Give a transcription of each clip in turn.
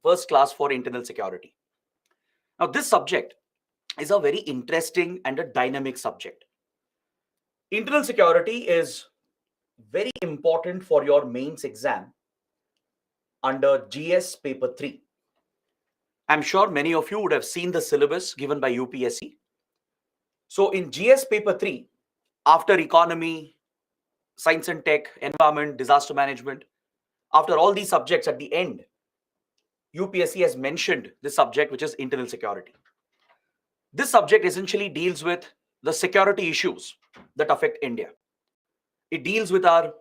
first class for internal security. Now, this subject is a very interesting and a dynamic subject. Internal security is very important for your mains exam under GS paper 3. I'm sure many of you would have seen the syllabus given by UPSC. So in GS paper 3, after economy, science and tech, environment, disaster management, after all these subjects at the end, UPSC has mentioned this subject, which is internal security. This subject essentially deals with the security issues that affect India. It deals with our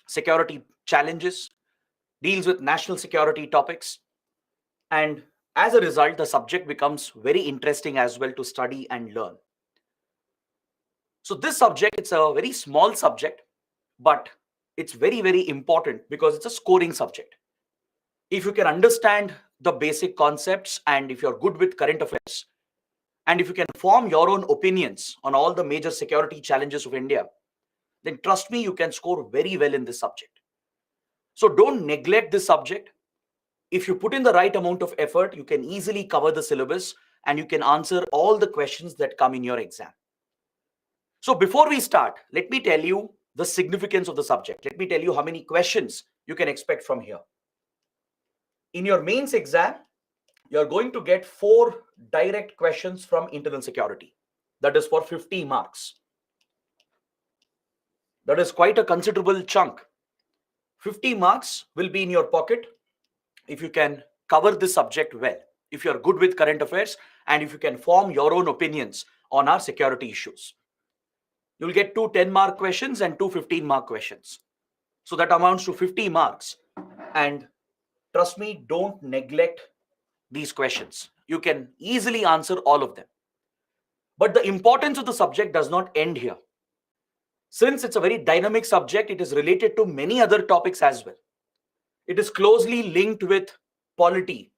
security challenges, deals with national security topics, and as a result, the subject becomes very interesting as well to study and learn. So this subject, it's a very small subject, but it's very, very important because it's a scoring subject. If you can understand the basic concepts and if you're good with current affairs, and if you can form your own opinions on all the major security challenges of India, then trust me, you can score very well in this subject. So don't neglect this subject. If you put in the right amount of effort, you can easily cover the syllabus and you can answer all the questions that come in your exam. So before we start, let me tell you the significance of the subject. Let me tell you how many questions you can expect from here. In your mains exam, you're going to get 4 direct questions from internal security. That is for 50 marks. That is quite a considerable chunk. 50 marks will be in your pocket if you can cover this subject well, if you're good with current affairs, and if you can form your own opinions on our security issues. You'll get 2 10-mark questions and 2 15-mark questions. So that amounts to 50 marks. And trust me, don't neglect these questions. You can easily answer all of them. But the importance of the subject does not end here. Since it's a very dynamic subject, it is related to many other topics as well. It is closely linked with polity.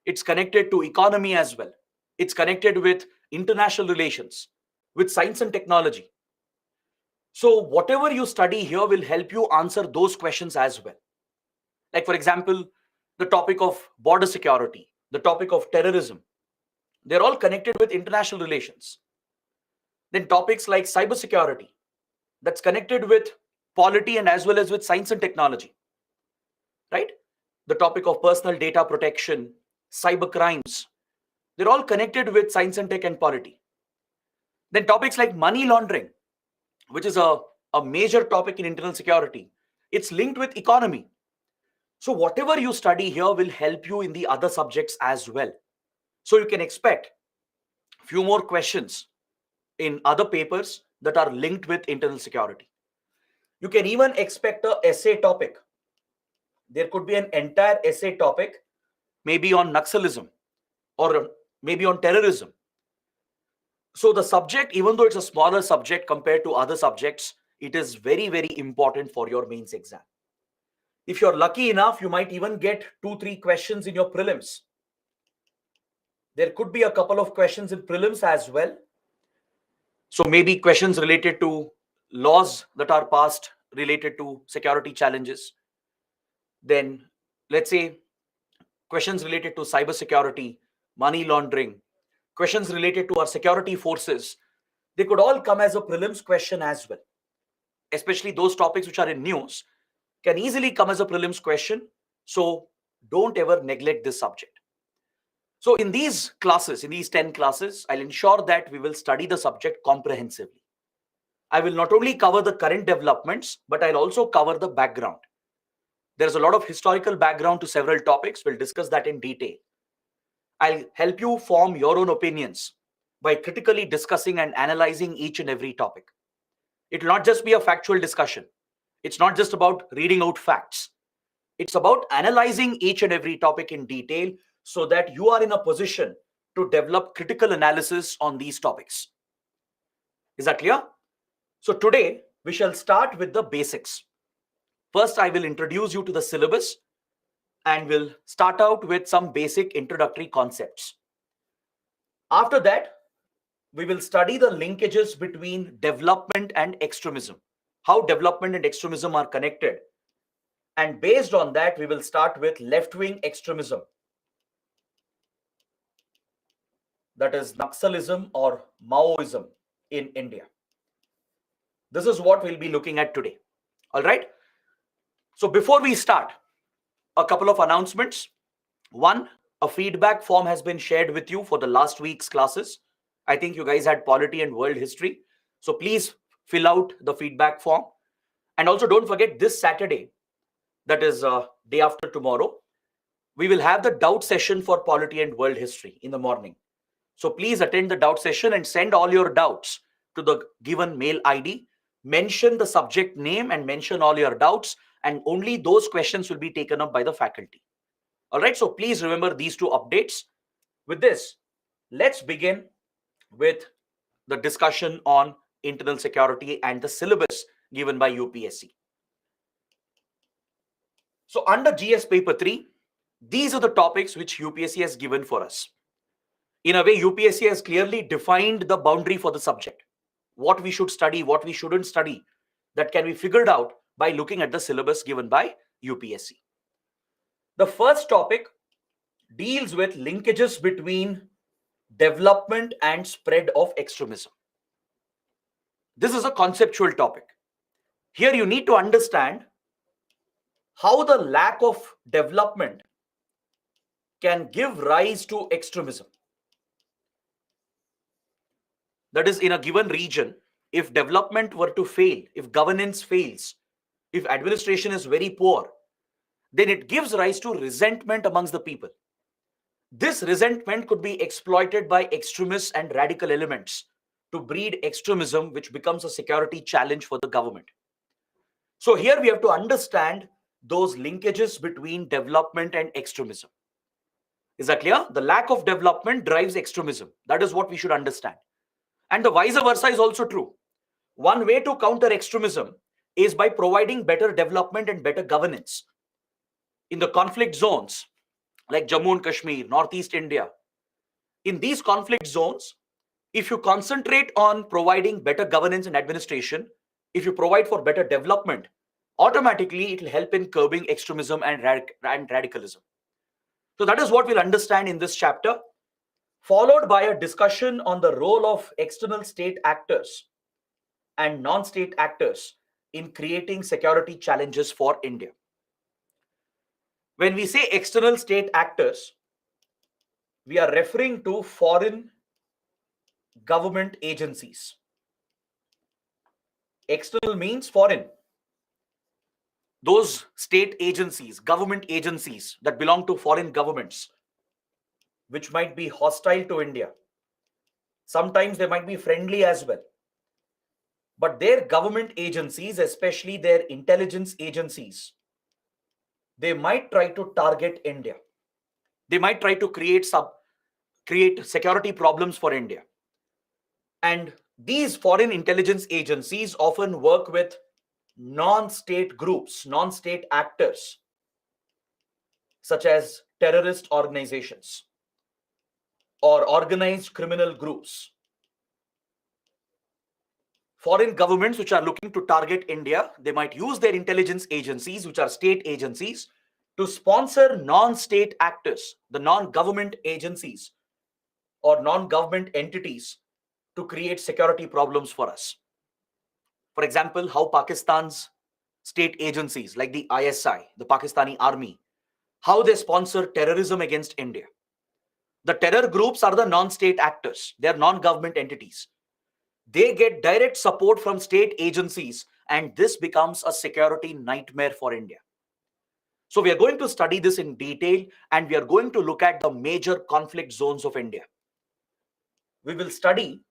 It's connected to economy as well. It's connected with international relations, with science and technology. So whatever you study here will help you answer those questions as well. Like, for example, the topic of border security, the topic of terrorism, they're all connected with international relations. Then topics like cybersecurity, that's connected with polity and as well as with science and technology, right? The topic of personal data protection, cyber crimes, they're all connected with science and tech and polity. Then topics like money laundering, which is a major topic in internal security, it's linked with economy. So whatever you study here will help you in the other subjects as well. So you can expect a few more questions in other papers that are linked with internal security. You can even expect an essay topic. There could be an entire essay topic, maybe on Naxalism or maybe on terrorism. So the subject, even though it's a smaller subject compared to other subjects, it is very, very important for your mains exam. If you're lucky enough, you might even get 2-3 questions in your prelims. There could be a couple of questions in prelims as well. So maybe questions related to laws that are passed related to security challenges. Then let's say questions related to cybersecurity, money laundering, questions related to our security forces. They could all come as a prelims question as well. Especially those topics which are in news can easily come as a prelims question. So don't ever neglect this subject. So in these classes, in these 10 classes, I'll ensure that we will study the subject comprehensively. I will not only cover the current developments, but I'll also cover the background. There's a lot of historical background to several topics. We'll discuss that in detail. I'll help you form your own opinions by critically discussing and analyzing each and every topic. It will not just be a factual discussion. It's not just about reading out facts. It's about analyzing each and every topic in detail so that you are in a position to develop critical analysis on these topics. Is that clear? So today we shall start with the basics. First, I will introduce you to the syllabus and will start out with some basic introductory concepts. After that, we will study the linkages between development and extremism, how development and extremism are connected. And based on that, we will start with left-wing extremism. that is Naxalism or Maoism in India. This is what we'll be looking at today. All right. So before we start, a couple of announcements. One, a feedback form has been shared with you for the last week's classes. I think you guys had polity and world history. So please fill out the feedback form. And also don't forget, this Saturday, that is day after tomorrow, we will have the doubt session for polity and world history in the morning. So please attend the doubt session and send all your doubts to the given mail ID. Mention the subject name and mention all your doubts, and only those questions will be taken up by the faculty. All right, so please remember these two updates. With this, let's begin with the discussion on internal security and the syllabus given by UPSC. So under GS paper 3, these are the topics which UPSC has given for us. In a way, UPSC has clearly defined the boundary for the subject. What we should study, what we shouldn't study, that can be figured out by looking at the syllabus given by UPSC. The first topic deals with linkages between development and spread of extremism. This is a conceptual topic. Here you need to understand how the lack of development can give rise to extremism. That is, in a given region, if development were to fail, if governance fails, if administration is very poor, then it gives rise to resentment amongst the people. This resentment could be exploited by extremists and radical elements to breed extremism, which becomes a security challenge for the government. So here we have to understand those linkages between development and extremism. Is that clear? The lack of development drives extremism. That is what we should understand. And the vice versa is also true. One way to counter extremism is by providing better development and better governance. In the conflict zones, like Jammu and Kashmir, Northeast India, in these conflict zones, if you concentrate on providing better governance and administration, if you provide for better development, automatically it will help in curbing extremism and radicalism. So that is what we'll understand in this chapter, followed by a discussion on the role of external state actors and non-state actors in creating security challenges for India. When we say external state actors, we are referring to foreign government agencies. External means foreign. Those state agencies, government agencies that belong to foreign governments, which might be hostile to India. Sometimes they might be friendly as well. But their government agencies, especially their intelligence agencies, they might try to target India. They might try to create security problems for India. And these foreign intelligence agencies often work with non-state groups, non-state actors, such as terrorist organizations or organized criminal groups. Foreign governments which are looking to target India, they might use their intelligence agencies, which are state agencies, to sponsor non-state actors, the non-government agencies or non-government entities, to create security problems for us. For example, how Pakistan's state agencies like the ISI, the Pakistani army, how they sponsor terrorism against India. The terror groups are the non-state actors. They are non-government entities. They get direct support from state agencies, and this becomes a security nightmare for India. So we are going to study this in detail, and we are going to look at the major conflict zones of India. We will study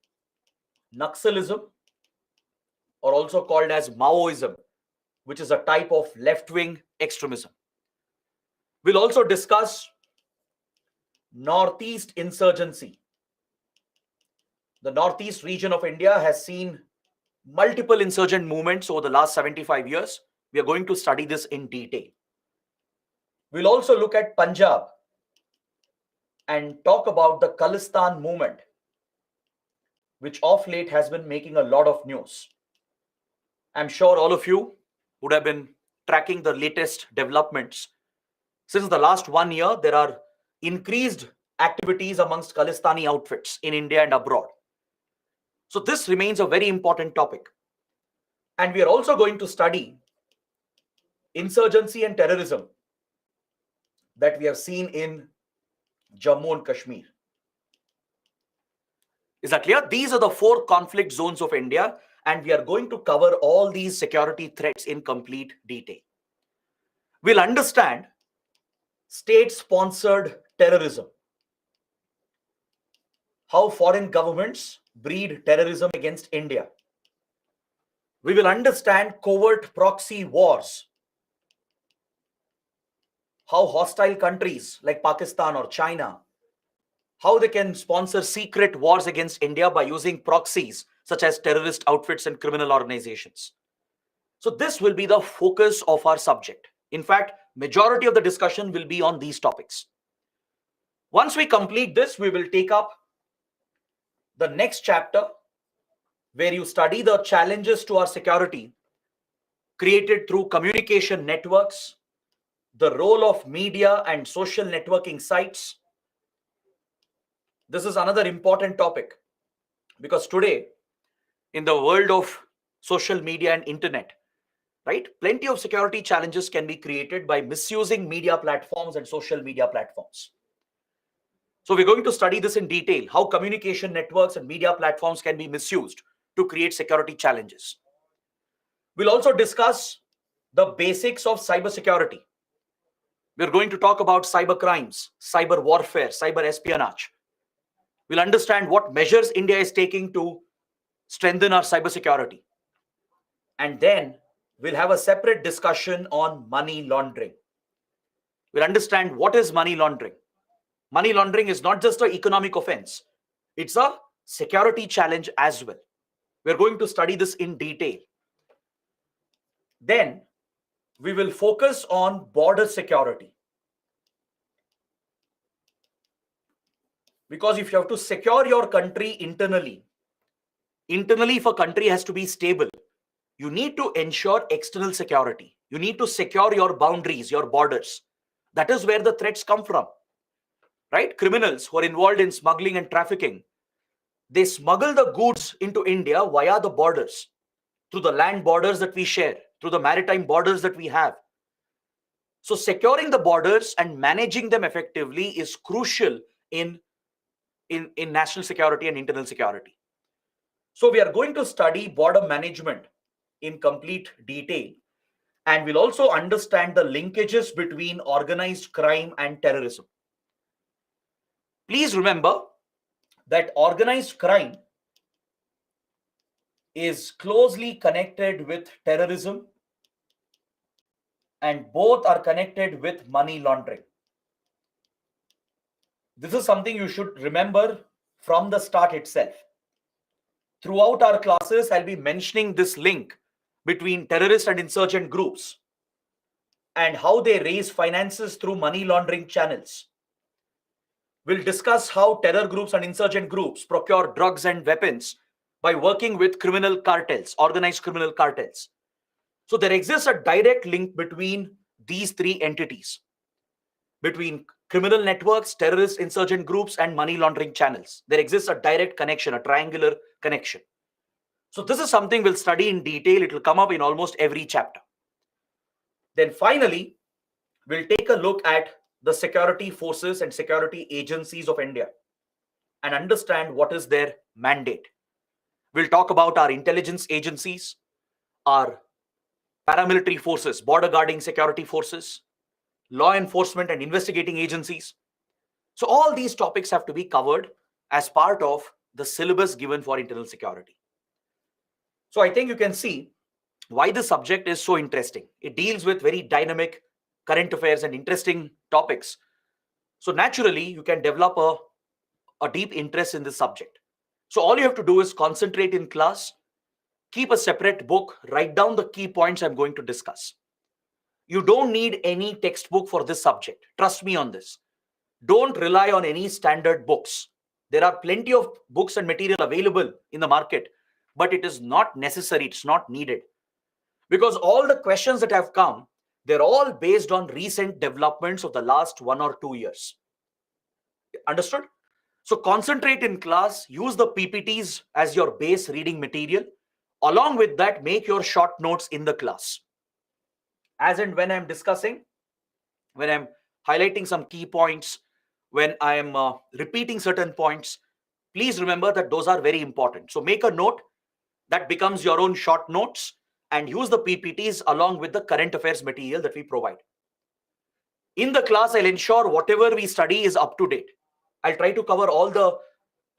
Naxalism, or also called as Maoism, which is a type of left-wing extremism. We'll also discuss Northeast insurgency. The Northeast region of India has seen multiple insurgent movements over the last 75 years. We are going to study this in detail. We'll also look at Punjab and talk about the Khalistan movement, which of late has been making a lot of news. I'm sure all of you would have been tracking the latest developments. Since the last 1 year, there are increased activities amongst Khalistani outfits in India and abroad. So this remains a very important topic. And we are also going to study insurgency and terrorism that we have seen in Jammu and Kashmir. Is that clear? These are the 4 conflict zones of India, and we are going to cover all these security threats in complete detail. We'll understand state-sponsored terrorism, how foreign governments breed terrorism against India. We will understand covert proxy wars, how hostile countries like Pakistan or China, how they can sponsor secret wars against India by using proxies such as terrorist outfits and criminal organizations. So this will be the focus of our subject. In fact, majority of the discussion will be on these topics. Once we complete this, we will take up the next chapter where you study the challenges to our security created through communication networks, the role of media and social networking sites. This is another important topic because today, in the world of social media and internet, right, plenty of security challenges can be created by misusing media platforms and social media platforms. So we're going to study this in detail, how communication networks and media platforms can be misused to create security challenges. We'll also discuss the basics of cybersecurity. We're going to talk about cyber crimes, cyber warfare, cyber espionage. We'll understand what measures India is taking to strengthen our cybersecurity. And then we'll have a separate discussion on money laundering. We'll understand what is money laundering. Money laundering is not just an economic offense. It's a security challenge as well. We're going to study this in detail. Then we will focus on border security. Because if you have to secure your country internally, if a country has to be stable, you need to ensure external security. You need to secure your boundaries, your borders. That is where the threats come from, right? Criminals who are involved in smuggling and trafficking, they smuggle the goods into India via the borders, through the land borders that we share, through the maritime borders that we have. So securing the borders and managing them effectively is crucial in national security and internal security. So we are going to study border management in complete detail, and we'll also understand the linkages between organized crime and terrorism. Please remember that organized crime is closely connected with terrorism, and both are connected with money laundering. This is something you should remember from the start itself. Throughout our classes, I'll be mentioning this link between terrorist and insurgent groups and how they raise finances through money laundering channels. We'll discuss how terror groups and insurgent groups procure drugs and weapons by working with criminal cartels, organized criminal cartels. So there exists a direct link between these 3 entities, between criminal networks, terrorist, insurgent groups, and money laundering channels. There exists a direct connection, a triangular connection. So this is something we'll study in detail. It will come up in almost every chapter. Then finally, we'll take a look at the security forces and security agencies of India and understand what is their mandate. We'll talk about our intelligence agencies, our paramilitary forces, border guarding security forces, law enforcement and investigating agencies. So all these topics have to be covered as part of the syllabus given for internal security. So I think you can see why the subject is so interesting. It deals with very dynamic current affairs and interesting topics. So naturally, you can develop a deep interest in this subject. So all you have to do is concentrate in class, keep a separate book, write down the key points I'm going to discuss. You don't need any textbook for this subject. Trust me on this. Don't rely on any standard books. There are plenty of books and material available in the market, but it is not necessary. It's not needed. Because all the questions that have come, they're all based on recent developments of the last 1 or 2 years. Understood? So concentrate in class, use the PPTs as your base reading material. Along with that, make your short notes in the class. As and when I'm discussing, when I'm highlighting some key points, when I'm repeating certain points, please remember that those are very important. So make a note that becomes your own short notes and use the PPTs along with the current affairs material that we provide. In the class, I'll ensure whatever we study is up to date. I'll try to cover all the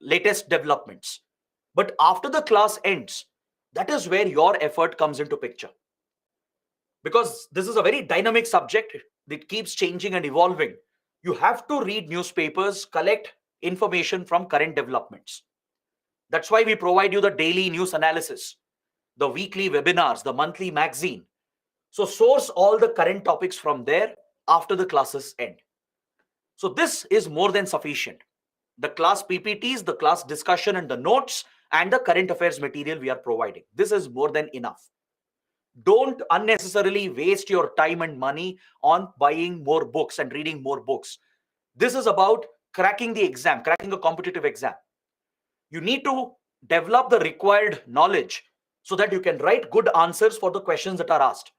latest developments. But after the class ends, that is where your effort comes into picture. Because this is a very dynamic subject that keeps changing and evolving. You have to read newspapers, collect information from current developments. That's why we provide you the daily news analysis, the weekly webinars, the monthly magazine. So source all the current topics from there after the classes end. So this is more than sufficient. The class PPTs, the class discussion and the notes and the current affairs material we are providing. This is more than enough. Don't unnecessarily waste your time and money on buying more books and reading more books. This is about cracking the exam, cracking a competitive exam. You need to develop the required knowledge so that you can write good answers for the questions that are asked.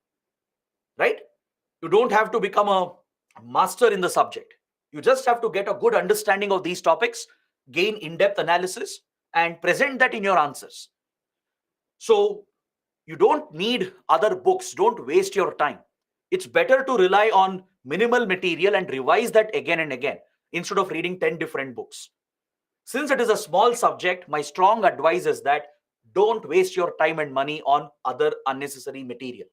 Right? You don't have to become a master in the subject. You just have to get a good understanding of these topics, gain in-depth analysis, and present that in your answers. So you don't need other books. Don't waste your time. It's better to rely on minimal material and revise that again and again instead of reading 10 different books. Since it is a small subject, my strong advice is that don't waste your time and money on other unnecessary material.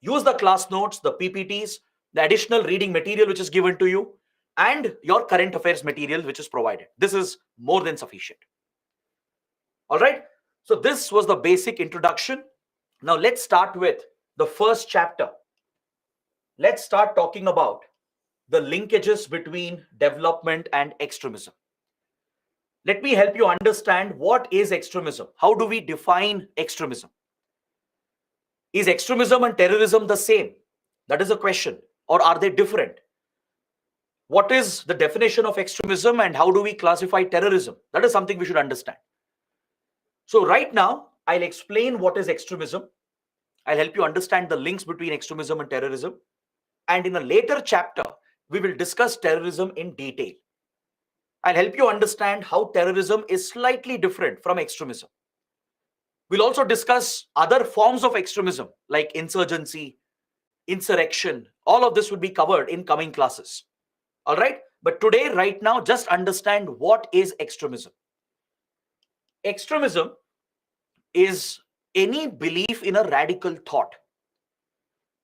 Use the class notes, the PPTs, the additional reading material which is given to you, and your current affairs material which is provided. This is more than sufficient. All right. So this was the basic introduction. Now let's start with the first chapter. Let's start talking about the linkages between development and extremism. Let me help you understand what is extremism. How do we define extremism? Is extremism and terrorism the same? That is a question. Or are they different? What is the definition of extremism and how do we classify terrorism? That is something we should understand. So right now, I'll explain what is extremism. I'll help you understand the links between extremism and terrorism. And in a later chapter, we will discuss terrorism in detail. I'll help you understand how terrorism is slightly different from extremism. We'll also discuss other forms of extremism like insurgency, insurrection. All of this will be covered in coming classes. All right. But today, right now, just understand what is extremism. Extremism is any belief in a radical thought,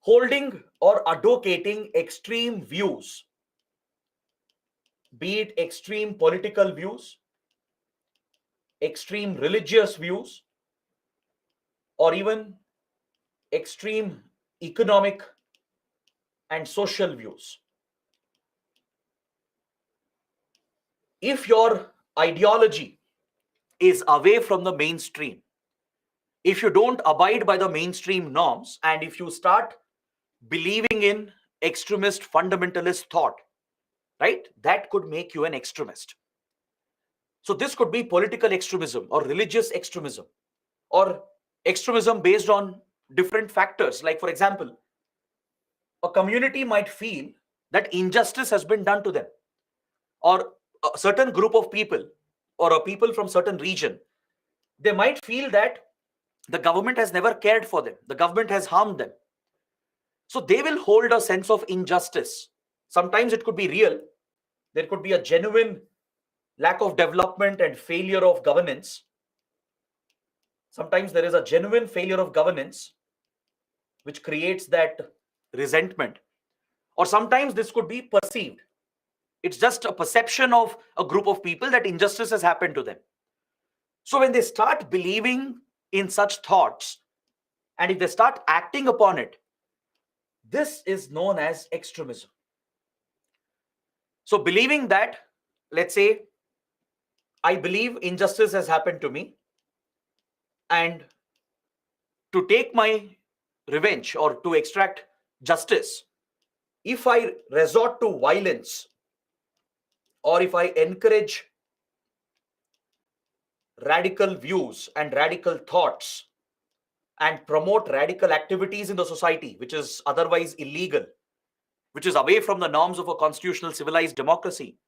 holding or advocating extreme views, be it extreme political views, extreme religious views, or even extreme economic and social views. If your ideology is away from the mainstream, if you don't abide by the mainstream norms, and if you start believing in extremist fundamentalist thought, right, that could make you an extremist. So this could be political extremism or religious extremism or extremism based on different factors. Like, for example, a community might feel that injustice has been done to them, or a certain group of people or a people from certain region, they might feel that the government has never cared for them. The government has harmed them. So they will hold a sense of injustice. Sometimes it could be real. There could be a genuine lack of development and failure of governance. Sometimes there is a genuine failure of governance which creates that resentment. Or sometimes this could be perceived. It's just a perception of a group of people that injustice has happened to them. So when they start believing in such thoughts, and if they start acting upon it, this is known as extremism. So believing that, let's say, I believe injustice has happened to me, and to take my revenge or to extract justice, if I resort to violence, or if I encourage radical views and radical thoughts and promote radical activities in the society, which is otherwise illegal, which is away from the norms of a constitutional civilized democracy,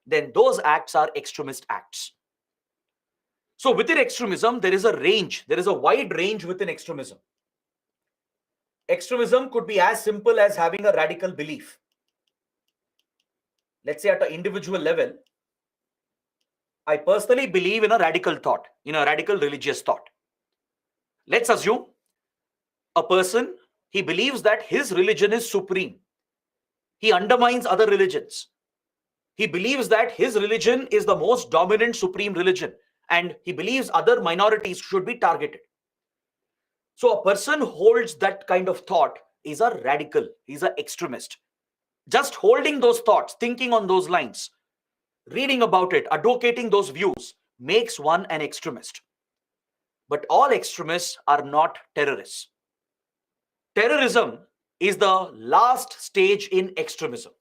then those acts are extremist acts. So within extremism, there is a range, there is a wide range within extremism. Extremism could be as simple as having a radical belief. Let's say at an individual level, I personally believe in a radical thought, in a radical religious thought. Let's assume a person, he believes that his religion is supreme. He undermines other religions. He believes that his religion is the most dominant supreme religion, and he believes other minorities should be targeted. So a person who holds that kind of thought is a radical, he's an extremist. Just holding those thoughts, thinking on those lines, reading about it, advocating those views makes one an extremist. But all extremists are not terrorists. Terrorism is the last stage in extremism.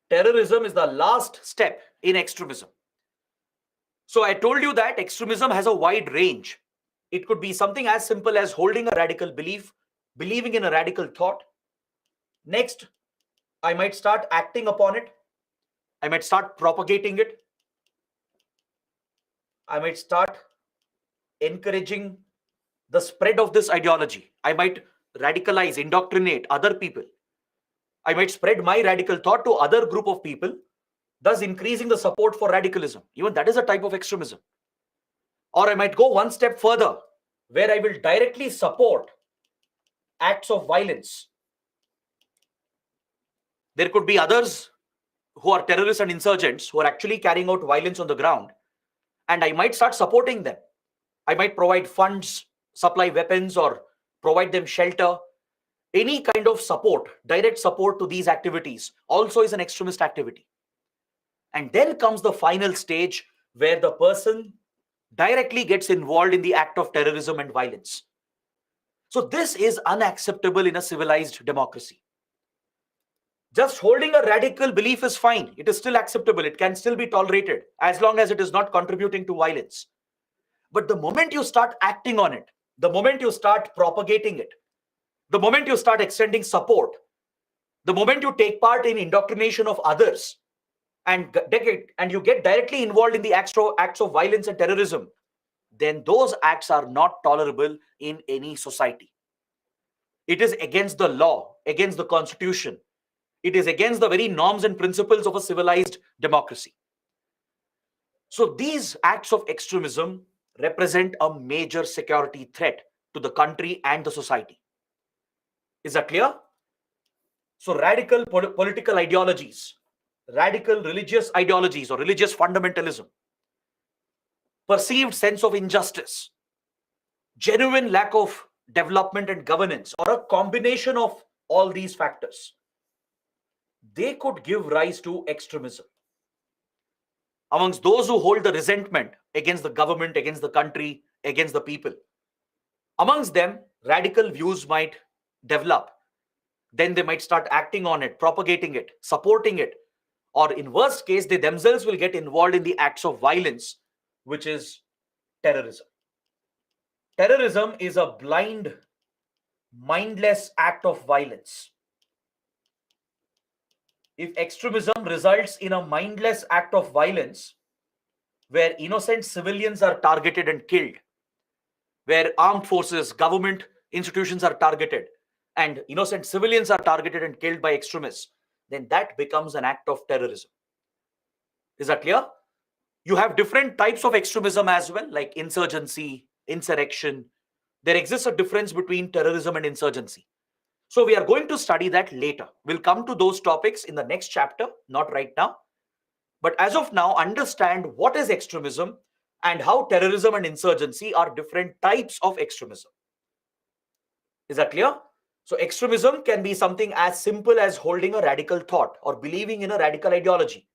Terrorism is the last step in extremism. So I told you that extremism has a wide range. It could be something as simple as holding a radical belief, believing in a radical thought. Next, I might start acting upon it. I might start propagating it. I might start encouraging the spread of this ideology. I might radicalize, indoctrinate other people. I might spread my radical thought to other group of people, thus increasing the support for radicalism. Even that is a type of extremism. Or I might go one step further, where I will directly support acts of violence. There could be others who are terrorists and insurgents who are actually carrying out violence on the ground, and I might start supporting them. I might provide funds, supply weapons, or provide them shelter. Any kind of support, direct support to these activities also is an extremist activity. And then comes the final stage where the person directly gets involved in the act of terrorism and violence. So this is unacceptable in a civilized democracy. Just holding a radical belief is fine. It is still acceptable. It can still be tolerated as long as it is not contributing to violence. But the moment you start acting on it, the moment you start propagating it, the moment you start extending support, the moment you take part in indoctrination of others, and you get directly involved in the acts of violence and terrorism, then those acts are not tolerable in any society. It is against the law, against the constitution. It is against the very norms and principles of a civilized democracy. So these acts of extremism represent a major security threat to the country and the society. Is that clear? So radical political ideologies, radical religious ideologies or religious fundamentalism, perceived sense of injustice, genuine lack of development and governance, or a combination of all these factors, they could give rise to extremism. Amongst those who hold the resentment against the government, against the country, against the people, amongst them, radical views might develop. Then they might start acting on it, propagating it, supporting it, or in worst case, they themselves will get involved in the acts of violence, which is terrorism. Terrorism is a blind, mindless act of violence. If extremism results in a mindless act of violence, where innocent civilians are targeted and killed, where armed forces, government institutions are targeted, and innocent civilians are targeted and killed by extremists, then that becomes an act of terrorism. Is that clear? You have different types of extremism as well, like insurgency, insurrection. There exists a difference between terrorism and insurgency. So we are going to study that later. We'll come to those topics in the next chapter, not right now. But as of now, understand what is extremism and how terrorism and insurgency are different types of extremism. Is that clear? So extremism can be something as simple as holding a radical thought or believing in a radical ideology.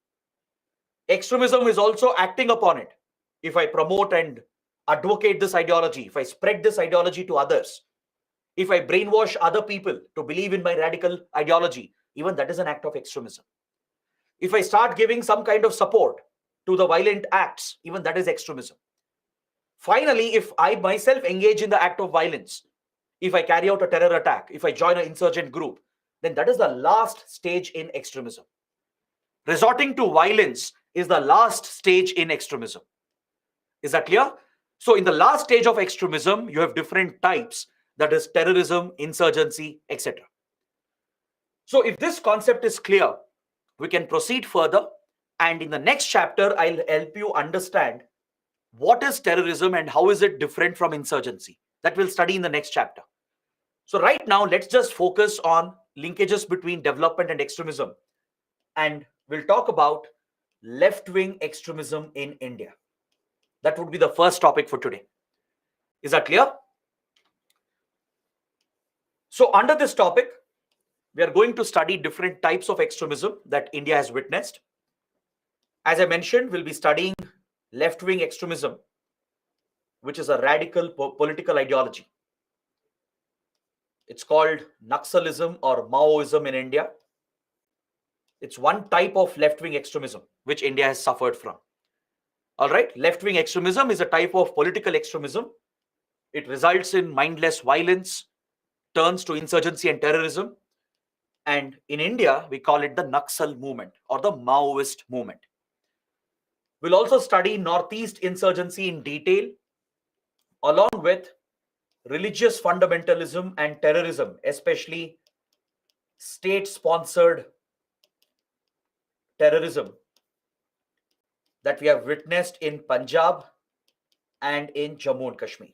Extremism is also acting upon it. If I promote and advocate this ideology, if I spread this ideology to others, if I brainwash other people to believe in my radical ideology, even that is an act of extremism. If I start giving some kind of support to the violent acts, even that is extremism. Finally, if I myself engage in the act of violence, if I carry out a terror attack, if I join an insurgent group, then that is the last stage in extremism. Resorting to violence is the last stage in extremism. Is that clear? So in the last stage of extremism, you have different types, that is terrorism, insurgency, etc. So if this concept is clear, we can proceed further. And in the next chapter, I'll help you understand what is terrorism and how is it different from insurgency. That we'll study in the next chapter. So right now, let's just focus on linkages between development and extremism. And we'll talk about left-wing extremism in India. That would be the first topic for today. Is that clear? So under this topic, we are going to study different types of extremism that India has witnessed. As I mentioned, we'll be studying left-wing extremism, which is a radical political ideology. It's called Naxalism or Maoism in India. It's one type of left-wing extremism which India has suffered from. All right, left-wing extremism is a type of political extremism. It results in mindless violence, turns to insurgency and terrorism. And in India, we call it the Naxal movement or the Maoist movement. We'll also study Northeast insurgency in detail, along with religious fundamentalism and terrorism, especially state-sponsored terrorism that we have witnessed in Punjab and in Jammu and Kashmir.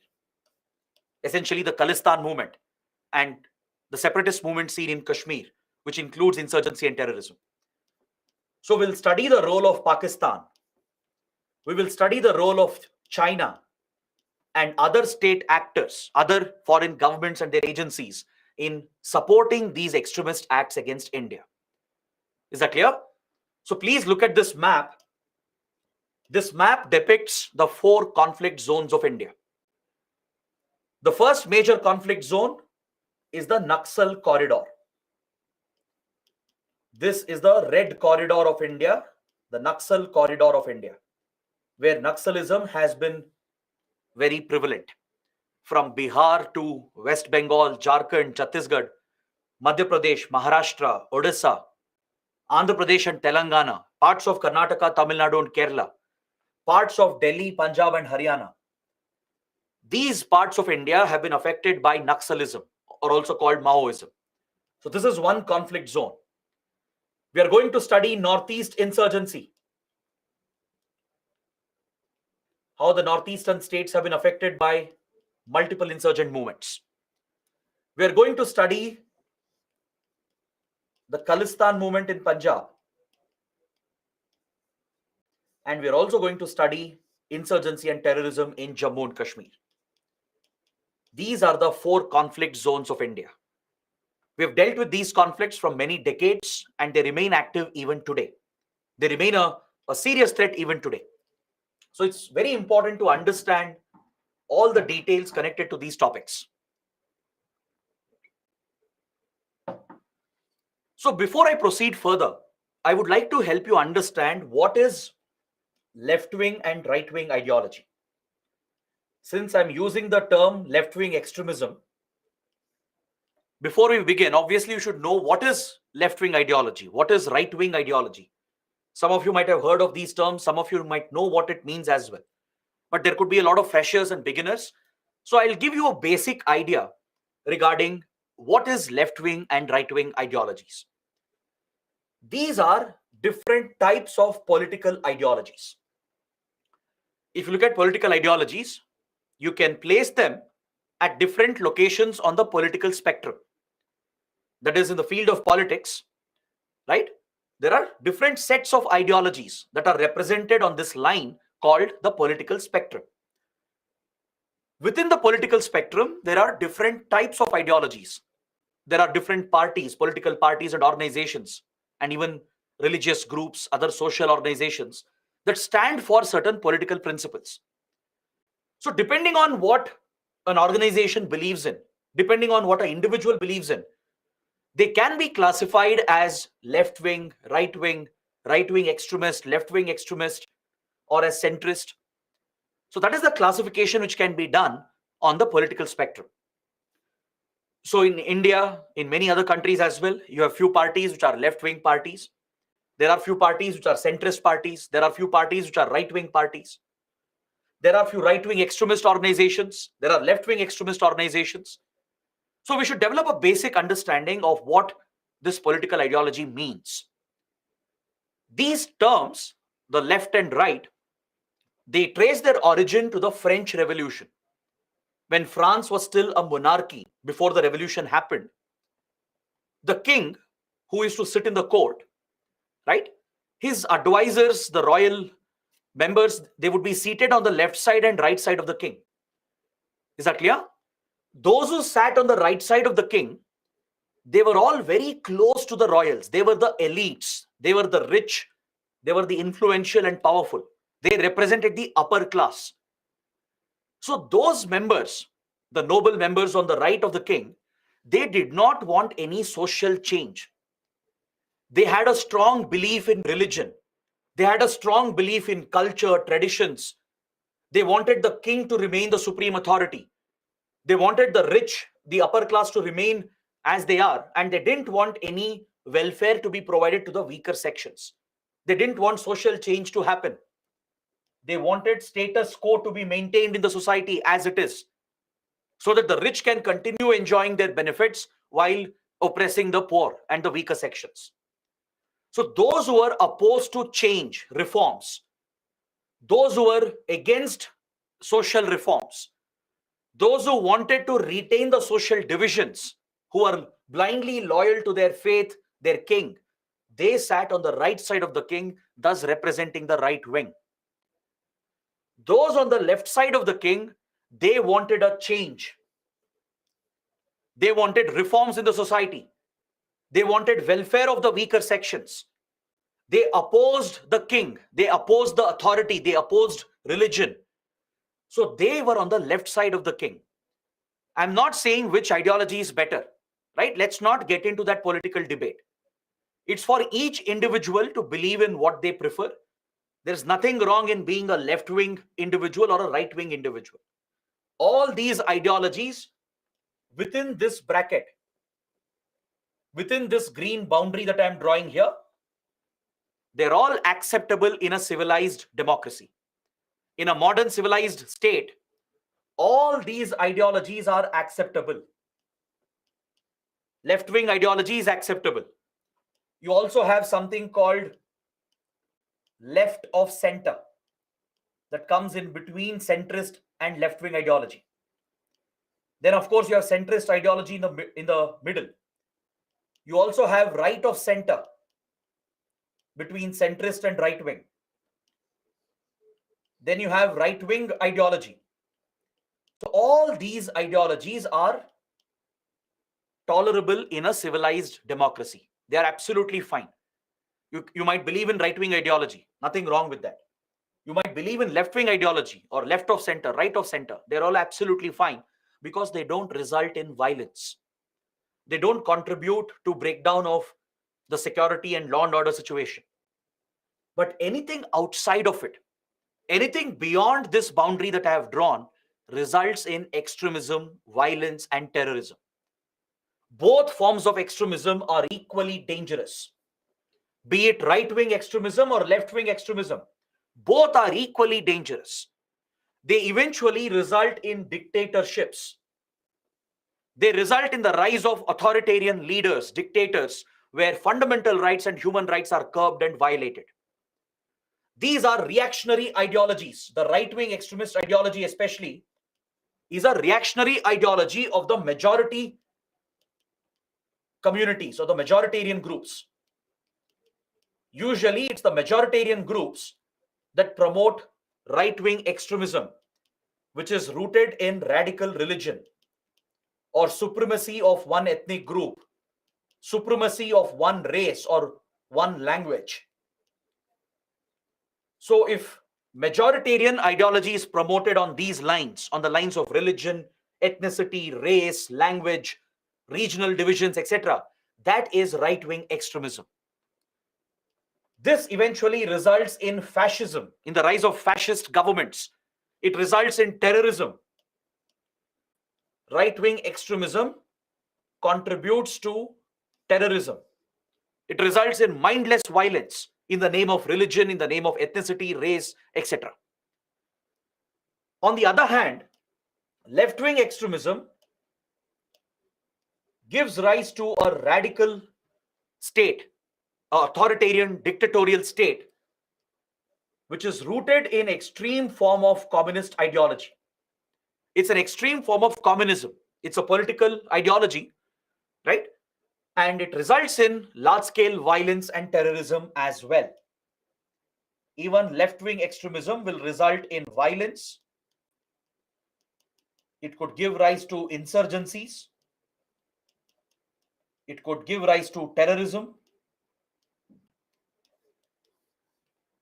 Essentially, the Khalistan movement and the separatist movement seen in Kashmir, which includes insurgency and terrorism. So we'll study the role of Pakistan. We will study the role of China and other state actors, other foreign governments and their agencies in supporting these extremist acts against India. Is that clear? So please look at this map. This map depicts the 4 conflict zones of India. The first major conflict zone is the Naxal corridor. This is the red corridor of India, the Naxal corridor of India, where Naxalism has been very prevalent. From Bihar to West Bengal, Jharkhand, Chhattisgarh, Madhya Pradesh, Maharashtra, Odisha, Andhra Pradesh and Telangana, parts of Karnataka, Tamil Nadu and Kerala, parts of Delhi, Punjab and Haryana. These parts of India have been affected by Naxalism, or also called Maoism. So this is one conflict zone. We are going to study Northeast insurgency, how the northeastern states have been affected by multiple insurgent movements. We are going to study the Khalistan movement in Punjab. And we are also going to study insurgency and terrorism in Jammu and Kashmir. These are the 4 conflict zones of India. We have dealt with these conflicts from many decades and they remain active even today. They remain a serious threat even today. So it's very important to understand all the details connected to these topics. So before I proceed further, I would like to help you understand what is left-wing and right-wing ideology. Since I'm using the term left-wing extremism, before we begin, obviously you should know what is left-wing ideology, what is right-wing ideology. Some of you might have heard of these terms, some of you might know what it means as well. But there could be a lot of freshers and beginners. So I'll give you a basic idea regarding what is left-wing and right-wing ideologies. These are different types of political ideologies. If you look at political ideologies, you can place them at different locations on the political spectrum. That is, in the field of politics, right? There are different sets of ideologies that are represented on this line called the political spectrum. Within the political spectrum, there are different types of ideologies. There are different parties, political parties and organizations, and even religious groups, other social organizations that stand for certain political principles. So depending on what an organization believes in, depending on what an individual believes in. They can be classified as left-wing, right-wing extremist, left-wing extremist, or as centrist. So that is the classification which can be done on the political spectrum. So in India, in many other countries as well, you have few parties which are left-wing parties. There are few parties which are centrist parties. There are few parties which are right-wing parties. There are few right-wing extremist organizations. There are left-wing extremist organizations. So we should develop a basic understanding of what this political ideology means. These terms, the left and right, they trace their origin to the French Revolution. When France was still a monarchy before the revolution happened, the king, who used to sit in the court, right? His advisors, the royal members, they would be seated on the left side and right side of the king. Is that clear? Those who sat on the right side of the king, they were all very close to the royals. They were the elites. They were the rich. They were the influential and powerful. They represented the upper class. So those members, the noble members on the right of the king, they did not want any social change. They had a strong belief in religion. They had a strong belief in culture, traditions. They wanted the king to remain the supreme authority. They wanted the rich, the upper class to remain as they are, and they didn't want any welfare to be provided to the weaker sections. They didn't want social change to happen. They wanted status quo to be maintained in the society as it is, so that the rich can continue enjoying their benefits while oppressing the poor and the weaker sections. So those who were opposed to change, reforms, those who were against social reforms, those who wanted to retain the social divisions, who are blindly loyal to their faith, their king, they sat on the right side of the king, thus representing the right wing. Those on the left side of the king, they wanted a change. They wanted reforms in the society. They wanted welfare of the weaker sections. They opposed the king. They opposed the authority. They opposed religion. So they were on the left side of the king. I'm not saying which ideology is better, right? Let's not get into that political debate. It's for each individual to believe in what they prefer. There's nothing wrong in being a left-wing individual or a right-wing individual. All these ideologies within this bracket, within this green boundary that I'm drawing here, they're all acceptable in a civilized democracy. In a modern civilized state, all these ideologies are acceptable. Left-wing ideology is acceptable. You also have something called left of center that comes in between centrist and left-wing ideology. Then, of course, you have centrist ideology in the middle. You also have right of center between centrist and right wing. Then you have right-wing ideology. So all these ideologies are tolerable in a civilized democracy. They are absolutely fine. You might believe in right-wing ideology. Nothing wrong with that. You might believe in left-wing ideology or left of center, right of center. They're all absolutely fine because they don't result in violence. They don't contribute to breakdown of the security and law and order situation. But anything outside of it, anything beyond this boundary that I have drawn, results in extremism, violence, and terrorism. Both forms of extremism are equally dangerous. Be it right-wing extremism or left-wing extremism, both are equally dangerous. They eventually result in dictatorships. They result in the rise of authoritarian leaders, dictators, where fundamental rights and human rights are curbed and violated. These are reactionary ideologies. The right-wing extremist ideology especially is a reactionary ideology of the majority communities or the majoritarian groups. Usually it's the majoritarian groups that promote right-wing extremism, which is rooted in radical religion or supremacy of one ethnic group, supremacy of one race or one language. So if majoritarian ideology is promoted on these lines, on the lines of religion, ethnicity, race, language, regional divisions, etc. That is right-wing extremism. This eventually results in fascism, in the rise of fascist governments. It results in terrorism. Right-wing extremism contributes to terrorism. It results in mindless violence in the name of religion, in the name of ethnicity, race, etc. On the other hand, left-wing extremism gives rise to a radical state, an authoritarian dictatorial state, which is rooted in extreme form of communist ideology. It's an extreme form of communism. It's a political ideology, right? And it results in large-scale violence and terrorism as well. Even left-wing extremism will result in violence. It could give rise to insurgencies. It could give rise to terrorism.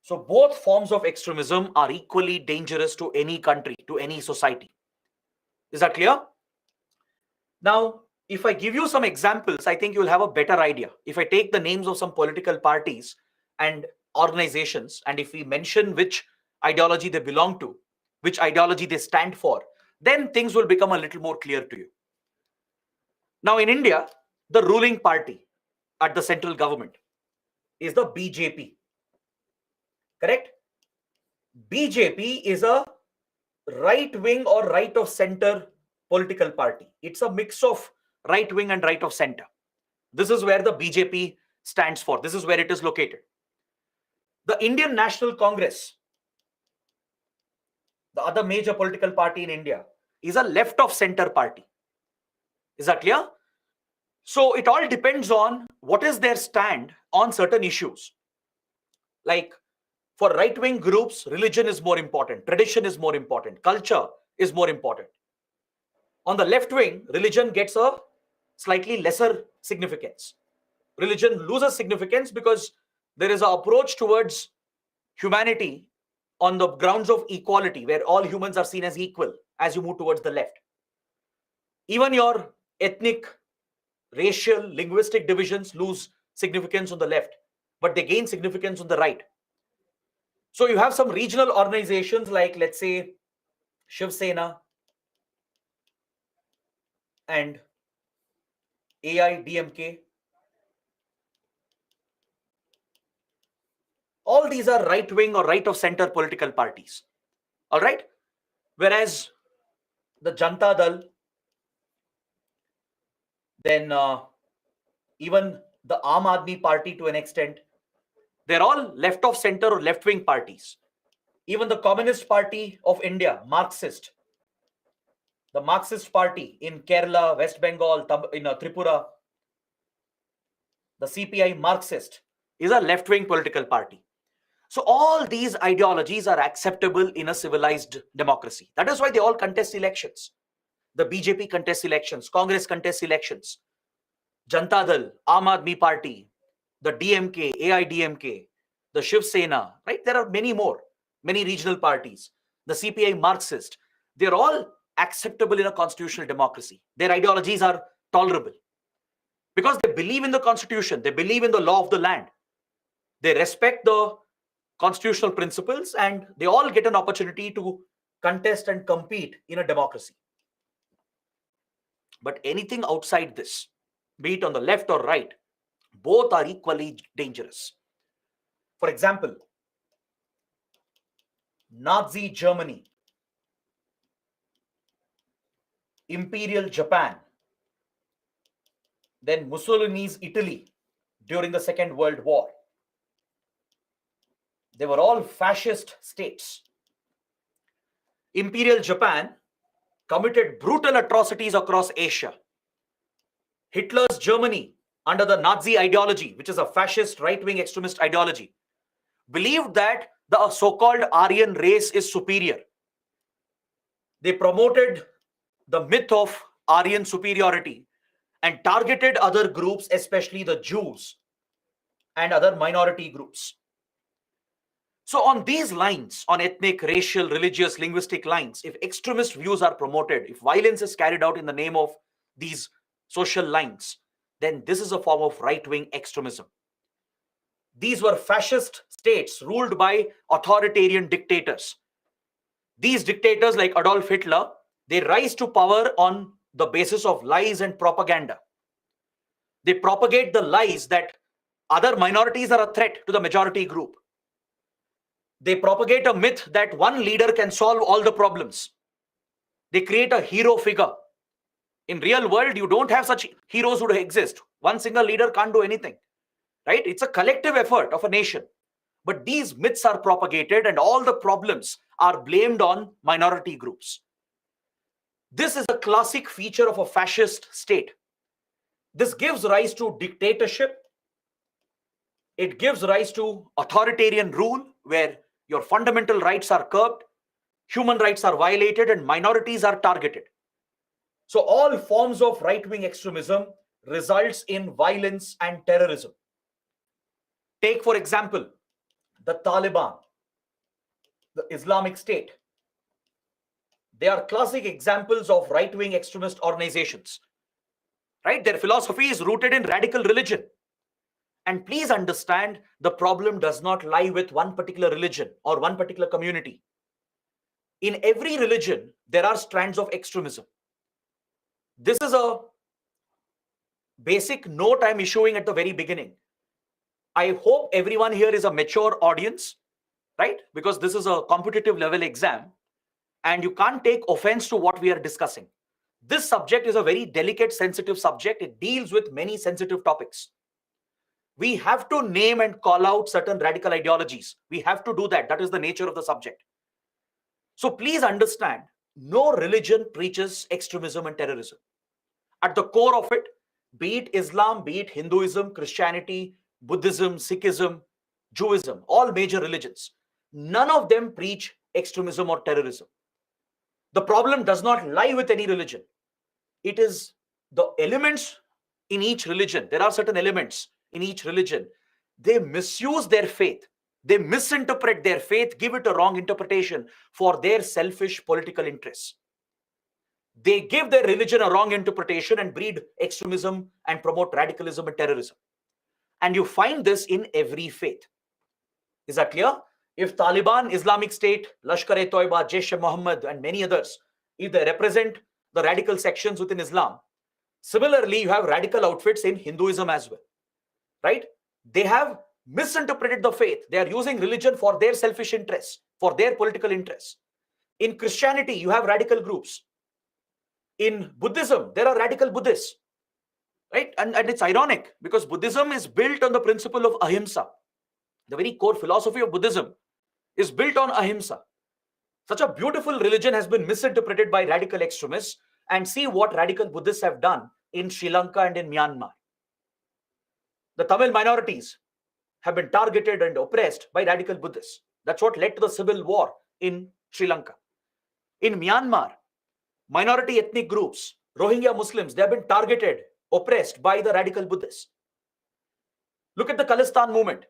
So both forms of extremism are equally dangerous to any country, to any society. Is that clear? Now, if I give you some examples, I think you'll have a better idea. If I take the names of some political parties and organizations, and if we mention which ideology they belong to, which ideology they stand for, then things will become a little more clear to you. Now, in India, the ruling party at the central government is the BJP. Correct? BJP is a right-wing or right-of-center political party. It's a mix of right-wing and right-of-center. This is where the BJP stands for. This is where it is located. The Indian National Congress, the other major political party in India, is a left-of-center party. Is that clear? So it all depends on what is their stand on certain issues. Like for right-wing groups, religion is more important, tradition is more important, culture is more important. On the left wing, religion gets a slightly lesser significance. Religion loses significance because there is an approach towards humanity on the grounds of equality, where all humans are seen as equal as you move towards the left. Even your ethnic, racial, linguistic divisions lose significance on the left, but they gain significance on the right. So you have some regional organizations like, let's say, Shiv Sena and AIDMK. All these are right-wing or right-of-center political parties. All right? Whereas the Janata Dal, then even the Aam Aadmi Party to an extent, they're all left-of-center or left-wing parties. Even the Communist Party of India, Marxist, the Marxist Party in Kerala, West Bengal, in Tripura, the CPI Marxist is a left-wing political party. So all these ideologies are acceptable in a civilized democracy. That is why they all contest elections. The BJP contests elections, Congress contests elections, Janata Dal, Aam Aadmi Party, the DMK, AIDMK, the Shiv Sena, right? There are many more, many regional parties, the CPI Marxist. They're all acceptable in a constitutional democracy. Their ideologies are tolerable because they believe in the constitution. They believe in the law of the land. They respect the constitutional principles, and they all get an opportunity to contest and compete in a democracy. But anything outside this, be it on the left or right, both are equally dangerous. For example, Nazi Germany, Imperial Japan, then Mussolini's Italy during the Second World War. They were all fascist states. Imperial Japan committed brutal atrocities across Asia. Hitler's Germany, under the Nazi ideology, which is a fascist right-wing extremist ideology, believed that the so-called Aryan race is superior. They promoted the myth of Aryan superiority and targeted other groups, especially the Jews and other minority groups. So on these lines, on ethnic, racial, religious, linguistic lines, if extremist views are promoted, if violence is carried out in the name of these social lines, then this is a form of right-wing extremism. These were fascist states ruled by authoritarian dictators. These dictators like Adolf Hitler, they rise to power on the basis of lies and propaganda. They propagate the lies that other minorities are a threat to the majority group. They propagate a myth that one leader can solve all the problems. They create a hero figure. In real world, you don't have such heroes who exist. One single leader can't do anything, right? It's a collective effort of a nation. But these myths are propagated and all the problems are blamed on minority groups. This is a classic feature of a fascist state. This gives rise to dictatorship. It gives rise to authoritarian rule where your fundamental rights are curbed, human rights are violated, and minorities are targeted. So all forms of right-wing extremism results in violence and terrorism. Take, for example, the Taliban, the Islamic State. They are classic examples of right-wing extremist organizations. Right? Their philosophy is rooted in radical religion. And please understand, the problem does not lie with one particular religion or one particular community. In every religion, there are strands of extremism. This is a basic note I'm issuing at the very beginning. I hope everyone here is a mature audience, right? Because this is a competitive level exam and you can't take offense to what we are discussing. This subject is a very delicate, sensitive subject. It deals with many sensitive topics. We have to name and call out certain radical ideologies. We have to do that. That is the nature of the subject. So please understand, no religion preaches extremism and terrorism. At the core of it, be it Islam, be it Hinduism, Christianity, Buddhism, Sikhism, Judaism, all major religions, none of them preach extremism or terrorism. The problem does not lie with any religion. It is the elements in each religion. There are certain elements in each religion. They misuse their faith. They misinterpret their faith, give it a wrong interpretation for their selfish political interests. They give their religion a wrong interpretation and breed extremism and promote radicalism and terrorism. And you find this in every faith. Is that clear? If Taliban, Islamic State, Lashkar-e-Toiba, Jaish-e-Mohammed, and many others, if they represent the radical sections within Islam, similarly, you have radical outfits in Hinduism as well, right? They have misinterpreted the faith. They are using religion for their selfish interests, for their political interests. In Christianity, you have radical groups. In Buddhism, there are radical Buddhists, right? And it's ironic because Buddhism is built on the principle of ahimsa. The very core philosophy of Buddhism is built on ahimsa. Such a beautiful religion has been misinterpreted by radical extremists, and see what radical Buddhists have done in Sri Lanka and in Myanmar. The Tamil minorities have been targeted and oppressed by radical Buddhists. That's what led to the civil war in Sri Lanka. In Myanmar, minority ethnic groups, Rohingya Muslims, they have been targeted, oppressed by the radical Buddhists. Look at the Khalistan movement.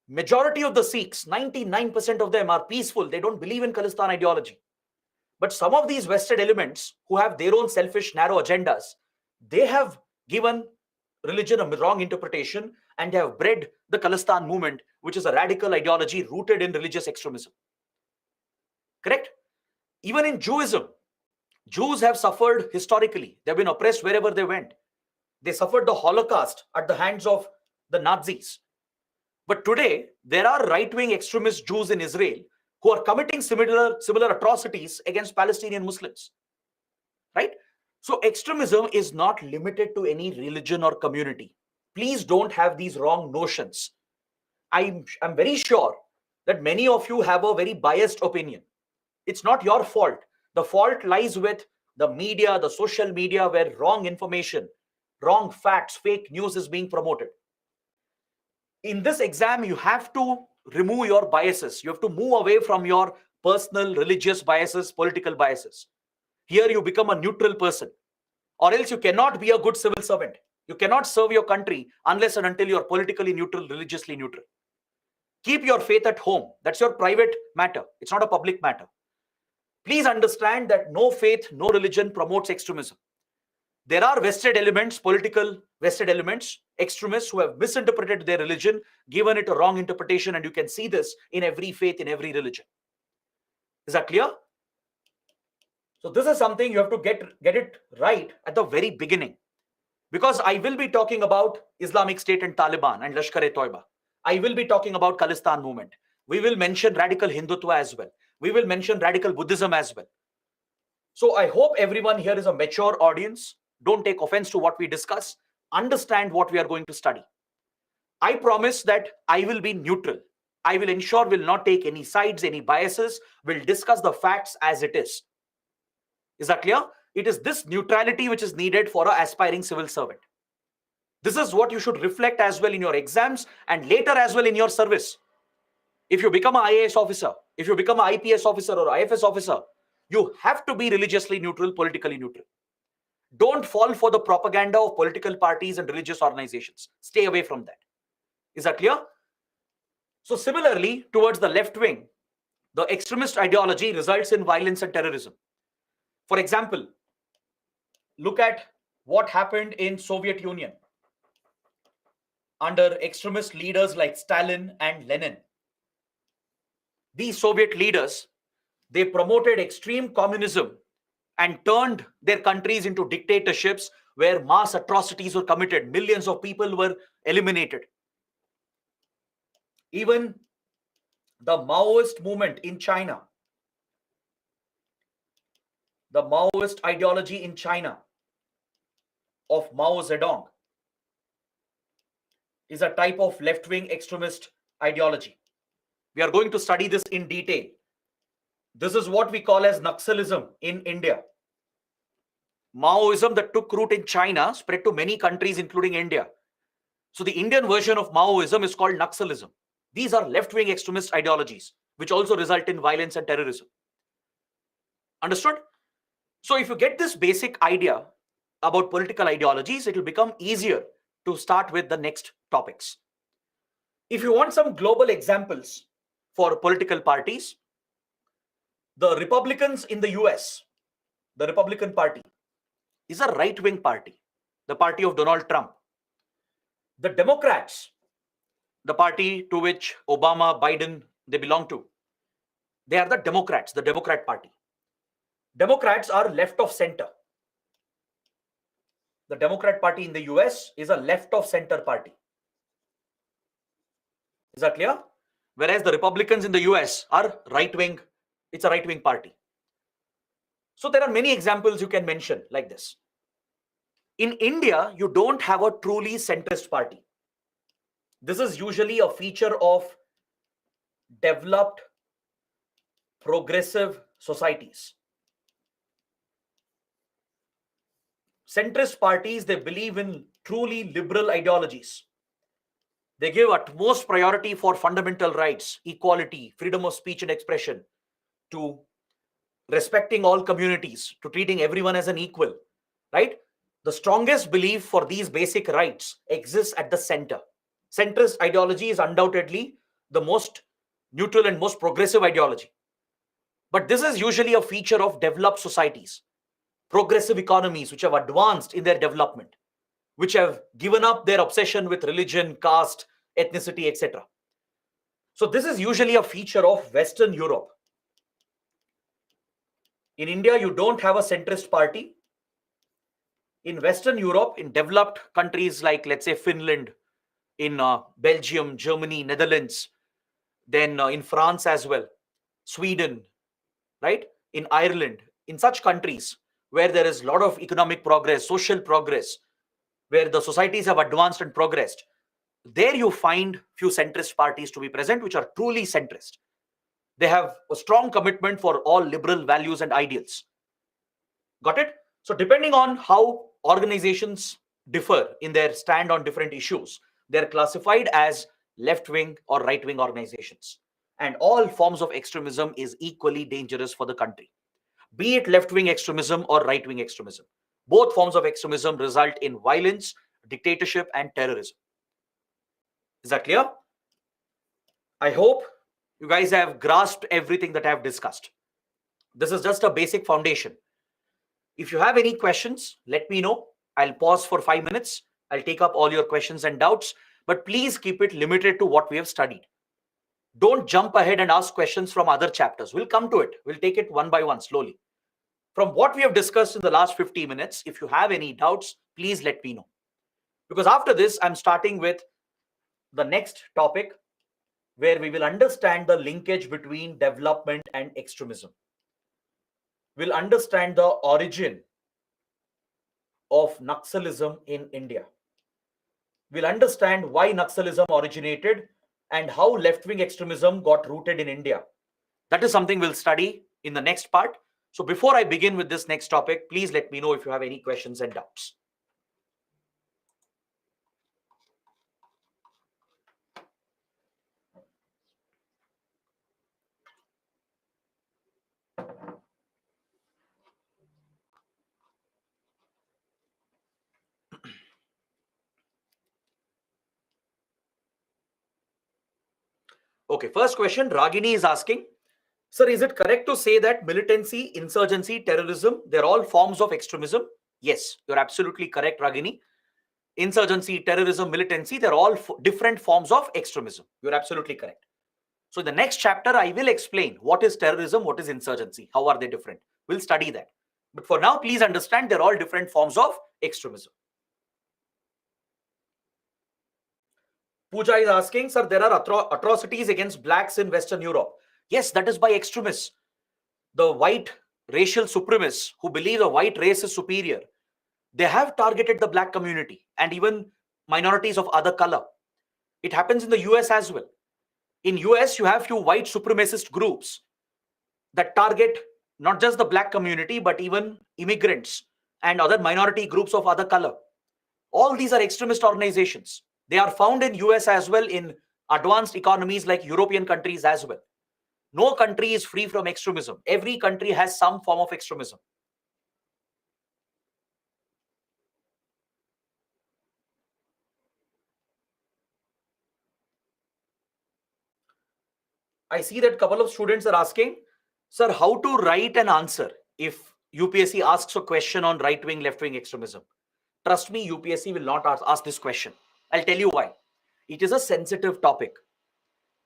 Majority of the Sikhs, 99% of them are peaceful. They don't believe in Khalistan ideology. But some of these vested elements who have their own selfish, narrow agendas, they have given religion a wrong interpretation and have bred the Khalistan movement, which is a radical ideology rooted in religious extremism. Correct? Even in Judaism, Jews have suffered historically. They've been oppressed wherever they went. They suffered the Holocaust at the hands of the Nazis. But today, there are right-wing extremist Jews in Israel who are committing similar atrocities against Palestinian Muslims. Right? So extremism is not limited to any religion or community. Please don't have these wrong notions. I'm very sure that many of you have a very biased opinion. It's not your fault. The fault lies with the media, the social media, where wrong information, wrong facts, fake news is being promoted. In this exam, you have to remove your biases. You have to move away from your personal religious biases, political biases. Here you become a neutral person, or else you cannot be a good civil servant. You cannot serve your country unless and until you are politically neutral, religiously neutral. Keep your faith at home. That's your private matter. It's not a public matter. Please understand that no faith, no religion promotes extremism. There are vested elements, political vested elements, extremists who have misinterpreted their religion, given it a wrong interpretation, and you can see this in every faith, in every religion. Is that clear? So this is something you have to get it right at the very beginning. Because I will be talking about Islamic State and Taliban and Lashkar-e-Toiba. I will be talking about Khalistan movement. We will mention radical Hindutva as well. We will mention radical Buddhism as well. So I hope everyone here is a mature audience. Don't take offense to what we discuss. Understand what we are going to study. I promise that I will be neutral. I will ensure will not take any sides, any biases. We'll discuss the facts as it is. Is that clear? It is this neutrality which is needed for an aspiring civil servant. This is what you should reflect as well in your exams and later as well in your service. If you become an IAS officer, if you become an IPS officer or IFS officer, you have to be religiously neutral, politically neutral. Don't fall for the propaganda of political parties and religious organizations. Stay away from that. Is that clear? So similarly, towards the left wing, the extremist ideology results in violence and terrorism. For example, look at what happened in Soviet Union under extremist leaders like Stalin and Lenin. These Soviet leaders, they promoted extreme communism and turned their countries into dictatorships where mass atrocities were committed. Millions of people were eliminated. Even the Maoist movement in China, the Maoist ideology in China of Mao Zedong is a type of left-wing extremist ideology. We are going to study this in detail. This is what we call as Naxalism in India. Maoism that took root in China spread to many countries, including India. So the Indian version of Maoism is called Naxalism. These are left-wing extremist ideologies, which also result in violence and terrorism. Understood? So if you get this basic idea about political ideologies, it will become easier to start with the next topics. If you want some global examples for political parties, the Republicans in the US, the Republican Party, is a right-wing party, the party of Donald Trump. The Democrats, the party to which Obama, Biden, they belong to, they are the Democrats, the Democrat Party. Democrats are left of center. The Democrat Party in the US is a left of center party. Is that clear? Whereas the Republicans in the US are right-wing, it's a right-wing party. So there are many examples you can mention like this. In India, you don't have a truly centrist party. This is usually a feature of developed, progressive societies. Centrist parties, they believe in truly liberal ideologies. They give utmost priority for fundamental rights, equality, freedom of speech and expression, to respecting all communities, to treating everyone as an equal, right? The strongest belief for these basic rights exists at the center. Centrist ideology is undoubtedly the most neutral and most progressive ideology. But this is usually a feature of developed societies, progressive economies which have advanced in their development, which have given up their obsession with religion, caste, ethnicity, etc. So this is usually a feature of Western Europe. In India, you don't have a centrist party. In Western Europe, in developed countries like, let's say, Finland, in Belgium, Germany, Netherlands, then in France as well, Sweden, right? In Ireland, in such countries where there is a lot of economic progress, social progress, where the societies have advanced and progressed, there you find few centrist parties to be present, which are truly centrist. They have a strong commitment for all liberal values and ideals. Got it? So depending on how organizations differ in their stand on different issues, they're classified as left-wing or right-wing organizations. And all forms of extremism is equally dangerous for the country. Be it left-wing extremism or right-wing extremism. Both forms of extremism result in violence, dictatorship, and terrorism. Is that clear? I hope you guys have grasped everything that I have discussed. This is just a basic foundation. If you have any questions, let me know. I'll pause for 5 minutes. I'll take up all your questions and doubts, but please keep it limited to what we have studied. Don't jump ahead and ask questions from other chapters. We'll come to it. We'll take it one by one slowly. From what we have discussed in the last 50 minutes, if you have any doubts, please let me know. Because after this, I'm starting with the next topic where we will understand the linkage between development and extremism. We'll understand the origin of Naxalism in India. We'll understand why Naxalism originated and how left-wing extremism got rooted in India. That is something we'll study in the next part. So before I begin with this next topic, please let me know if you have any questions and doubts. Okay, first question, Ragini is asking, sir, is it correct to say that militancy, insurgency, terrorism, they're all forms of extremism? Yes, you're absolutely correct, Ragini. Insurgency, terrorism, militancy, they're all different forms of extremism. You're absolutely correct. So in the next chapter, I will explain what is terrorism, what is insurgency, how are they different. We'll study that. But for now, please understand they're all different forms of extremism. Pooja is asking, sir, there are atrocities against blacks in Western Europe. Yes, that is by extremists. The white racial supremacists who believe the white race is superior, they have targeted the black community and even minorities of other color. It happens in the US as well. In US, you have few white supremacist groups that target not just the black community, but even immigrants and other minority groups of other color. All these are extremist organizations. They are found in US as well, in advanced economies like European countries as well. No country is free from extremism. Every country has some form of extremism. I see that a couple of students are asking, sir, how to write an answer if UPSC asks a question on right-wing, left-wing extremism? Trust me, UPSC will not ask this question. I'll tell you why. It is a sensitive topic.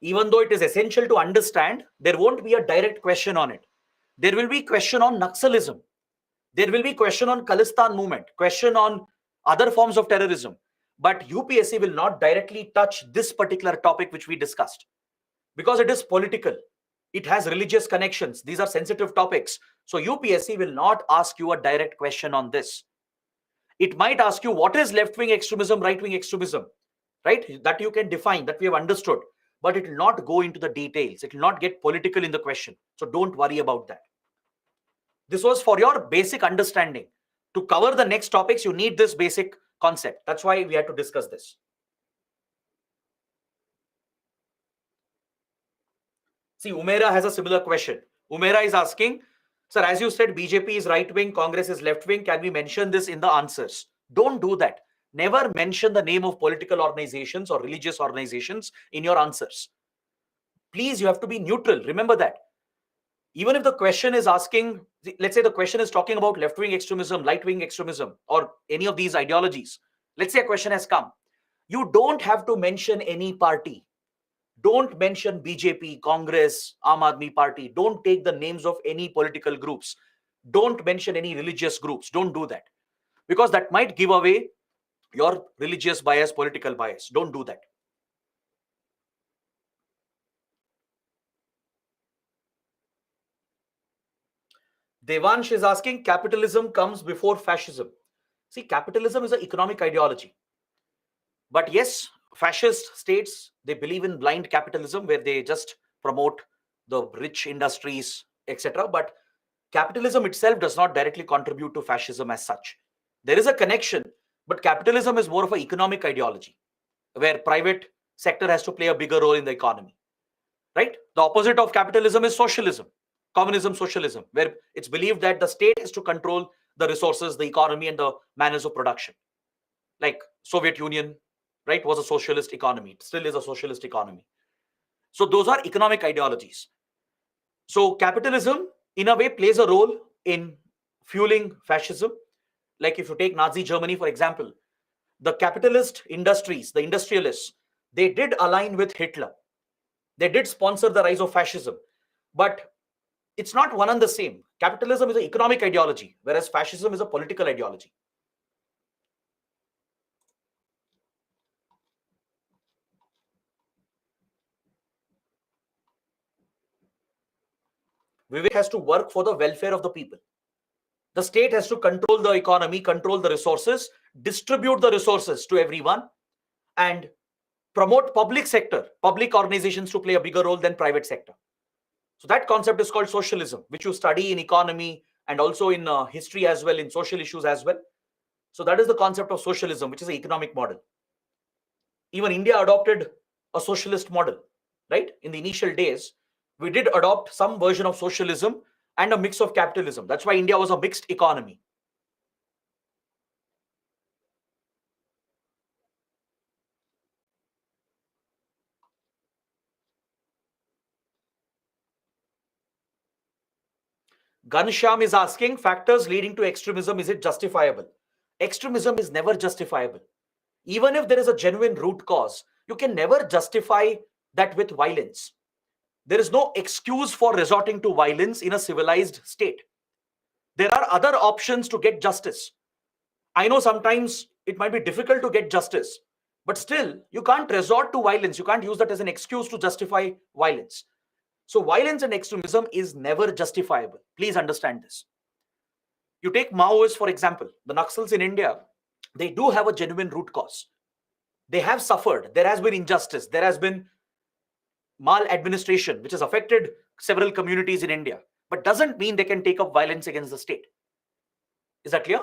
Even though it is essential to understand, there won't be a direct question on it. There will be question on Naxalism. There will be question on Khalistan movement, question on other forms of terrorism. But UPSC will not directly touch this particular topic which we discussed, because it is political. It has religious connections. These are sensitive topics. So UPSC will not ask you a direct question on this. It might ask you what is left-wing extremism, right-wing extremism, right? That you can define, that we have understood. But it will not go into the details. It will not get political in the question. So don't worry about that. This was for your basic understanding. To cover the next topics, you need this basic concept. That's why we had to discuss this. See, Umaira has a similar question. Umaira is asking, sir, as you said, BJP is right-wing, Congress is left-wing. Can we mention this in the answers? Don't do that. Never mention the name of political organizations or religious organizations in your answers. Please, you have to be neutral. Remember that. Even if the question is asking, let's say the question is talking about left-wing extremism, right-wing extremism, or any of these ideologies. Let's say a question has come. You don't have to mention any party. Don't mention BJP, Congress, Aam Aadmi Party. Don't take the names of any political groups. Don't mention any religious groups. Don't do that. Because that might give away your religious bias, political bias. Don't do that. Devansh is asking, capitalism comes before fascism. See, capitalism is an economic ideology. But yes, fascist states, they believe in blind capitalism where they just promote the rich industries, etc. But capitalism itself does not directly contribute to fascism as such. There is a connection, but capitalism is more of an economic ideology where private sector has to play a bigger role in the economy, right? The opposite of capitalism is socialism, communism, socialism, where it's believed that the state has to control the resources, the economy, and the manners of production. Like Soviet Union, right, was a socialist economy. It still is a socialist economy. So those are economic ideologies. So capitalism, in a way, plays a role in fueling fascism. Like if you take Nazi Germany, for example, the capitalist industries, the industrialists, they did align with Hitler. They did sponsor the rise of fascism. But it's not one and the same. Capitalism is an economic ideology, whereas fascism is a political ideology. Vivek has to work for the welfare of the people. The state has to control the economy, control the resources, distribute the resources to everyone, and promote public sector, public organizations to play a bigger role than private sector. So that concept is called socialism, which you study in economy and also in history as well, in social issues as well. So that is the concept of socialism, which is an economic model. Even India adopted a socialist model, right? In the initial days, we did adopt some version of socialism and a mix of capitalism. That's why India was a mixed economy. Gansham is asking factors leading to extremism, is it justifiable? Extremism is never justifiable. Even if there is a genuine root cause, you can never justify that with violence. There is no excuse for resorting to violence in a civilized state. There are other options to get justice. I know sometimes it might be difficult to get justice, but still, you can't resort to violence. You can't use that as an excuse to justify violence. So, violence and extremism is never justifiable. Please understand this. You take Maoists, for example, the Naxals in India, they do have a genuine root cause. They have suffered. There has been injustice. There has been maladministration, which has affected several communities in India, but doesn't mean they can take up violence against the state. Is that clear?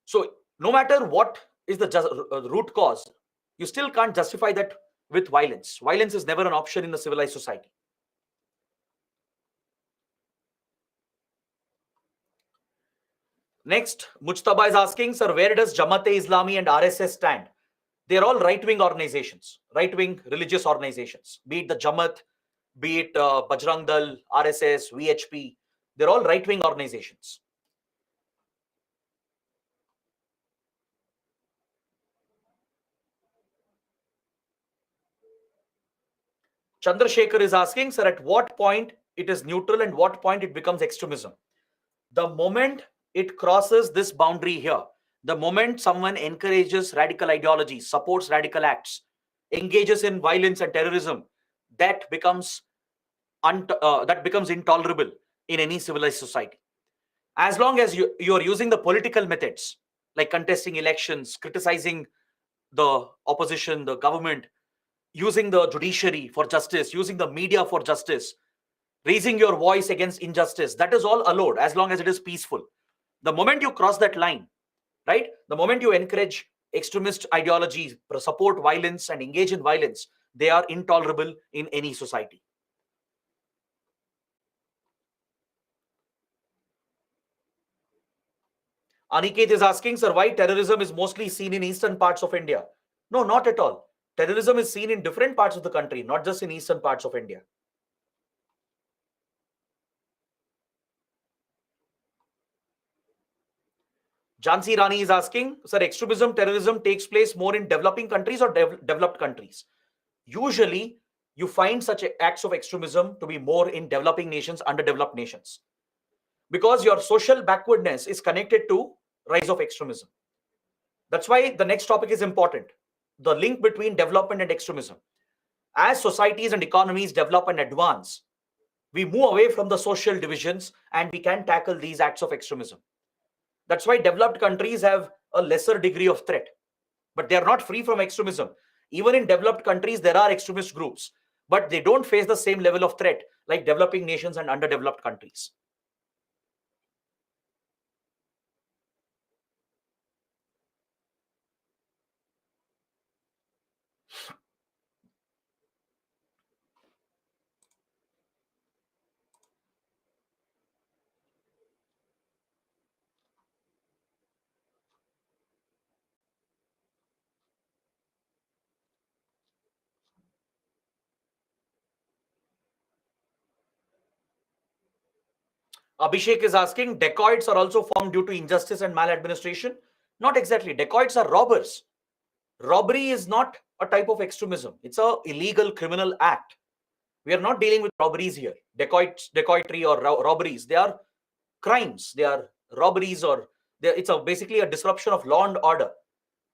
So, no matter what is the root cause, you still can't justify that with violence. Violence is never an option in a civilized society. Next, Mujtaba is asking, sir, where does Jamaat-e-Islami and RSS stand? They're all right-wing organizations, right-wing religious organizations, be it the Jamaat, be it Bajrang Dal, RSS, VHP. They're all right-wing organizations. Chandrasekhar is asking, sir, at what point it is neutral and what point it becomes extremism? The moment it crosses this boundary here, the moment someone encourages radical ideologies, supports radical acts, engages in violence and terrorism, that becomes that becomes intolerable in any civilized society. As long as you are using the political methods like contesting elections, criticizing the opposition, the government, using the judiciary for justice, using the media for justice, raising your voice against injustice, that is all allowed as long as it is peaceful. The moment you cross that line, right, the moment you encourage extremist ideologies, support violence and engage in violence, they are intolerable in any society. Aniket is asking, sir, why terrorism is mostly seen in eastern parts of India? No, not at all. Terrorism is seen in different parts of the country, not just in eastern parts of India. Jansi Rani is asking, sir, extremism, terrorism takes place more in developing countries or developed countries? Usually, you find such acts of extremism to be more in developing nations, underdeveloped nations, because your social backwardness is connected to rise of extremism. That's why the next topic is important, the link between development and extremism. As societies and economies develop and advance, we move away from the social divisions and we can tackle these acts of extremism. That's why developed countries have a lesser degree of threat, but they are not free from extremism. Even in developed countries, there are extremist groups, but they don't face the same level of threat like developing nations and underdeveloped countries. Abhishek is asking, dacoits are also formed due to injustice and maladministration. Not exactly. Dacoits are robbers. Robbery is not a type of extremism. It's a illegal criminal act. We are not dealing with robberies here. Dacoitry or robberies. They are crimes. They are robberies, or it's basically a disruption of law and order,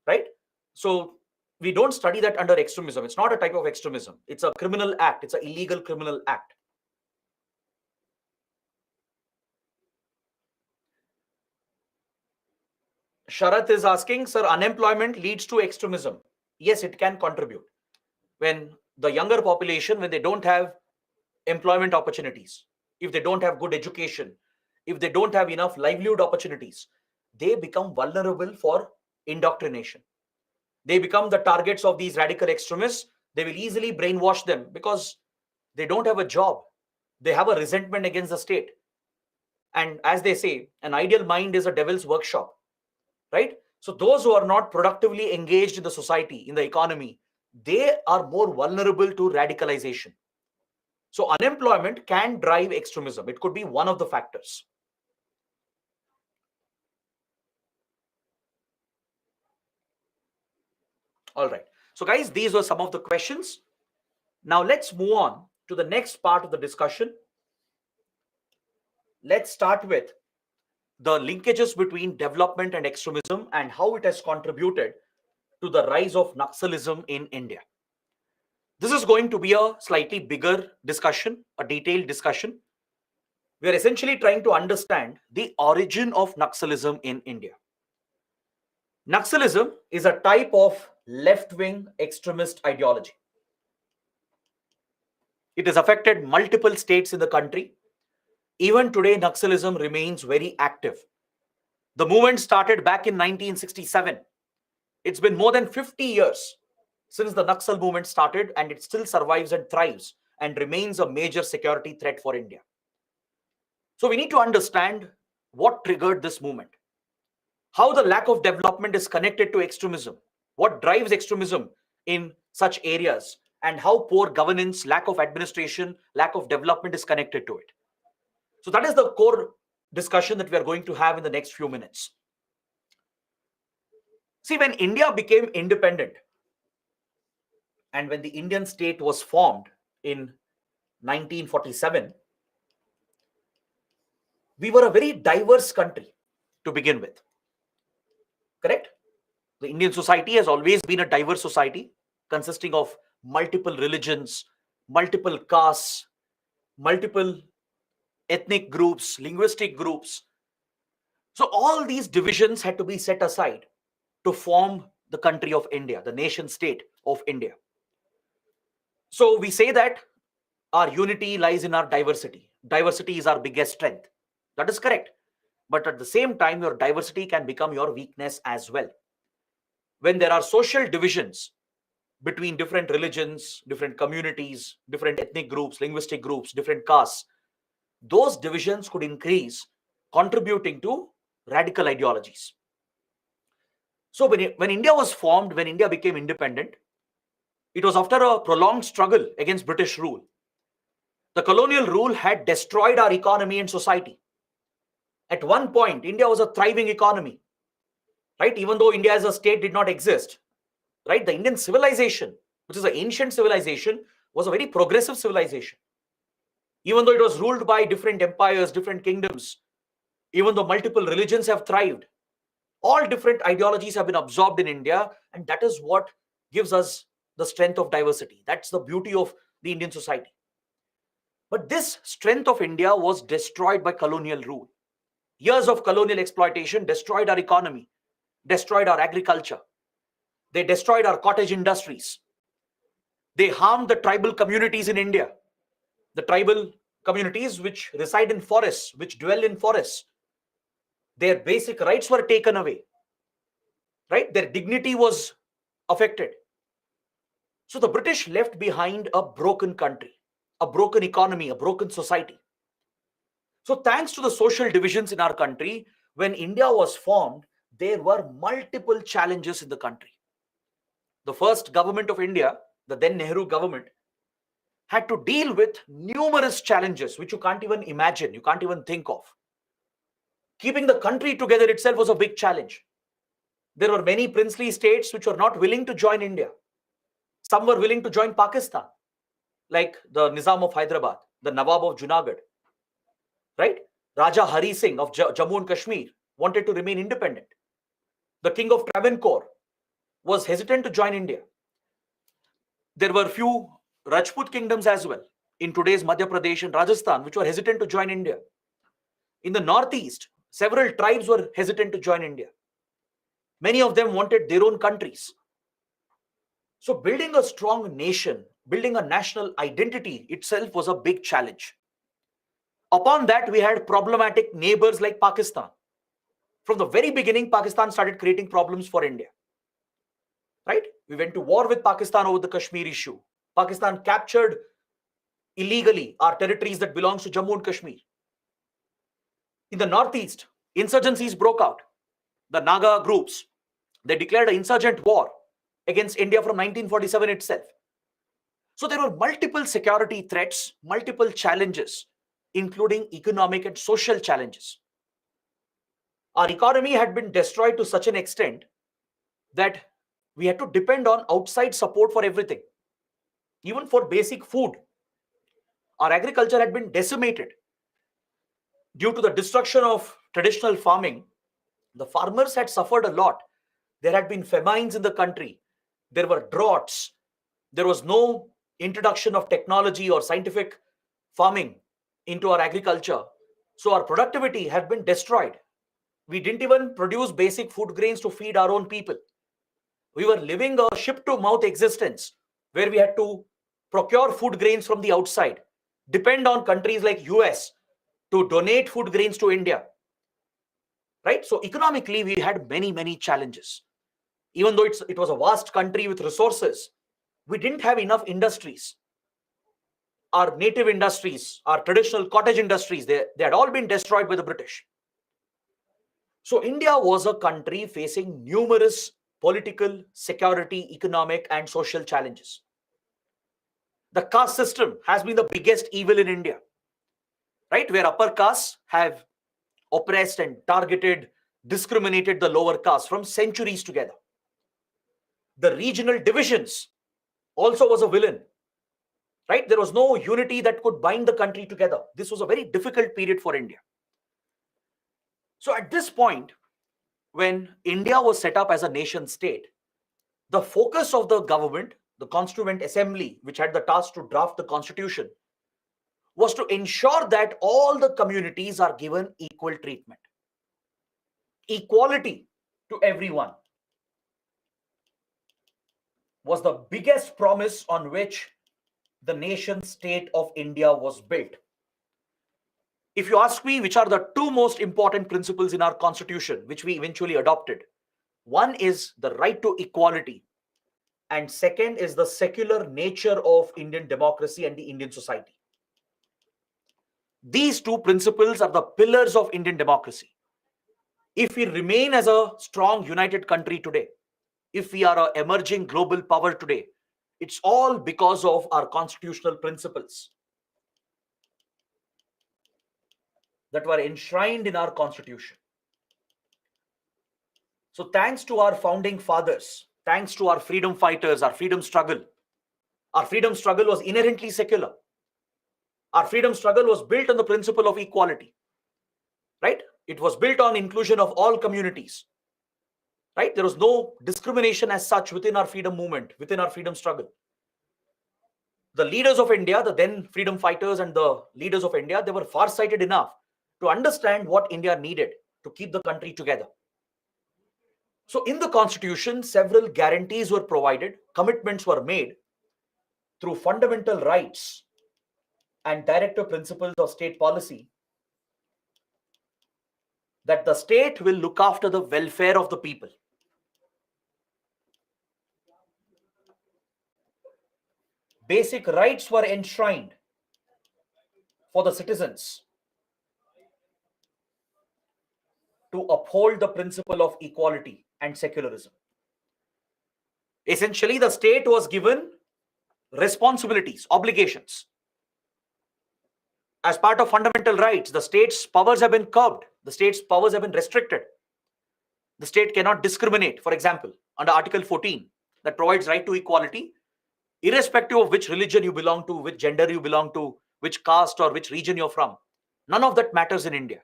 right? So we don't study that under extremism. It's not a type of extremism. It's a criminal act. It's an illegal criminal act. Sharath is asking, sir, unemployment leads to extremism. Yes, it can contribute. When the younger population, when they don't have employment opportunities, if they don't have good education, if they don't have enough livelihood opportunities, they become vulnerable for indoctrination. They become the targets of these radical extremists. They will easily brainwash them because they don't have a job. They have a resentment against the state. And as they say, an ideal mind is a devil's workshop, right? So those who are not productively engaged in the society, in the economy, they are more vulnerable to radicalization. So unemployment can drive extremism. It could be one of the factors. All right. So guys, these were some of the questions. Now let's move on to the next part of the discussion. Let's start with the linkages between development and extremism and how it has contributed to the rise of Naxalism in India. This is going to be a slightly bigger discussion, a detailed discussion. We are essentially trying to understand the origin of Naxalism in India. Naxalism is a type of left-wing extremist ideology. It has affected multiple states in the country. Even today, Naxalism remains very active. The movement started back in 1967. It's been more than 50 years since the Naxal movement started, and it still survives and thrives and remains a major security threat for India. So we need to understand what triggered this movement, how the lack of development is connected to extremism, what drives extremism in such areas, and how poor governance, lack of administration, lack of development is connected to it. So that is the core discussion that we are going to have in the next few minutes. See, when India became independent and when the Indian state was formed in 1947, we were a very diverse country to begin with. Correct? The Indian society has always been a diverse society consisting of multiple religions, multiple castes, multiple ethnic groups, linguistic groups. So all these divisions had to be set aside to form the country of India, the nation state of India. So we say that our unity lies in our diversity. Diversity is our biggest strength. That is correct. But at the same time, your diversity can become your weakness as well. When there are social divisions between different religions, different communities, different ethnic groups, linguistic groups, different castes, those divisions could increase, contributing to radical ideologies. So when India was formed, when India became independent, it was after a prolonged struggle against British rule. The colonial rule had destroyed our economy and society. At one point, India was a thriving economy, right? Even though India as a state did not exist, right? The Indian civilization, which is an ancient civilization, was a very progressive civilization. Even though it was ruled by different empires, different kingdoms, even though multiple religions have thrived, all different ideologies have been absorbed in India, and that is what gives us the strength of diversity. That's the beauty of the Indian society. But this strength of India was destroyed by colonial rule. Years of colonial exploitation destroyed our economy, destroyed our agriculture. They destroyed our cottage industries. They harmed the tribal communities in India. The tribal communities which reside in forests, which dwell in forests, their basic rights were taken away, right? Their dignity was affected. So the British left behind a broken country, a broken economy, a broken society. So thanks to the social divisions in our country, when India was formed, there were multiple challenges in the country. The first government of India, the then Nehru government, had to deal with numerous challenges which you can't even imagine, you can't even think of. Keeping the country together itself was a big challenge. There were many princely states which were not willing to join India. Some were willing to join Pakistan, like the Nizam of Hyderabad, the Nawab of Junagadh, right? Raja Hari Singh of Jammu and Kashmir wanted to remain independent. The King of Travancore was hesitant to join India. There were few Rajput kingdoms as well in today's Madhya Pradesh and Rajasthan which were hesitant to join India. In the northeast, several tribes were hesitant to join India. Many of them wanted their own countries. So building a strong nation, building a national identity itself was a big challenge. Upon that, we had problematic neighbors like Pakistan. From the very beginning, Pakistan started creating problems for India. Right? We went to war with Pakistan over the Kashmir issue. Pakistan captured illegally our territories that belongs to Jammu and Kashmir. In the northeast, insurgencies broke out. The Naga groups, they declared an insurgent war against India from 1947 itself. So there were multiple security threats, multiple challenges, including economic and social challenges. Our economy had been destroyed to such an extent that we had to depend on outside support for everything. Even for basic food, our agriculture had been decimated. Due to the destruction of traditional farming, the farmers had suffered a lot. There had been famines in the country. There were droughts. There was no introduction of technology or scientific farming into our agriculture. So our productivity had been destroyed. We didn't even produce basic food grains to feed our own people. We were living a ship-to-mouth existence where we had to procure food grains from the outside, depend on countries like US to donate food grains to India. Right? So economically, we had many, many challenges. Even though it was a vast country with resources, we didn't have enough industries. Our native industries, our traditional cottage industries, they had all been destroyed by the British. So India was a country facing numerous political, security, economic, and social challenges. The caste system has been the biggest evil in India, right? Where upper castes have oppressed and targeted, discriminated the lower castes from centuries together. The regional divisions also was a villain, right? There was no unity that could bind the country together. This was a very difficult period for India. So at this point, when India was set up as a nation state, the focus of the government, the Constituent Assembly, which had the task to draft the constitution, was to ensure that all the communities are given equal treatment, equality to everyone was the biggest promise on which the nation state of India was built. If you ask me which are the two most important principles in our constitution, which we eventually adopted, one is the right to equality, and second is the secular nature of Indian democracy and the Indian society. These two principles are the pillars of Indian democracy. If we remain as a strong, united country today, if we are an emerging global power today, it's all because of our constitutional principles that were enshrined in our constitution. So thanks to our founding fathers, thanks to our freedom fighters, our freedom struggle was inherently secular. Our freedom struggle was built on the principle of equality, right? It was built on inclusion of all communities, right? There was no discrimination as such within our freedom movement, within our freedom struggle. The leaders of India, the then freedom fighters and the leaders of India, they were far-sighted enough to understand what India needed to keep the country together. So in the constitution, several guarantees were provided, commitments were made through fundamental rights and directive principles of state policy that the state will look after the welfare of the people. Basic rights were enshrined for the citizens to uphold the principle of equality and secularism. Essentially, the state was given responsibilities, obligations. As part of fundamental rights, the state's powers have been curbed, the state's powers have been restricted. The state cannot discriminate, for example, under Article 14, that provides right to equality, irrespective of which religion you belong to, which gender you belong to, which caste or which region you're from. None of that matters in India,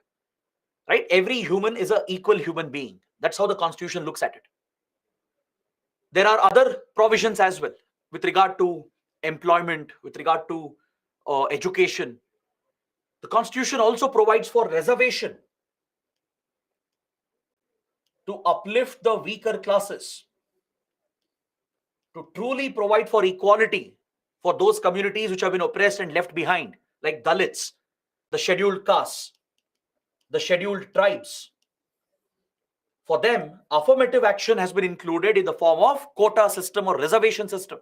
right? Every human is an equal human being. That's how the constitution looks at it. There are other provisions as well with regard to employment, with regard to education. The constitution also provides for reservation to uplift the weaker classes, to truly provide for equality for those communities which have been oppressed and left behind, like Dalits, the scheduled castes, the scheduled tribes. For them, affirmative action has been included in the form of quota system or reservation system.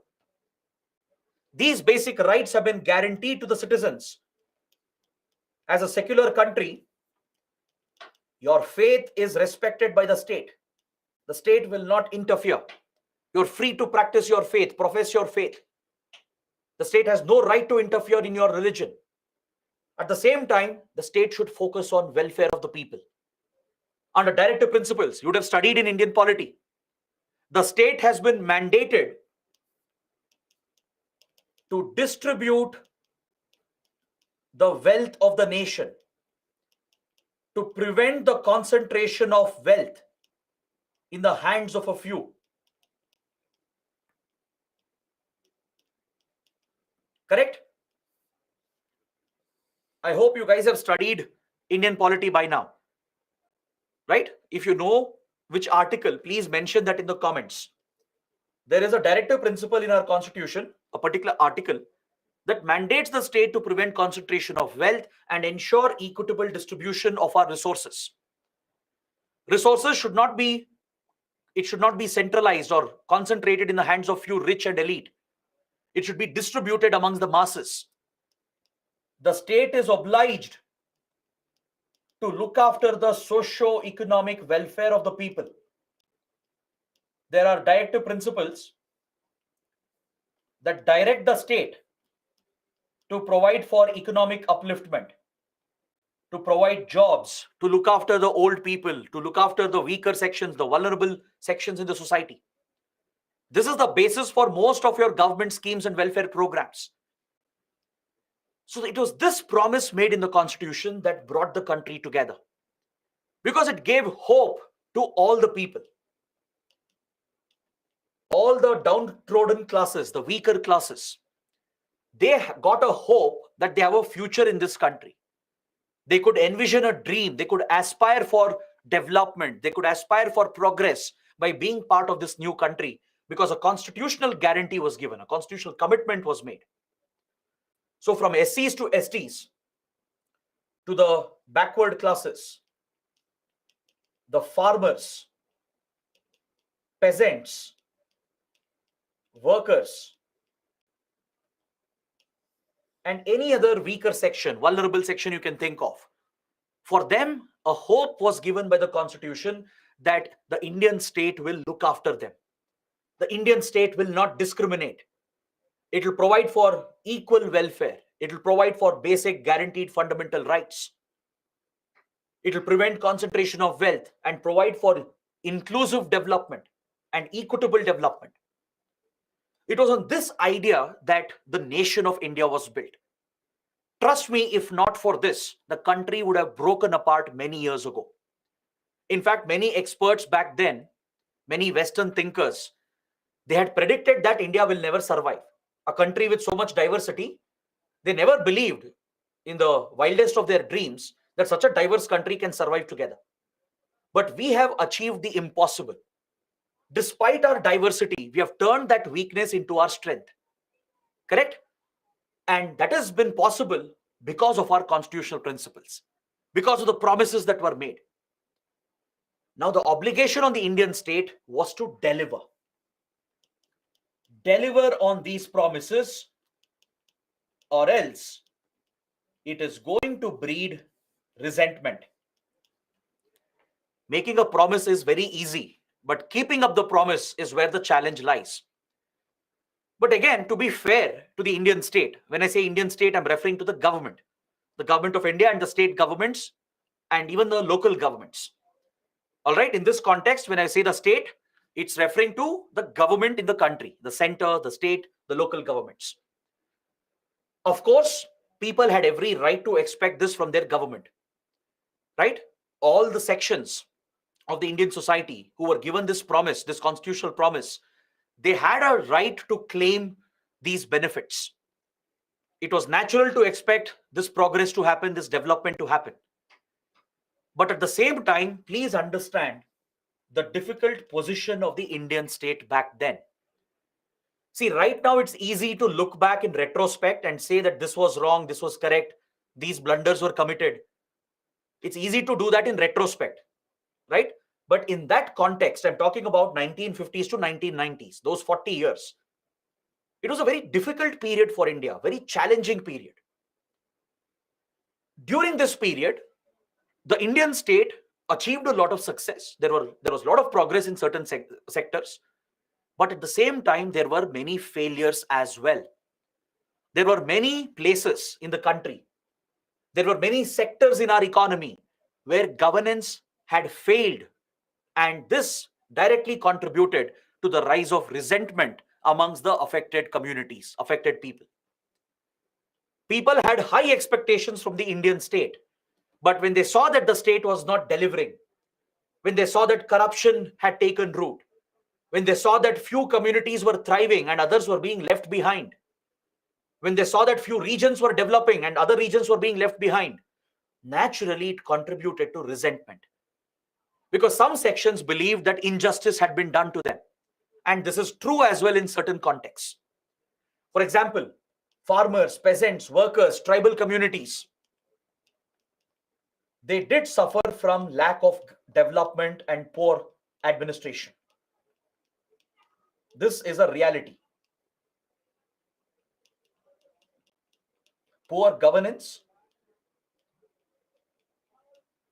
These basic rights have been guaranteed to the citizens. As a secular country, your faith is respected by the state. The state will not interfere. You're free to practice your faith, profess your faith. The state has no right to interfere in your religion. At the same time, the state should focus on welfare of the people. Under directive principles, you would have studied in Indian polity. The state has been mandated to distribute the wealth of the nation, to prevent the concentration of wealth in the hands of a few. Correct? I hope you guys have studied Indian polity by now. Right? If you know which article, please mention that in the comments. There is a directive principle in our constitution, a particular article, that mandates the state to prevent concentration of wealth and ensure equitable distribution of our resources. Resources should not be centralized or concentrated in the hands of few rich and elite. It should be distributed amongst the masses. The state is obliged to look after the socio-economic welfare of the people. There are directive principles that direct the state to provide for economic upliftment, to provide jobs, to look after the old people, to look after the weaker sections, the vulnerable sections in the society. This is the basis for most of your government schemes and welfare programs. So it was this promise made in the constitution that brought the country together, because it gave hope to all the people. All the downtrodden classes, the weaker classes, they got a hope that they have a future in this country. They could envision a dream. They could aspire for development. They could aspire for progress by being part of this new country, because a constitutional guarantee was given, a constitutional commitment was made. So from SCs to STs, to the backward classes, the farmers, peasants, workers, and any other weaker section, vulnerable section you can think of, for them, a hope was given by the constitution that the Indian state will look after them. The Indian state will not discriminate. It will provide for equal welfare. It will provide for basic guaranteed fundamental rights. It will prevent concentration of wealth and provide for inclusive development and equitable development. It was on this idea that the nation of India was built. Trust me, if not for this, the country would have broken apart many years ago. In fact, many experts back then, many Western thinkers, they had predicted that India will never survive. A country with so much diversity, they never believed in the wildest of their dreams that such a diverse country can survive together. But we have achieved the impossible. Despite our diversity, we have turned that weakness into our strength. Correct? And that has been possible because of our constitutional principles, because of the promises that were made. Now, the obligation on the Indian state was to deliver. Deliver on these promises, or else it is going to breed resentment. Making a promise is very easy, but keeping up the promise is where the challenge lies. But again, to be fair to the Indian state, when I say Indian state, I'm referring to the government of India and the state governments and even the local governments. All right. In this context, when I say the state, it's referring to the government in the country, the center, the state, the local governments. Of course, people had every right to expect this from their government, right? All the sections of the Indian society who were given this promise, this constitutional promise, they had a right to claim these benefits. It was natural to expect this progress to happen, this development to happen. But at the same time, please understand the difficult position of the Indian state back then. See, right now it's easy to look back in retrospect and say that this was wrong, this was correct, these blunders were committed. It's easy to do that in retrospect, right? But in that context, I'm talking about 1950s to 1990s, those 40 years. It was a very difficult period for India, very challenging period. During this period, the Indian state achieved a lot of success. There was a lot of progress in certain sectors. But at the same time, there were many failures as well. There were many places in the country, there were many sectors in our economy where governance had failed, and this directly contributed to the rise of resentment amongst the affected communities, affected people. People had high expectations from the Indian state, but when they saw that the state was not delivering, when they saw that corruption had taken root, when they saw that few communities were thriving and others were being left behind, when they saw that few regions were developing and other regions were being left behind, naturally it contributed to resentment. Because some sections believed that injustice had been done to them. And this is true as well in certain contexts. For example, farmers, peasants, workers, tribal communities, they did suffer from lack of development and poor administration. This is a reality. Poor governance,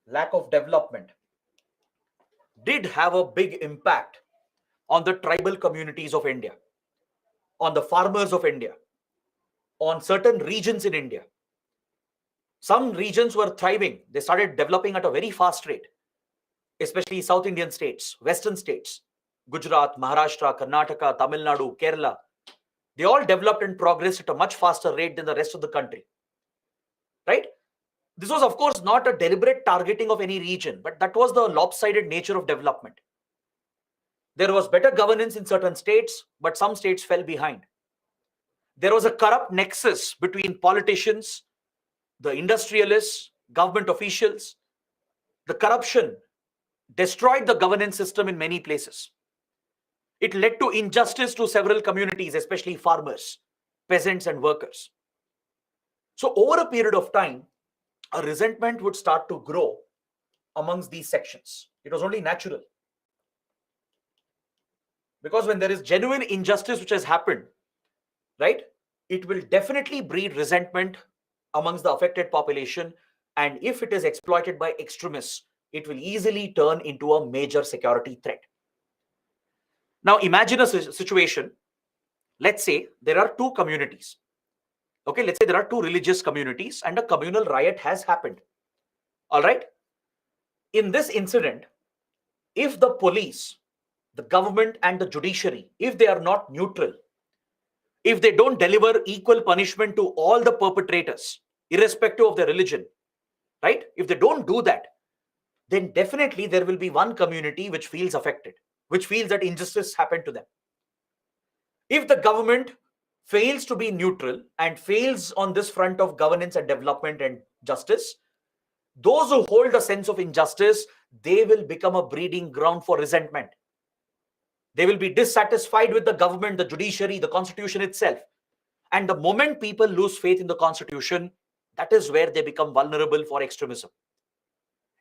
lack of development did have a big impact on the tribal communities of India, on the farmers of India, on certain regions in India. Some regions were thriving. They started developing at a very fast rate, especially South Indian states, Western states, Gujarat, Maharashtra, Karnataka, Tamil Nadu, Kerala. They all developed and progressed at a much faster rate than the rest of the country, right? This was, of course, not a deliberate targeting of any region, but that was the lopsided nature of development. There was better governance in certain states, but some states fell behind. There was a corrupt nexus between politicians, the industrialists, government officials. The corruption destroyed the governance system in many places. It led to injustice to several communities, especially farmers, peasants, and workers. So over a period of time, a resentment would start to grow amongst these sections. It was only natural. Because when there is genuine injustice which has happened, right, it will definitely breed resentment amongst the affected population. And if it is exploited by extremists, it will easily turn into a major security threat. Now imagine a situation. Let's say there are two communities. Okay, let's say there are two religious communities and a communal riot has happened. All right. In this incident, if the police, the government, and the judiciary, if they are not neutral, if they don't deliver equal punishment to all the perpetrators, irrespective of their religion, right? If they don't do that, then definitely there will be one community which feels affected, which feels that injustice happened to them. If the government fails to be neutral and fails on this front of governance and development and justice, those who hold a sense of injustice, they will become a breeding ground for resentment. They will be dissatisfied with the government, the judiciary, the constitution itself. And the moment people lose faith in the constitution, that is where they become vulnerable for extremism.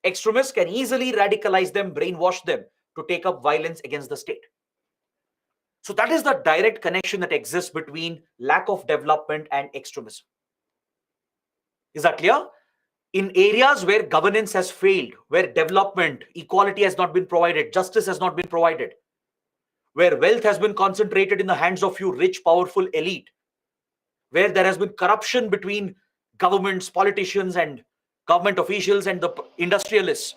Extremists can easily radicalize them, brainwash them to take up violence against the state. So that is the direct connection that exists between lack of development and extremism. Is that clear? In areas where governance has failed, where development, equality has not been provided, justice has not been provided, where wealth has been concentrated in the hands of few rich, powerful elite, where there has been corruption between governments, politicians, and government officials and the industrialists.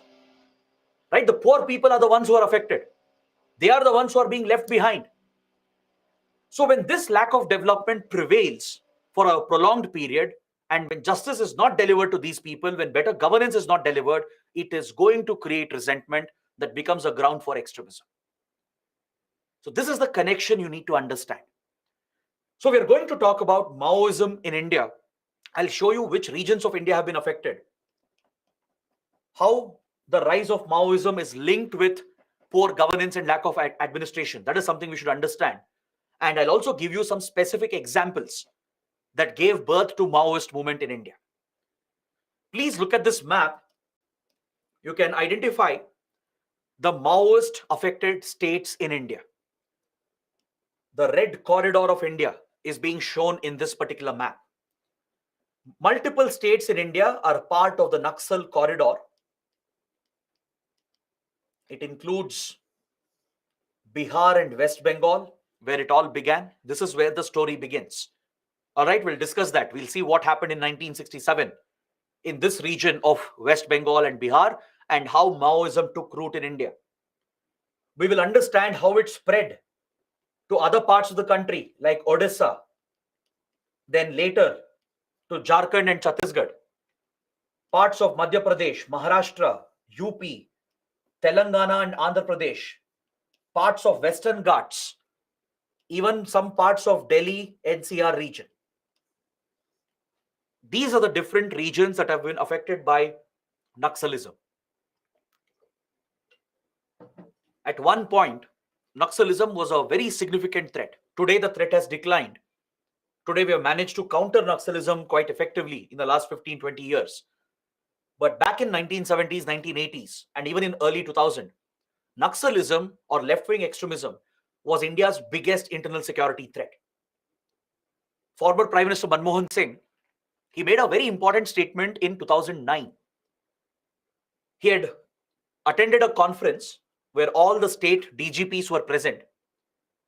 Right? The poor people are the ones who are affected. They are the ones who are being left behind. So when this lack of development prevails for a prolonged period, and when justice is not delivered to these people, when better governance is not delivered, it is going to create resentment that becomes a ground for extremism. So this is the connection you need to understand. So we are going to talk about Maoism in India. I'll show you which regions of India have been affected, how the rise of Maoism is linked with poor governance and lack of administration. That is something we should understand. And I'll also give you some specific examples that gave birth to Maoist movement in India. Please look at this map. You can identify the Maoist affected states in India. The red corridor of India is being shown in this particular map. Multiple states in India are part of the Naxal corridor. It includes Bihar and West Bengal, where it all began. This is where the story begins. All right, we'll discuss that. We'll see what happened in 1967 in this region of West Bengal and Bihar and how Maoism took root in India. We will understand how it spread to other parts of the country like Odisha, then later to Jharkhand and Chhattisgarh, parts of Madhya Pradesh, Maharashtra, UP, Telangana and Andhra Pradesh, parts of Western Ghats, even some parts of Delhi NCR region. These are the different regions that have been affected by Naxalism. At one point, Naxalism was a very significant threat. Today, the threat has declined. Today, we have managed to counter Naxalism quite effectively in the last 15-20 years. But back in 1970s, 1980s, and even in early 2000, Naxalism or left-wing extremism was India's biggest internal security threat. Former Prime Minister Manmohan Singh, he made a very important statement in 2009. He had attended a conference where all the state DGPs were present.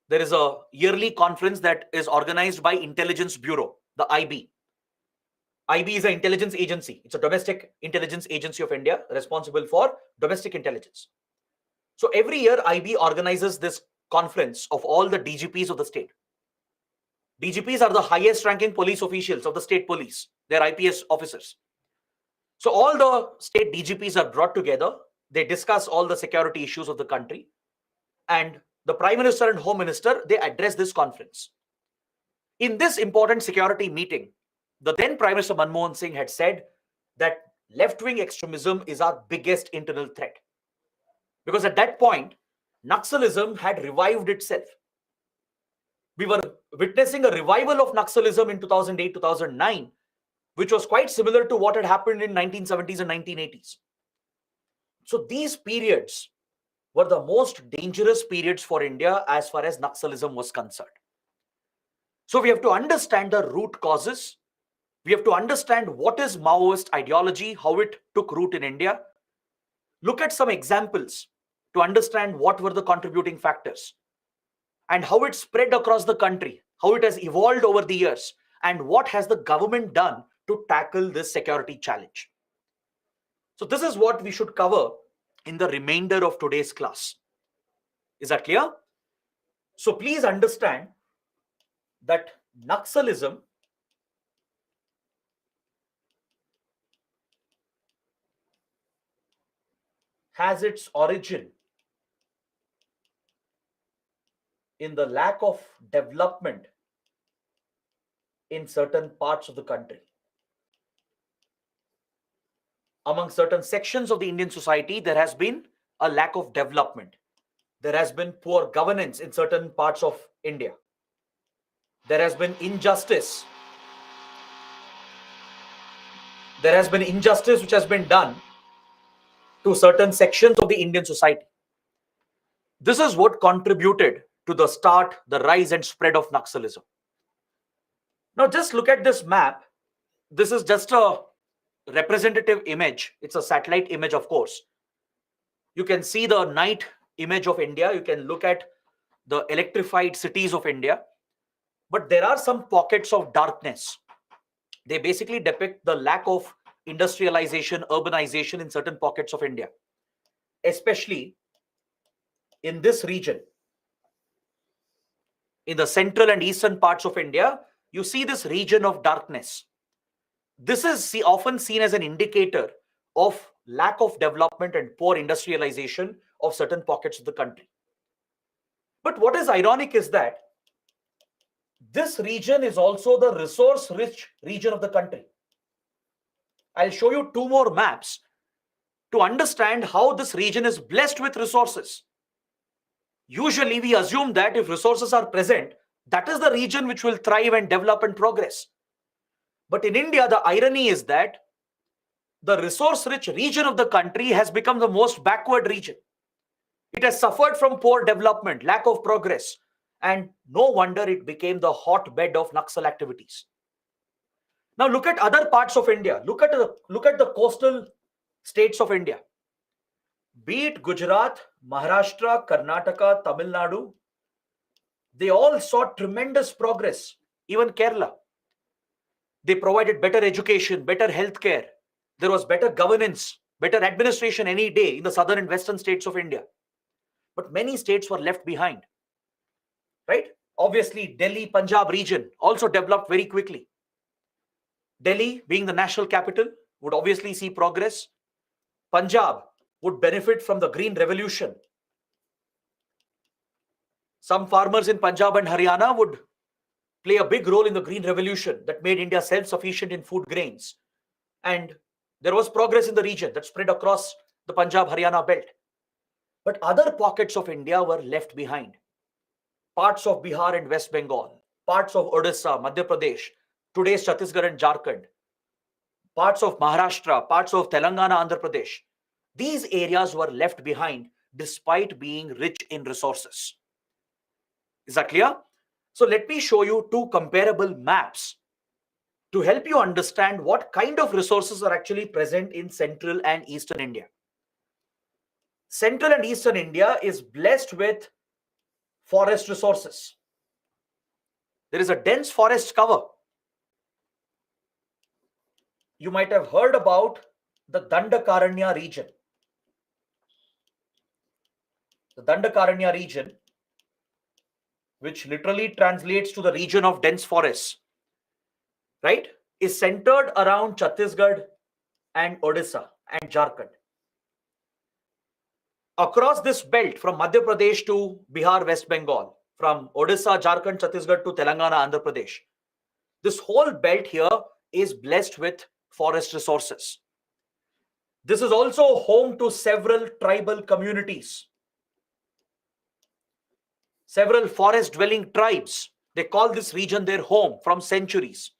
There is a yearly conference that is organized by Intelligence Bureau, the IB. IB is an intelligence agency. It's a domestic intelligence agency of India responsible for domestic intelligence. So every year, IB organizes this conference of all the DGPs of the state. DGPs are the highest ranking police officials of the state police. They're IPS officers. So all the state DGPs are brought together. They discuss all the security issues of the country. And the Prime Minister and Home Minister, they address this conference. In this important security meeting, the then Prime Minister Manmohan Singh had said that left-wing extremism is our biggest internal threat. Because at that point, Naxalism had revived itself. We were witnessing a revival of Naxalism in 2008, 2009, which was quite similar to what had happened in 1970s and 1980s. So these periods were the most dangerous periods for India as far as Naxalism was concerned. So we have to understand the root causes. We have to understand what is Maoist ideology, how it took root in India. Look at some examples to understand what were the contributing factors and how it spread across the country, how it has evolved over the years, and what has the government done to tackle this security challenge. So this is what we should cover in the remainder of today's class. Is that clear? So please understand that Naxalism has its origin in the lack of development in certain parts of the country. Among certain sections of the Indian society, there has been a lack of development. There has been poor governance in certain parts of India. There has been injustice. There has been injustice which has been done to certain sections of the Indian society. This is what contributed to the start, the rise and spread of Naxalism. Now just look at this map. This is just a representative image. It's a satellite image, of course. You can see the night image of India. You can look at the electrified cities of India. But there are some pockets of darkness. They basically depict the lack of industrialization, urbanization in certain pockets of India, especially in this region. In the central and eastern parts of India, you see this region of darkness. This is often seen as an indicator of lack of development and poor industrialization of certain pockets of the country. But what is ironic is that this region is also the resource-rich region of the country. I'll show you two more maps to understand how this region is blessed with resources. Usually, we assume that if resources are present, that is the region which will thrive and develop and progress. But in India, the irony is that the resource-rich region of the country has become the most backward region. It has suffered from poor development, lack of progress, and no wonder it became the hotbed of Naxal activities. Now look at other parts of India. Look at the coastal states of India. Be it Gujarat, Maharashtra, Karnataka, Tamil Nadu, they all saw tremendous progress. Even Kerala. They provided better education, better healthcare. There was better governance, better administration any day in the southern and western states of India. But many states were left behind. Right? Obviously, Delhi, Punjab region also developed very quickly. Delhi, being the national capital, would obviously see progress. Punjab would benefit from the Green Revolution. Some farmers in Punjab and Haryana would play a big role in the Green Revolution that made India self-sufficient in food grains. And there was progress in the region that spread across the Punjab-Haryana belt. But other pockets of India were left behind. Parts of Bihar and West Bengal, parts of Odisha, Madhya Pradesh, today's Chhattisgarh and Jharkhand, parts of Maharashtra, parts of Telangana, Andhra Pradesh. These areas were left behind despite being rich in resources. Is that clear? So let me show you two comparable maps to help you understand what kind of resources are actually present in central and eastern India. Central and eastern India is blessed with forest resources. There is a dense forest cover. You might have heard about the Dandakaranya region. The Dandakaranya region, which literally translates to the region of dense forests, right, is centered around Chhattisgarh and Odisha and Jharkhand. Across this belt from Madhya Pradesh to Bihar, West Bengal, from Odisha, Jharkhand, Chhattisgarh to Telangana, Andhra Pradesh, this whole belt here is blessed with forest resources. This is also home to several tribal communities, several forest-dwelling tribes. They call this region their home from centuries.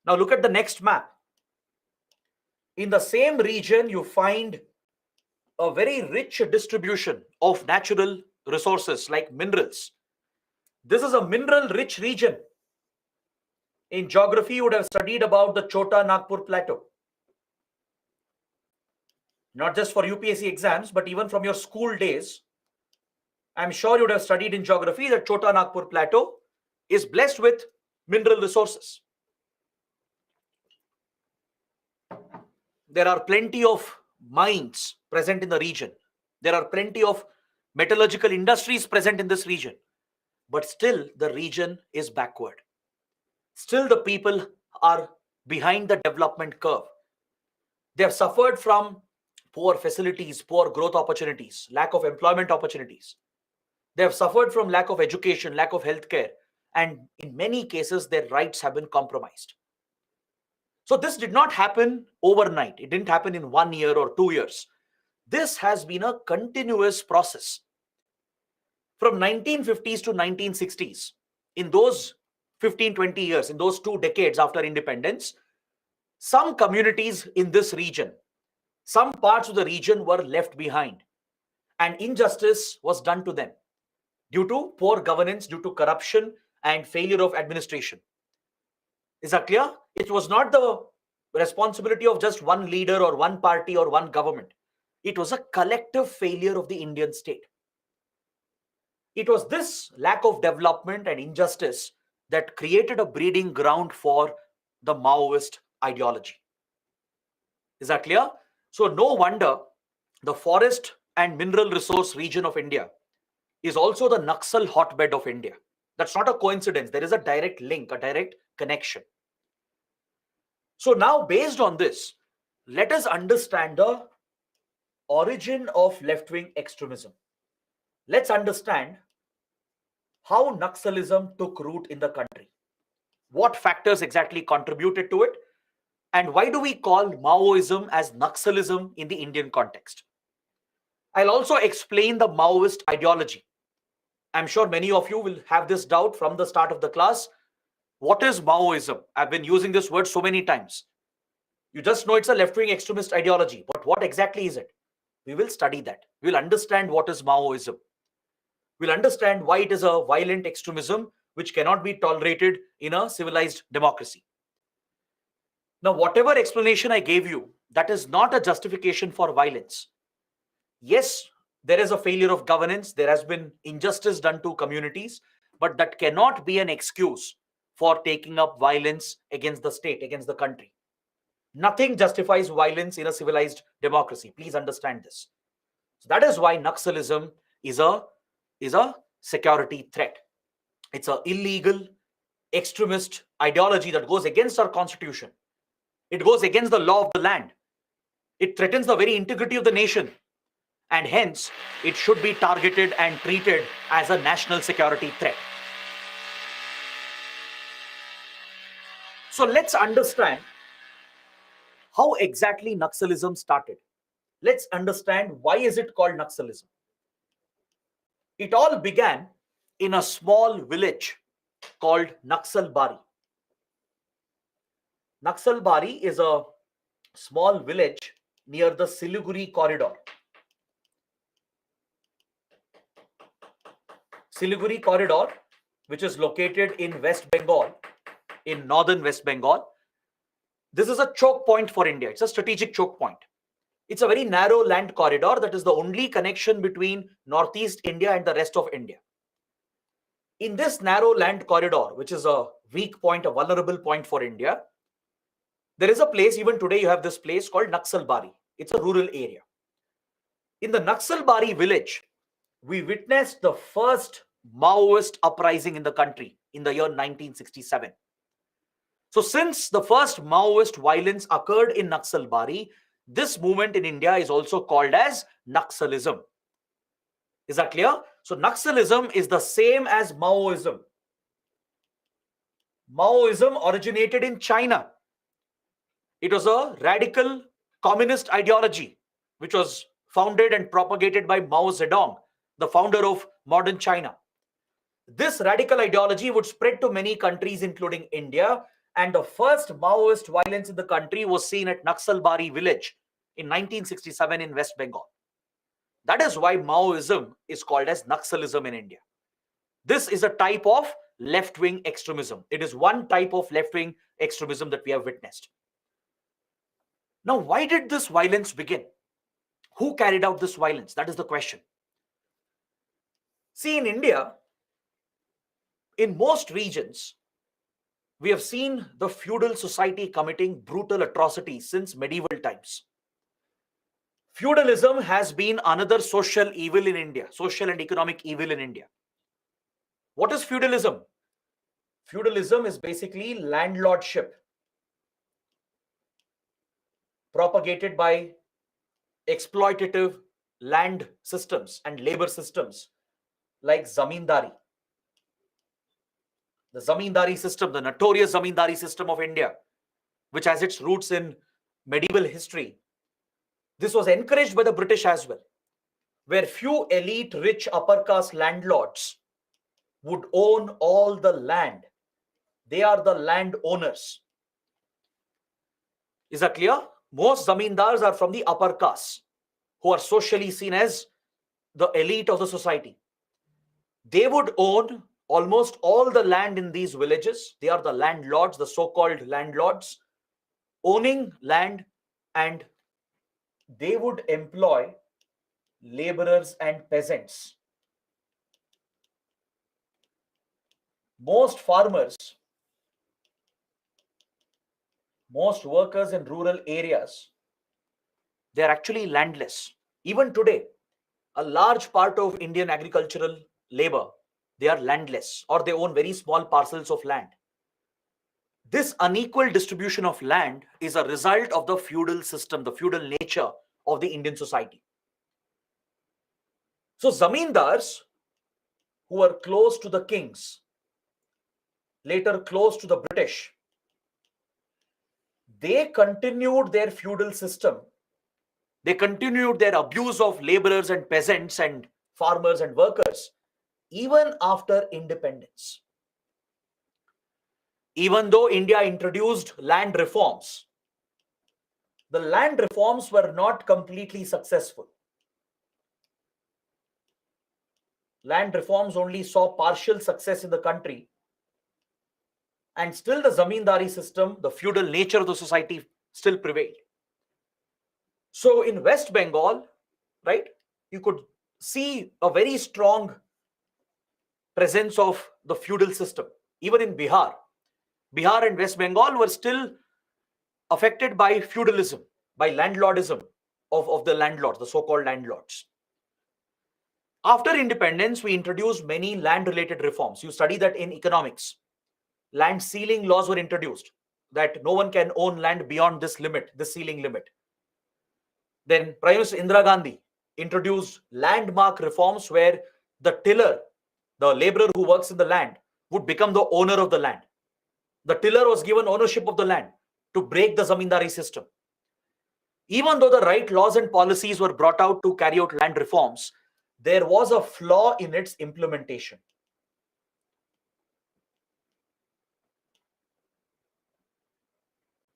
Now look at the next map. In the same region, you find a very rich distribution of natural resources like minerals. This is a mineral-rich region. In geography, you would have studied about the Chota Nagpur Plateau. Not just for UPSC exams, but even from your school days, I'm sure you would have studied in geography that Chota Nagpur Plateau is blessed with mineral resources. There are plenty of mines present in the region. There are plenty of metallurgical industries present in this region. But still, the region is backward. Still, the people are behind the development curve. They have suffered from poor facilities, poor growth opportunities, lack of employment opportunities. They have suffered from lack of education, lack of healthcare, and in many cases, their rights have been compromised. So this did not happen overnight. It didn't happen in 1 year or 2 years. This has been a continuous process. From 1950s to 1960s, in those 15, 20 years, in those 2 decades after independence, some communities in this region, some parts of the region were left behind, and injustice was done to them due to poor governance, due to corruption and failure of administration. Is that clear? It was not the responsibility of just one leader or one party or one government. It was a collective failure of the Indian state. It was this lack of development and injustice that created a breeding ground for the Maoist ideology. Is that clear? So no wonder the forest and mineral resource region of India is also the Naxal hotbed of India. That's not a coincidence. There is a direct link, a direct connection. So now, based on this, let us understand the origin of left-wing extremism. Let's understand how Naxalism took root in the country. What factors exactly contributed to it? And why do we call Maoism as Naxalism in the Indian context? I'll also explain the Maoist ideology. I'm sure many of you will have this doubt from the start of the class. What is Maoism? I've been using this word so many times. You just know it's a left-wing extremist ideology, but what exactly is it? We will study that. We'll understand what is Maoism. We'll understand why it is a violent extremism which cannot be tolerated in a civilized democracy. Now, whatever explanation I gave you, that is not a justification for violence. Yes, there is a failure of governance. There has been injustice done to communities, but that cannot be an excuse for taking up violence against the state, against the country. Nothing justifies violence in a civilized democracy. Please understand this. So that is why Naxalism is a security threat. It's an illegal extremist ideology that goes against our constitution. It goes against the law of the land. It threatens the very integrity of the nation. And hence, it should be targeted and treated as a national security threat. So let's understand how exactly Naxalism started. Let's understand why is it called Naxalism. It all began in a small village called Naxalbari. Naxalbari is a small village near the Siliguri corridor. Siliguri corridor, which is located in West Bengal, in northern West Bengal. This is a choke point for India. It's a strategic choke point. It's a very narrow land corridor that is the only connection between Northeast India and the rest of India. In this narrow land corridor, which is a weak point, a vulnerable point for India, there is a place, even today you have this place called Naxalbari. It's a rural area. In the Naxalbari village, we witnessed the first Maoist uprising in the country in the year 1967. So since the first Maoist violence occurred in Naxalbari, this movement in India is also called as Naxalism. Is that clear? So Naxalism is the same as Maoism. Maoism originated in China. It was a radical communist ideology which was founded and propagated by Mao Zedong, the founder of modern China. This radical ideology would spread to many countries, including India, and the first Maoist violence in the country was seen at Naxalbari village in 1967 in West Bengal. That is why Maoism is called as Naxalism in India. This is a type of left-wing extremism. It is one type of left-wing extremism that we have witnessed. Now, why did this violence begin? Who carried out this violence? That is the question. See, in India, in most regions, we have seen the feudal society committing brutal atrocities since medieval times. Feudalism has been another social evil in India, social and economic evil in India. What is feudalism? Feudalism is basically landlordship propagated by exploitative land systems and labor systems like zamindari. The zamindari system, the notorious zamindari system of India, which has its roots in medieval history. This was encouraged by the British as well, where few elite, rich, upper caste landlords would own all the land. They are the land owners. Is that clear? Most zamindars are from the upper caste, who are socially seen as the elite of the society. They would own almost all the land in these villages. They are the landlords, the so-called landlords, owning land, and they would employ laborers and peasants. most farmers, most workers in rural areas, they're actually landless. Even today, a large part of Indian agricultural labor, they are landless or they own very small parcels of land. This unequal distribution of land is a result of the feudal system, the feudal nature of the Indian society. So, zamindars who were close to the kings, later close to the British, they continued their feudal system. They continued their abuse of laborers and peasants and farmers and workers even after independence. Even though India introduced land reforms, the land reforms were not completely successful. Land reforms only saw partial success in the country, and still the zamindari system, the feudal nature of the society, still prevailed. So in West Bengal, right, you could see a very strong presence of the feudal system. Even in Bihar, Bihar and West Bengal were still affected by feudalism, by landlordism of the landlords, the so-called landlords. After independence, we introduced many land-related reforms. You study that in economics. Land ceiling laws were introduced, that no one can own land beyond this limit, this ceiling limit. Then Prime Minister Indira Gandhi introduced landmark reforms where the tiller, the laborer who works in the land, would become the owner of the land. The tiller was given ownership of the land to break the zamindari system. Even though the right laws and policies were brought out to carry out land reforms, there was a flaw in its implementation.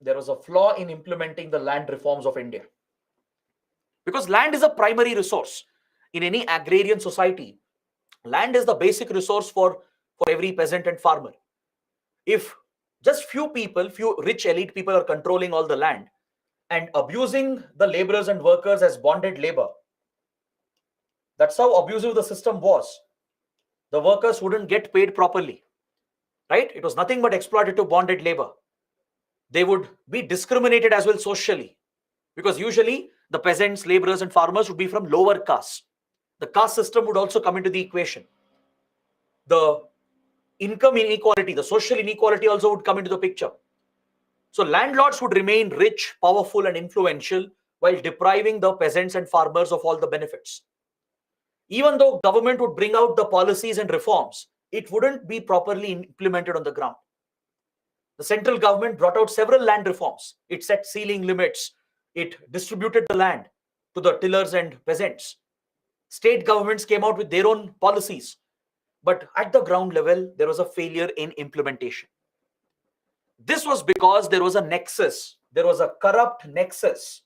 There was a flaw in implementing the land reforms of India. Because land is a primary resource. In any agrarian society, land is the basic resource for every peasant and farmer. If just few people, few rich elite people are controlling all the land and abusing the laborers and workers as bonded labor, that's how abusive the system was. The workers wouldn't get paid properly, right? It was nothing but exploitative bonded labor. They would be discriminated as well socially, because usually the peasants, laborers, and farmers would be from lower castes. The caste system would also come into the equation. The income inequality, the social inequality also would come into the picture. So landlords would remain rich, powerful, and influential while depriving the peasants and farmers of all the benefits. Even though government would bring out the policies and reforms, it wouldn't be properly implemented on the ground. The central government brought out several land reforms. It set ceiling limits. It distributed the land to the tillers and peasants. State governments came out with their own policies. But at the ground level, there was a failure in implementation. This was because there was a nexus. There was a corrupt nexus.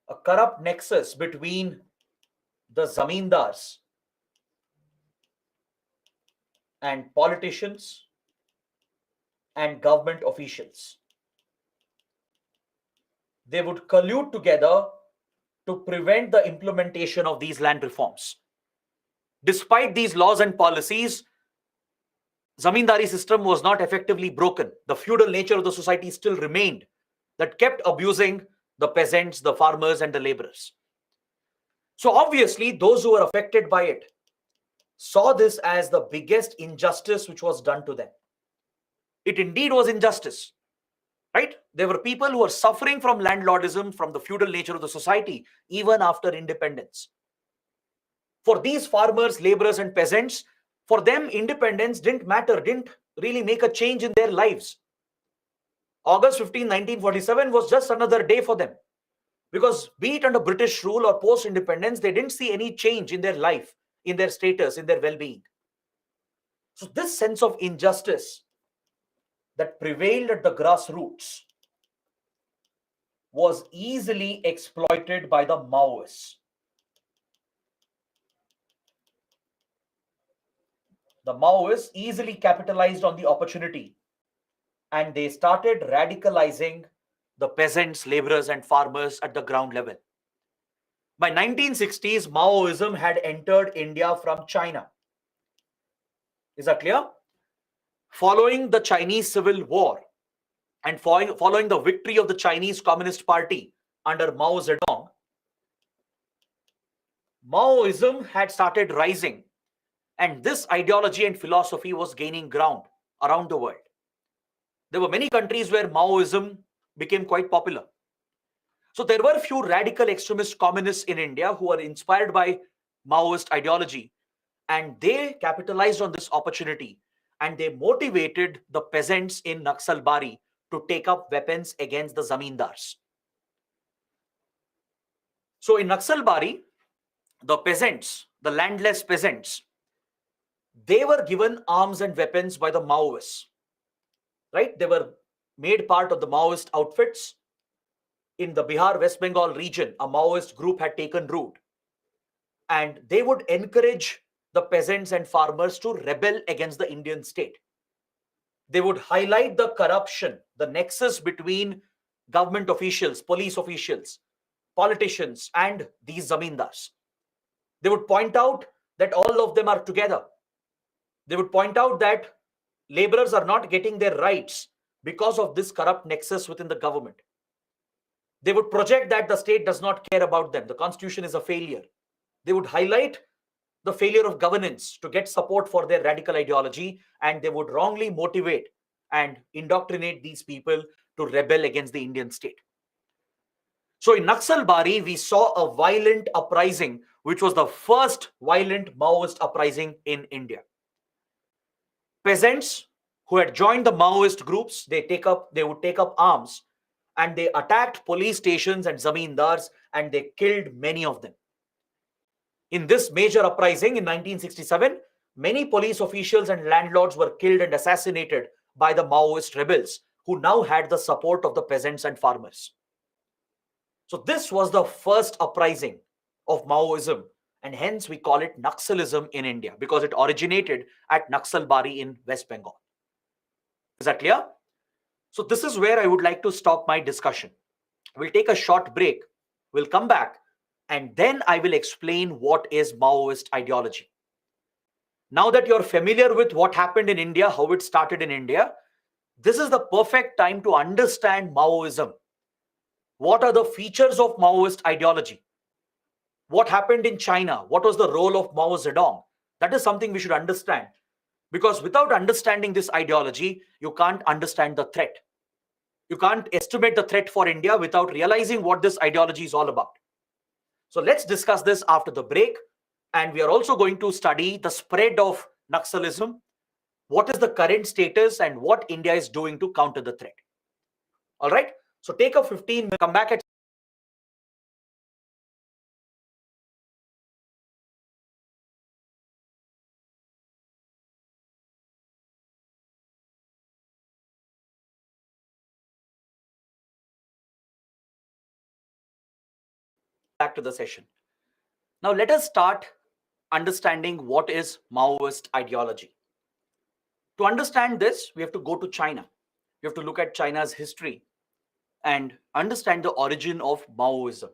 A corrupt nexus between the zamindars and politicians and government officials. They would collude together to prevent the implementation of these land reforms. Despite these laws and policies, zamindari system was not effectively broken. The feudal nature of the society still remained, that kept abusing the peasants, the farmers, and the laborers. So obviously, those who were affected by it saw this as the biggest injustice which was done to them. It indeed was injustice, right? There were people who were suffering from landlordism, from the feudal nature of the society, even after independence. For these farmers, laborers, and peasants, for them, independence didn't matter, didn't really make a change in their lives. August 15, 1947 was just another day for them. Because be it under British rule or post-independence, they didn't see any change in their life, in their status, in their well-being. So this sense of injustice that prevailed at the grassroots was easily exploited by the Maoists. The Maoists easily capitalized on the opportunity, and they started radicalizing the peasants, laborers, and farmers at the ground level. By 1960s, Maoism had entered India from China. Is that clear? Following the Chinese Civil War and following the victory of the Chinese Communist Party under Mao Zedong, Maoism had started rising, and this ideology and philosophy was gaining ground around the world. There were many countries where Maoism became quite popular. So there were few radical extremist communists in India who were inspired by Maoist ideology, and they capitalized on this opportunity and they motivated the peasants in Naxalbari to take up weapons against the zamindars. So in Naxalbari, the peasants, the landless peasants, they were given arms and weapons by the Maoists, right? They were made part of the Maoist outfits. In the Bihar, West Bengal region, a Maoist group had taken root, and they would encourage the peasants and farmers to rebel against the Indian state. They would highlight the corruption, the nexus between government officials, police officials, politicians, and these zamindars. They would point out that all of them are together. They would point out that laborers are not getting their rights because of this corrupt nexus within the government. They would project that the state does not care about them. The constitution is a failure. They would highlight the failure of governance to get support for their radical ideology, and they would wrongly motivate and indoctrinate these people to rebel against the Indian state. So in Naxalbari, we saw a violent uprising, which was the first violent Maoist uprising in India. Peasants who had joined the Maoist groups, they would take up arms, and they attacked police stations and zamindars, and they killed many of them. In this major uprising in 1967, many police officials and landlords were killed and assassinated by the Maoist rebels, who now had the support of the peasants and farmers. So this was the first uprising of Maoism, and hence we call it Naxalism in India, because it originated at Naxalbari in West Bengal. Is that clear? So this is where I would like to stop my discussion. We'll take a short break. We'll come back, and then I will explain what is Maoist ideology. Now that you're familiar with what happened in India, how it started in India, this is the perfect time to understand Maoism. What are the features of Maoist ideology? What happened in China? What was the role of Mao Zedong? That is something we should understand. Because without understanding this ideology, you can't understand the threat. You can't estimate the threat for India without realizing what this ideology is all about. So let's discuss this after the break. And we are also going to study the spread of Naxalism, what is the current status, and what India is doing to counter the threat. All right. So take a 15 minute, come back at back to the session. Now let us start understanding what is Maoist ideology. To understand this, we have to go to China. We have to look at China's history and understand the origin of Maoism.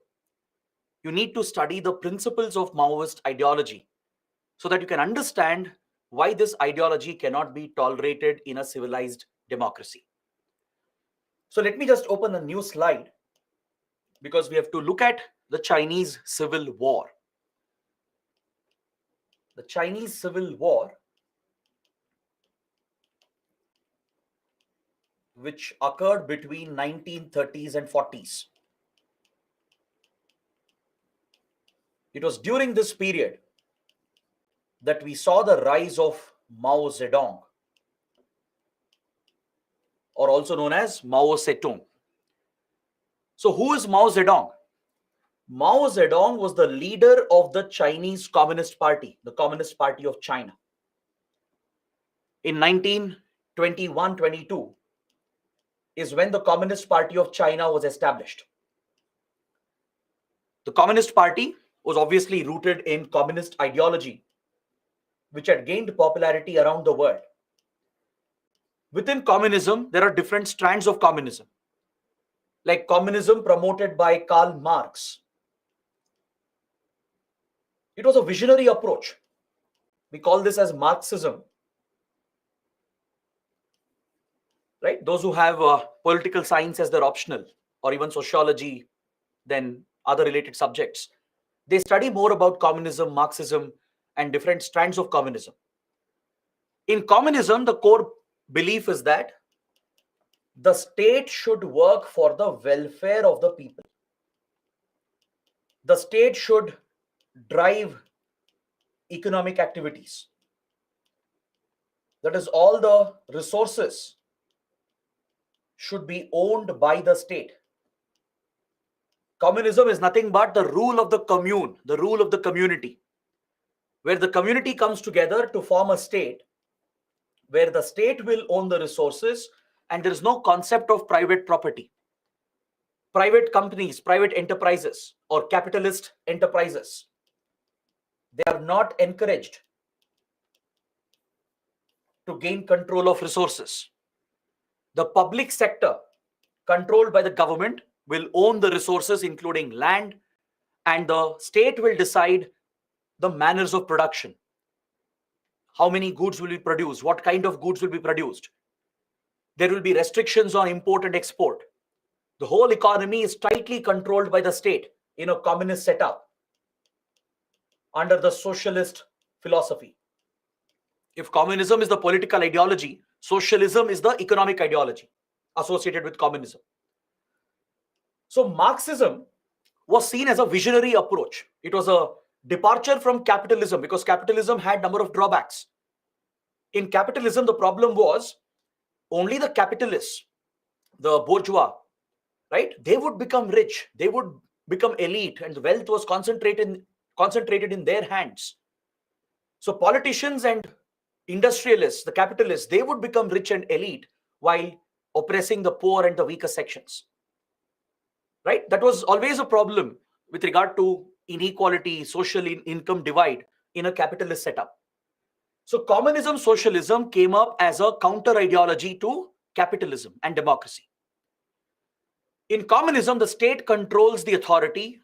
You need to study the principles of Maoist ideology so that you can understand why this ideology cannot be tolerated in a civilized democracy. So let me just open a new slide, because we have to look at the Chinese Civil War. The Chinese Civil War, which occurred between 1930s and 40s. It was during this period that we saw the rise of Mao Zedong, or also known as Mao Zedong. So who is Mao Zedong? Mao Zedong was the leader of the Chinese Communist Party, the Communist Party of China. In 1921-22 is when the Communist Party of China was established. The Communist Party was obviously rooted in communist ideology, which had gained popularity around the world. Within communism, there are different strands of communism, like communism promoted by Karl Marx. It was a visionary approach. We call this as Marxism. right? Those who have political science as their optional, or even sociology, then other related subjects, they study more about communism, Marxism, and different strands of communism. In communism, the core belief is that the state should work for the welfare of the people. The state should drive economic activities. That is, all the resources should be owned by the state. Communism is nothing but the rule of the commune, the rule of the community, where the community comes together to form a state, where the state will own the resources, and there is no concept of private property. Private companies, private enterprises, or capitalist enterprises, they are not encouraged to gain control of resources. The public sector, controlled by the government, will own the resources, including land, and the state will decide the manners of production. How many goods will be produced? What kind of goods will be produced? There will be restrictions on import and export. The whole economy is tightly controlled by the state in a communist setup under the socialist philosophy. If communism is the political ideology, socialism is the economic ideology associated with communism. So Marxism was seen as a visionary approach. It was a departure from capitalism because capitalism had a number of drawbacks. In capitalism, the problem was only the capitalists, the bourgeois, right? They would become rich, they would become elite, and the wealth was concentrated in their hands. So politicians and industrialists, the capitalists, they would become rich and elite while oppressing the poor and the weaker sections. Right? That was always a problem with regard to inequality, social income divide in a capitalist setup. So communism, socialism came up as a counter ideology to capitalism and democracy. In communism, the state controls the authority.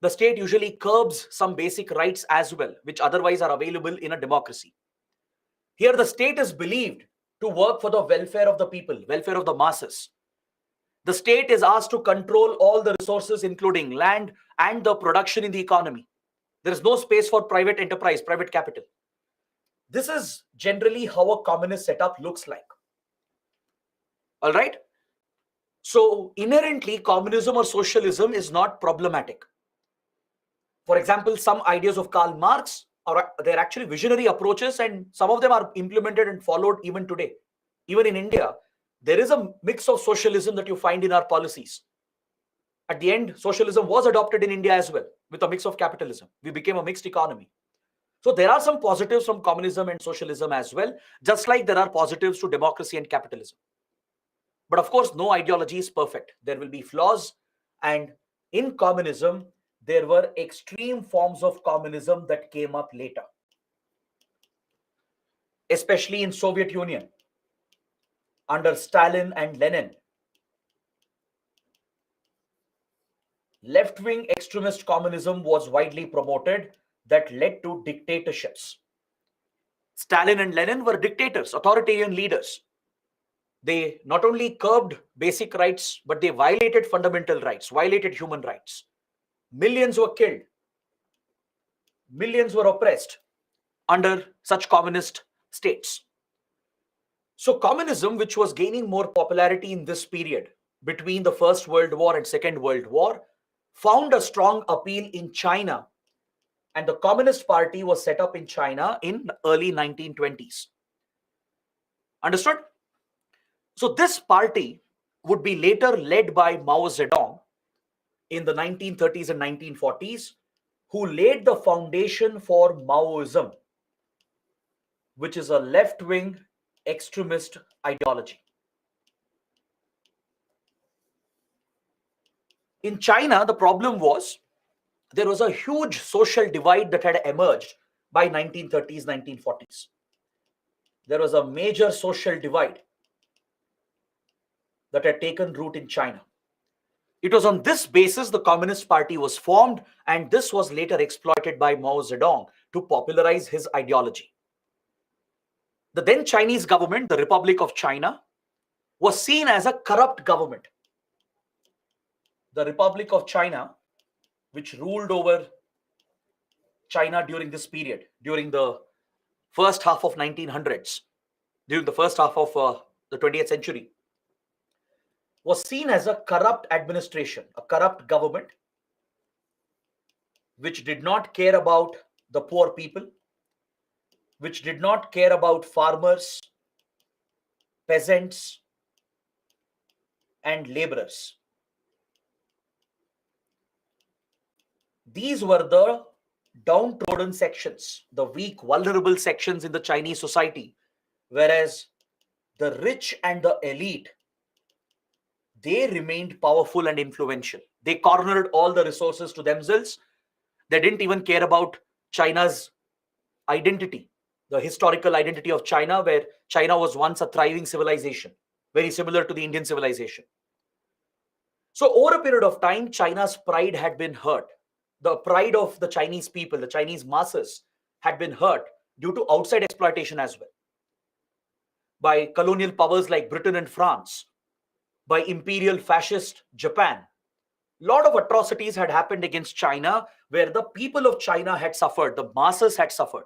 The state usually curbs some basic rights as well, which otherwise are available in a democracy. Here, the state is believed to work for the welfare of the people, welfare of the masses. The state is asked to control all the resources, including land and the production in the economy. There is no space for private enterprise, private capital. This is generally how a communist setup looks like. All right. So inherently, communism or socialism is not problematic. For example, some ideas of Karl Marx they're actually visionary approaches, and some of them are implemented and followed even today. Even in India, there is a mix of socialism that you find in our policies. At the end, socialism was adopted in India as well, with a mix of capitalism. We became a mixed economy. So there are some positives from communism and socialism as well, just like there are positives to democracy and capitalism. But of course, no ideology is perfect. There will be flaws. And in communism, there were extreme forms of communism that came up later, especially in Soviet Union under Stalin and Lenin. Left-wing extremist communism was widely promoted that led to dictatorships. Stalin and Lenin were dictators, authoritarian leaders. They not only curbed basic rights, but they violated fundamental rights, violated human rights. Millions were killed. Millions were oppressed under such communist states. So communism, which was gaining more popularity in this period between the First World War and Second World War, found a strong appeal in China, and the Communist Party was set up in China in the early 1920s. Understood? So this party would be later led by Mao Zedong in the 1930s and 1940s, who laid the foundation for Maoism, which is a left-wing extremist ideology. In China, the problem was there was a huge social divide that had emerged by 1930s, 1940s. There was a major social divide that had taken root in China. It was on this basis the Communist Party was formed, and this was later exploited by Mao Zedong to popularize his ideology. The then Chinese government, the Republic of China, was seen as a corrupt government. The Republic of China, which ruled over China during this period, during the first half of 1900s, during the first half of the 20th century, was seen as a corrupt administration, a corrupt government, which did not care about the poor people, which did not care about farmers, peasants, and laborers. These were the downtrodden sections, the weak, vulnerable sections in the Chinese society, whereas the rich and the elite, they remained powerful and influential. They cornered all the resources to themselves. They didn't even care about China's identity, the historical identity of China, where China was once a thriving civilization, very similar to the Indian civilization. So over a period of time, China's pride had been hurt. The pride of the Chinese people, the Chinese masses, had been hurt due to outside exploitation as well, by colonial powers like Britain and France, by imperial fascist Japan. A lot of atrocities had happened against China, where the people of China had suffered, the masses had suffered.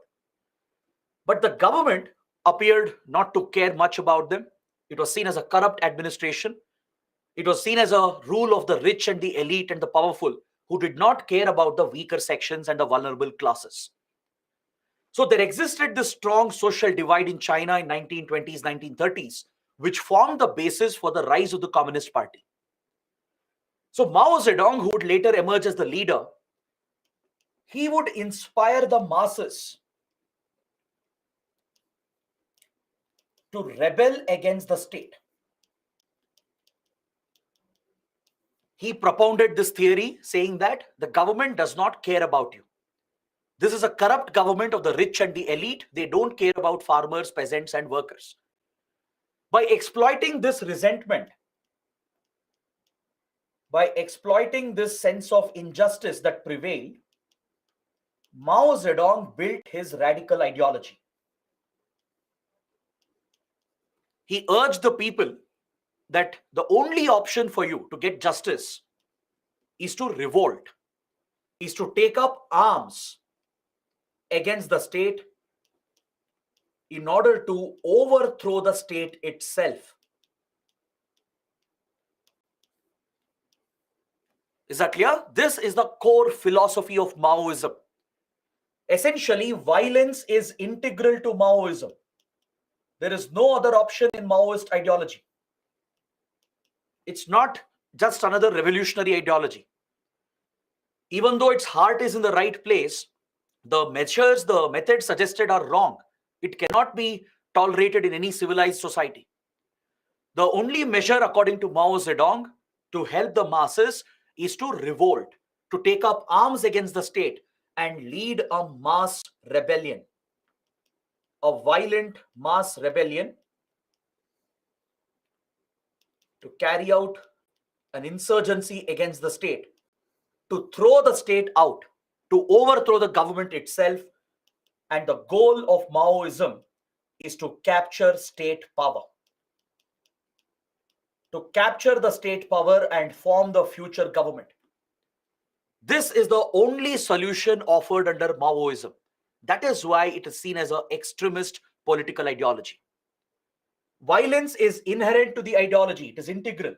But the government appeared not to care much about them. It was seen as a corrupt administration. It was seen as a rule of the rich and the elite and the powerful, who did not care about the weaker sections and the vulnerable classes. So there existed this strong social divide in China in 1920s, 1930s, which formed the basis for the rise of the Communist Party. So Mao Zedong, who would later emerge as the leader, he would inspire the masses to rebel against the state. He propounded this theory, saying that the government does not care about you. This is a corrupt government of the rich and the elite. They don't care about farmers, peasants, and workers. By exploiting this resentment, by exploiting this sense of injustice that prevailed, Mao Zedong built his radical ideology. He urged the people that the only option for you to get justice is to revolt, is to take up arms against the state in order to overthrow the state itself. Is that clear? This is the core philosophy of Maoism. Essentially, violence is integral to Maoism. There is no other option in Maoist ideology. It's not just another revolutionary ideology. Even though its heart is in the right place, the measures, the methods suggested are wrong. It cannot be tolerated in any civilized society. The only measure, according to Mao Zedong, to help the masses is to revolt, to take up arms against the state and lead a mass rebellion, a violent mass rebellion, to carry out an insurgency against the state, to throw the state out, to overthrow the government itself. And the goal of Maoism is to capture state power. To capture the state power and form the future government. This is the only solution offered under Maoism. That is why it is seen as an extremist political ideology. Violence is inherent to the ideology. It is integral.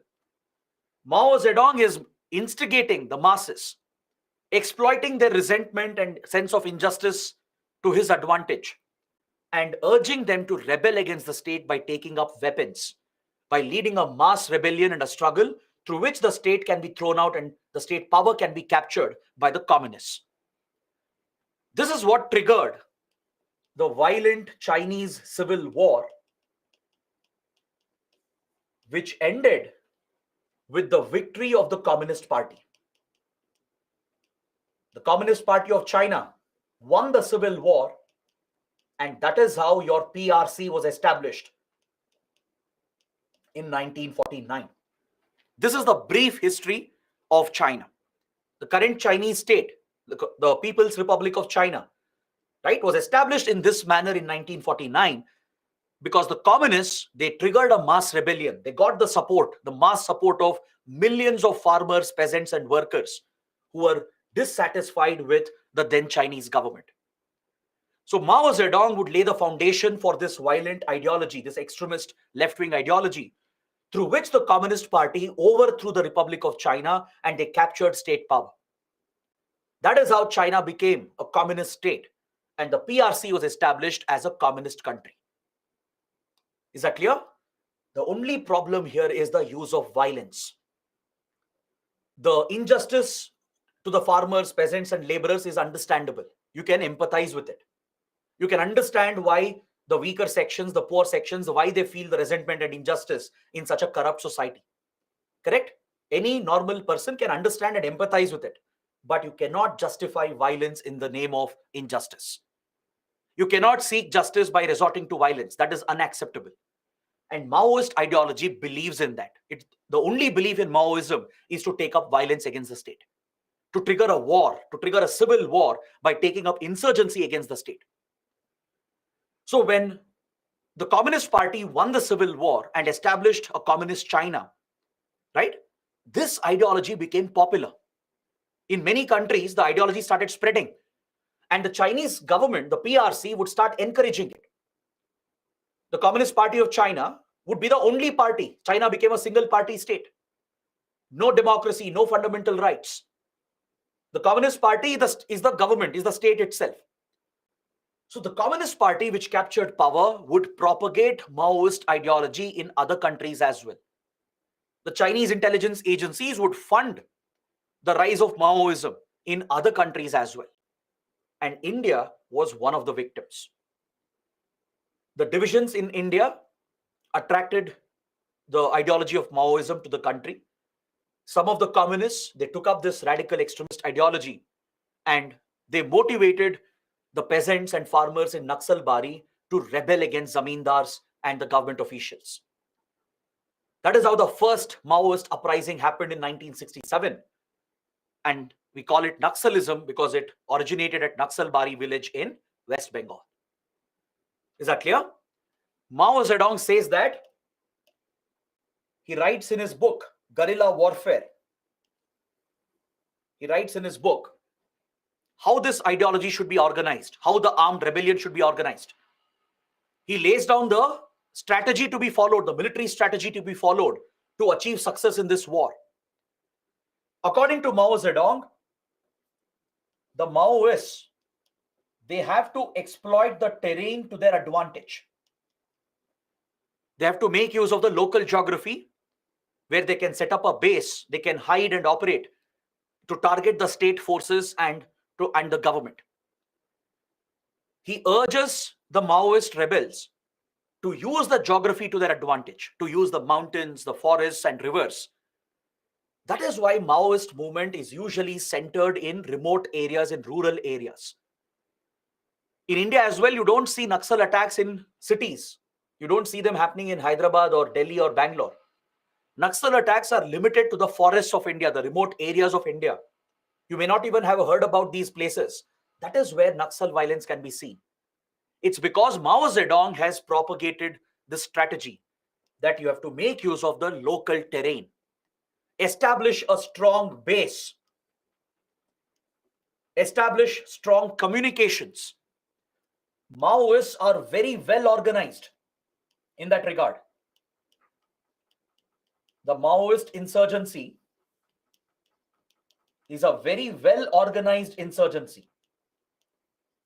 Mao Zedong is instigating the masses, exploiting their resentment and sense of injustice to his advantage, and urging them to rebel against the state by taking up weapons, by leading a mass rebellion and a struggle through which the state can be thrown out and the state power can be captured by the communists. This is what triggered the violent Chinese Civil War, which ended with the victory of the Communist Party. The Communist Party of China won the Civil War, and that is how your PRC was established in 1949. This is the brief history of China. The current Chinese state, the People's Republic of China, right, was established in this manner in 1949. because the communists, they triggered a mass rebellion. They got the mass support of millions of farmers, peasants, and workers who were dissatisfied with the then Chinese government. So Mao Zedong would lay the foundation for this violent ideology, this extremist left-wing ideology, through which the Communist Party overthrew the Republic of China and they captured state power. That is how China became a communist state, and the PRC was established as a communist country. Is that clear? The only problem here is the use of violence. The injustice to the farmers, peasants, and laborers is understandable. You can empathize with it. You can understand why the weaker sections, the poor sections, why they feel the resentment and injustice in such a corrupt society. Correct? Any normal person can understand and empathize with it. But you cannot justify violence in the name of injustice. You cannot seek justice by resorting to violence. That is unacceptable. And Maoist ideology believes in that. The only belief in Maoism is to take up violence against the state, to trigger a war, to trigger a civil war by taking up insurgency against the state. So when the Communist Party won the civil war and established a communist China, right, this ideology became popular. In many countries, the ideology started spreading. And the Chinese government, the PRC, would start encouraging it. The Communist Party of China would be the only party. China became a single party state. No democracy, no fundamental rights. The Communist Party is the government, is the state itself. So the Communist Party, which captured power, would propagate Maoist ideology in other countries as well. The Chinese intelligence agencies would fund the rise of Maoism in other countries as well. And India was one of the victims. The divisions in India attracted the ideology of Maoism to the country. Some of the communists, they took up this radical extremist ideology and they motivated the peasants and farmers in Naxalbari to rebel against zamindars and the government officials. That is how the first Maoist uprising happened in 1967. And we call it Naxalism because it originated at Naxalbari village in West Bengal. Is that clear? Mao Zedong says that, he writes in his book, Guerrilla Warfare. He writes in his book how this ideology should be organized, how the armed rebellion should be organized. He lays down the strategy to be followed, the military strategy to be followed to achieve success in this war. According to Mao Zedong, the Maoists, they have to exploit the terrain to their advantage. They have to make use of the local geography where they can set up a base, they can hide and operate to target the state forces and the government. He urges the Maoist rebels to use the geography to their advantage, to use the mountains, the forests and rivers. That is why Maoist movement is usually centered in remote areas, in rural areas. In India as well, you don't see Naxal attacks in cities. You don't see them happening in Hyderabad or Delhi or Bangalore. Naxal attacks are limited to the forests of India, the remote areas of India. You may not even have heard about these places. That is where Naxal violence can be seen. It's because Mao Zedong has propagated this strategy that you have to make use of the local terrain. Establish a strong base. Establish strong communications. Maoists are very well organized in that regard. The Maoist insurgency is a very well organized insurgency.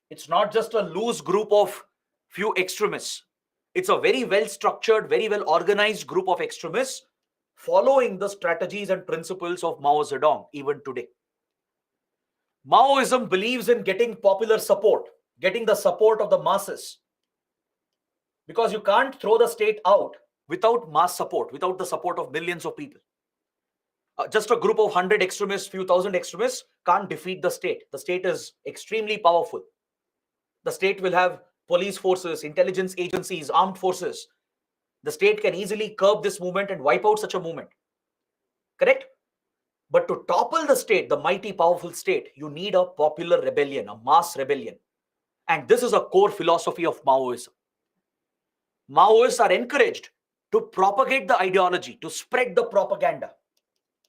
It's not just a loose group of few extremists. It's a very well structured, very well organized group of extremists following the strategies and principles of Mao Zedong even today. Maoism believes in getting popular support, getting the support of the masses. Because you can't throw the state out without mass support, without the support of millions of people. Just a group of 100 extremists, few thousand extremists can't defeat the state. The state is extremely powerful. The state will have police forces, intelligence agencies, armed forces. The state can easily curb this movement and wipe out such a movement. Correct? But to topple the state, the mighty powerful state, you need a popular rebellion, a mass rebellion. And this is a core philosophy of Maoism. Maoists are encouraged to propagate the ideology, to spread the propaganda.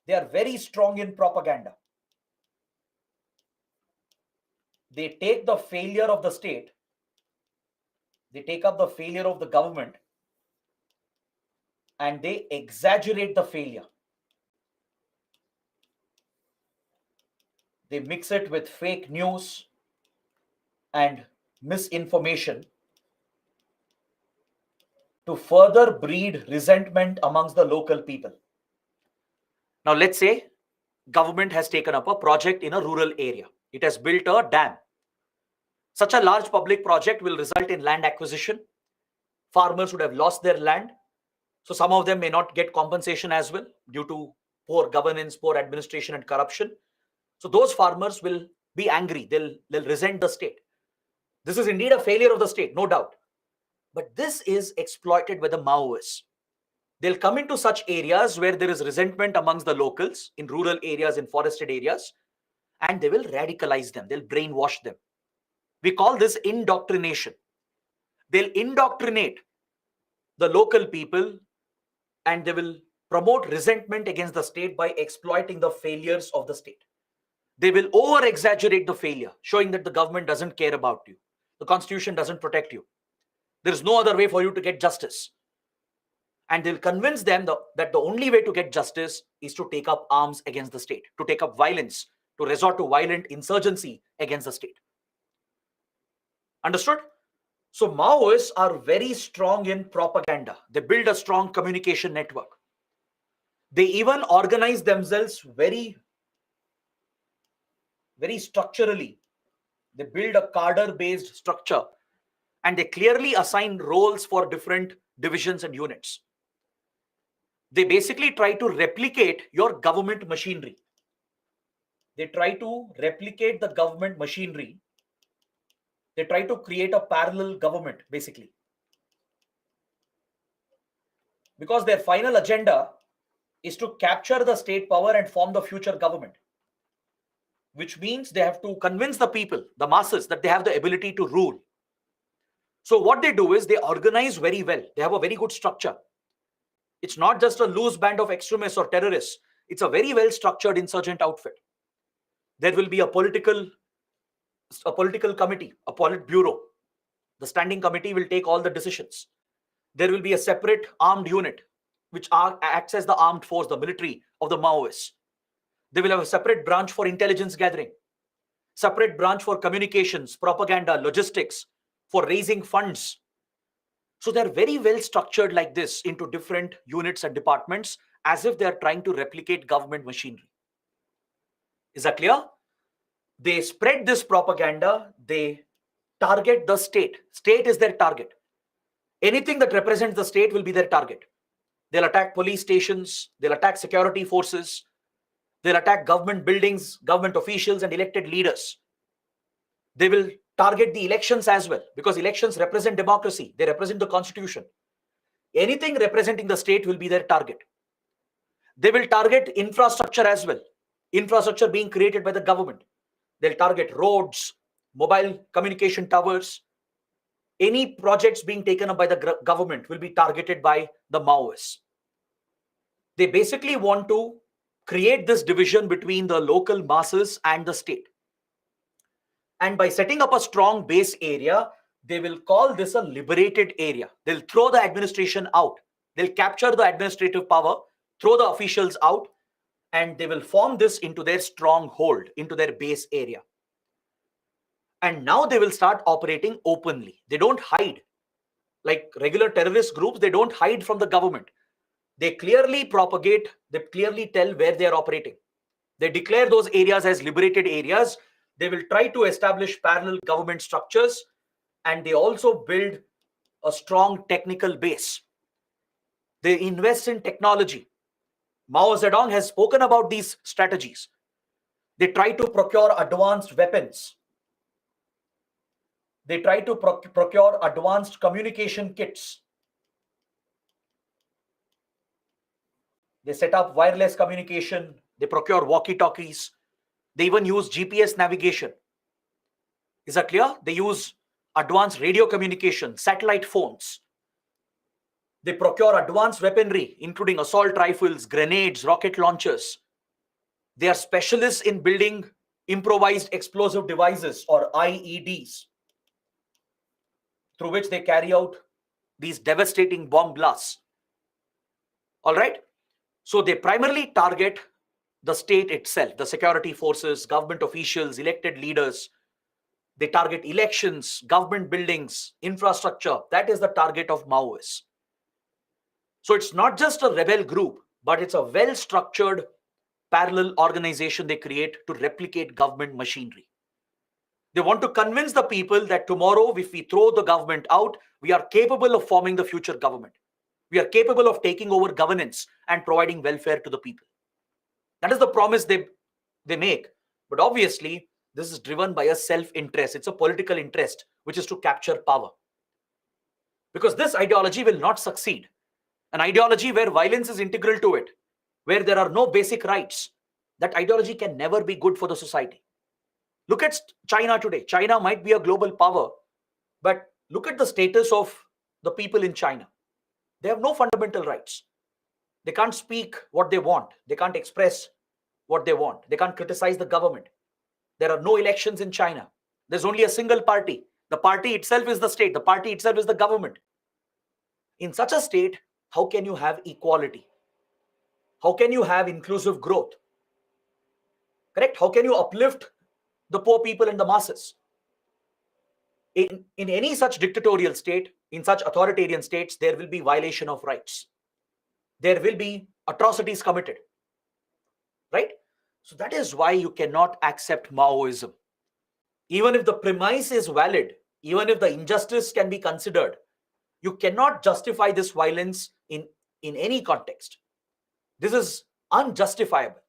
They are very strong in propaganda. They take the failure of the state, they take up the failure of the government, and they exaggerate the failure. They mix it with fake news and misinformation to further breed resentment amongst the local people. Now, let's say government has taken up a project in a rural area. It has built a dam. Such a large public project will result in land acquisition. Farmers would have lost their land. So some of them may not get compensation as well due to poor governance, poor administration, and corruption. So those farmers will be angry. They'll resent the state. This is indeed a failure of the state, no doubt. But this is exploited by the Maoists. They'll come into such areas where there is resentment amongst the locals, in rural areas, in forested areas, and they will radicalize them. They'll brainwash them. We call this indoctrination. They'll indoctrinate the local people and they will promote resentment against the state by exploiting the failures of the state. They will over exaggerate the failure, showing that the government doesn't care about you. The constitution doesn't protect you. There is no other way for you to get justice. And they'll convince them that the only way to get justice is to take up arms against the state, to take up violence, to resort to violent insurgency against the state. Understood? So Maoists are very strong in propaganda. They build a strong communication network. They even organize themselves very structurally. They build a cadre-based structure and they clearly assign roles for different divisions and units. They basically try to replicate your government machinery. They try to replicate the government machinery. They try to create a parallel government, basically. Because their final agenda is to capture the state power and form the future government. Which means they have to convince the people, the masses, that they have the ability to rule. So what they do is they organize very well. They have a very good structure. It's not just a loose band of extremists or terrorists. It's a very well structured insurgent outfit. There will be a political committee, a politburo. The standing committee will take all the decisions. There will be a separate armed unit which acts as the armed force, the military of the Maoists. They will have a separate branch for intelligence gathering, separate branch for communications, propaganda, logistics, for raising funds. So they're very well structured like this into different units and departments, as if they're trying to replicate government machinery. Is that clear? They spread this propaganda. They target the state. State is their target. Anything that represents the state will be their target. They'll attack police stations. They'll attack security forces. They'll attack government buildings, government officials, and elected leaders. They will target the elections as well, because elections represent democracy. They represent the constitution. Anything representing the state will be their target. They will target infrastructure as well. Infrastructure being created by the government. They'll target roads, mobile communication towers. Any projects being taken up by the government will be targeted by the Maoists. They basically want to create this division between the local masses and the state. And by setting up a strong base area, they will call this a liberated area. They'll throw the administration out. They'll capture the administrative power, throw the officials out, and they will form this into their stronghold, into their base area. And now they will start operating openly. They don't hide. Like regular terrorist groups, they don't hide from the government. They clearly propagate, they clearly tell where they are operating. They declare those areas as liberated areas. They will try to establish parallel government structures, and they also build a strong technical base. They invest in technology. Mao Zedong has spoken about these strategies. They try to procure advanced weapons. They try to procure advanced communication kits. They set up wireless communication. They procure walkie-talkies. They even use GPS navigation. Is that clear? They use advanced radio communication, satellite phones. They procure advanced weaponry, including assault rifles, grenades, rocket launchers. They are specialists in building improvised explosive devices or IEDs, through which they carry out these devastating bomb blasts. All right. So they primarily target the state itself, the security forces, government officials, elected leaders. They target elections, government buildings, infrastructure. That is the target of Maoists. So it's not just a rebel group, but it's a well-structured parallel organization they create to replicate government machinery. They want to convince the people that tomorrow, if we throw the government out, we are capable of forming the future government. We are capable of taking over governance and providing welfare to the people. That is the promise they make. But obviously, this is driven by a self-interest. It's a political interest, which is to capture power. Because this ideology will not succeed. An ideology where violence is integral to it, where there are no basic rights, that ideology can never be good for the society. Look at China today. China might be a global power, but look at the status of the people in China. They have no fundamental rights. They can't speak what they want. They can't express what they want. They can't criticize the government. There are no elections in China. There's only a single party. The party itself is the state. The party itself is the government. In such a state, how can you have equality? How can you have inclusive growth? Correct? How can you uplift the poor people and the masses? In any such dictatorial state, in such authoritarian states, there will be violation of rights. There will be atrocities committed. Right? So that is why you cannot accept Maoism. Even if the premise is valid, even if the injustice can be considered, you cannot justify this violence in any context. This is unjustifiable.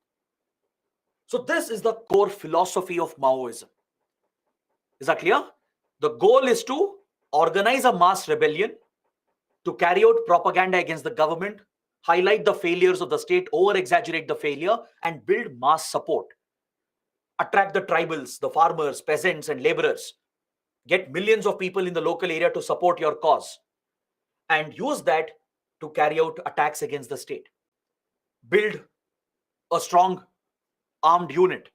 So this is the core philosophy of Maoism. Is that clear? The goal is to organize a mass rebellion, to carry out propaganda against the government, highlight the failures of the state, over-exaggerate the failure, and build mass support. Attract the tribals, the farmers, peasants, and laborers. Get millions of people in the local area to support your cause. And use that to carry out attacks against the state. Build a strong armed unit.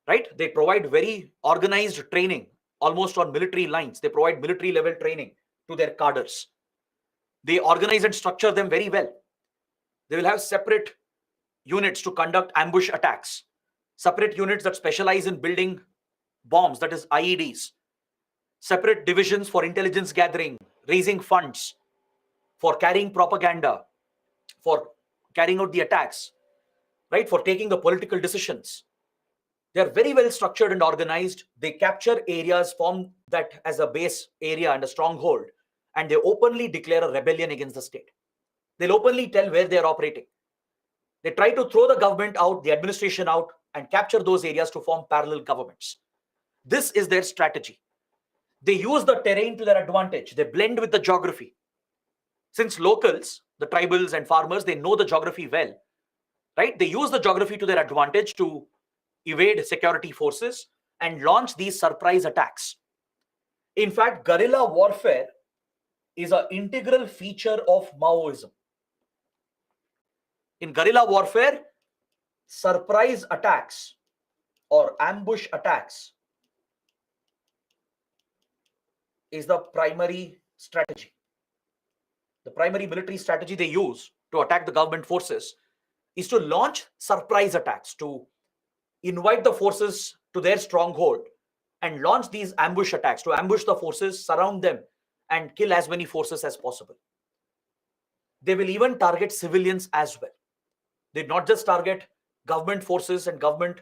Right? They provide very organized training, almost on military lines. They provide military level training to their cadres. They organize and structure them very well. They will have separate units to conduct ambush attacks, separate units that specialize in building bombs, that is IEDs, separate divisions for intelligence gathering, raising funds, for carrying propaganda, for carrying out the attacks, right, for taking the political decisions. They are very well structured and organized. They capture areas, form that as a base area and a stronghold, and they openly declare a rebellion against the state. They'll openly tell where they are operating. They try to throw the government out, the administration out, and capture those areas to form parallel governments. This is their strategy. They use the terrain to their advantage. They blend with the geography. Since locals, the tribals and farmers, they know the geography well, right? They use the geography to their advantage to evade security forces and launch these surprise attacks. In fact, guerrilla warfare is an integral feature of Maoism. In guerrilla warfare, surprise attacks or ambush attacks is the primary strategy. The primary military strategy they use to attack the government forces is to launch surprise attacks, to invite the forces to their stronghold and launch these ambush attacks, to ambush the forces, surround them, and kill as many forces as possible. They will even target civilians as well. They not just target government forces and government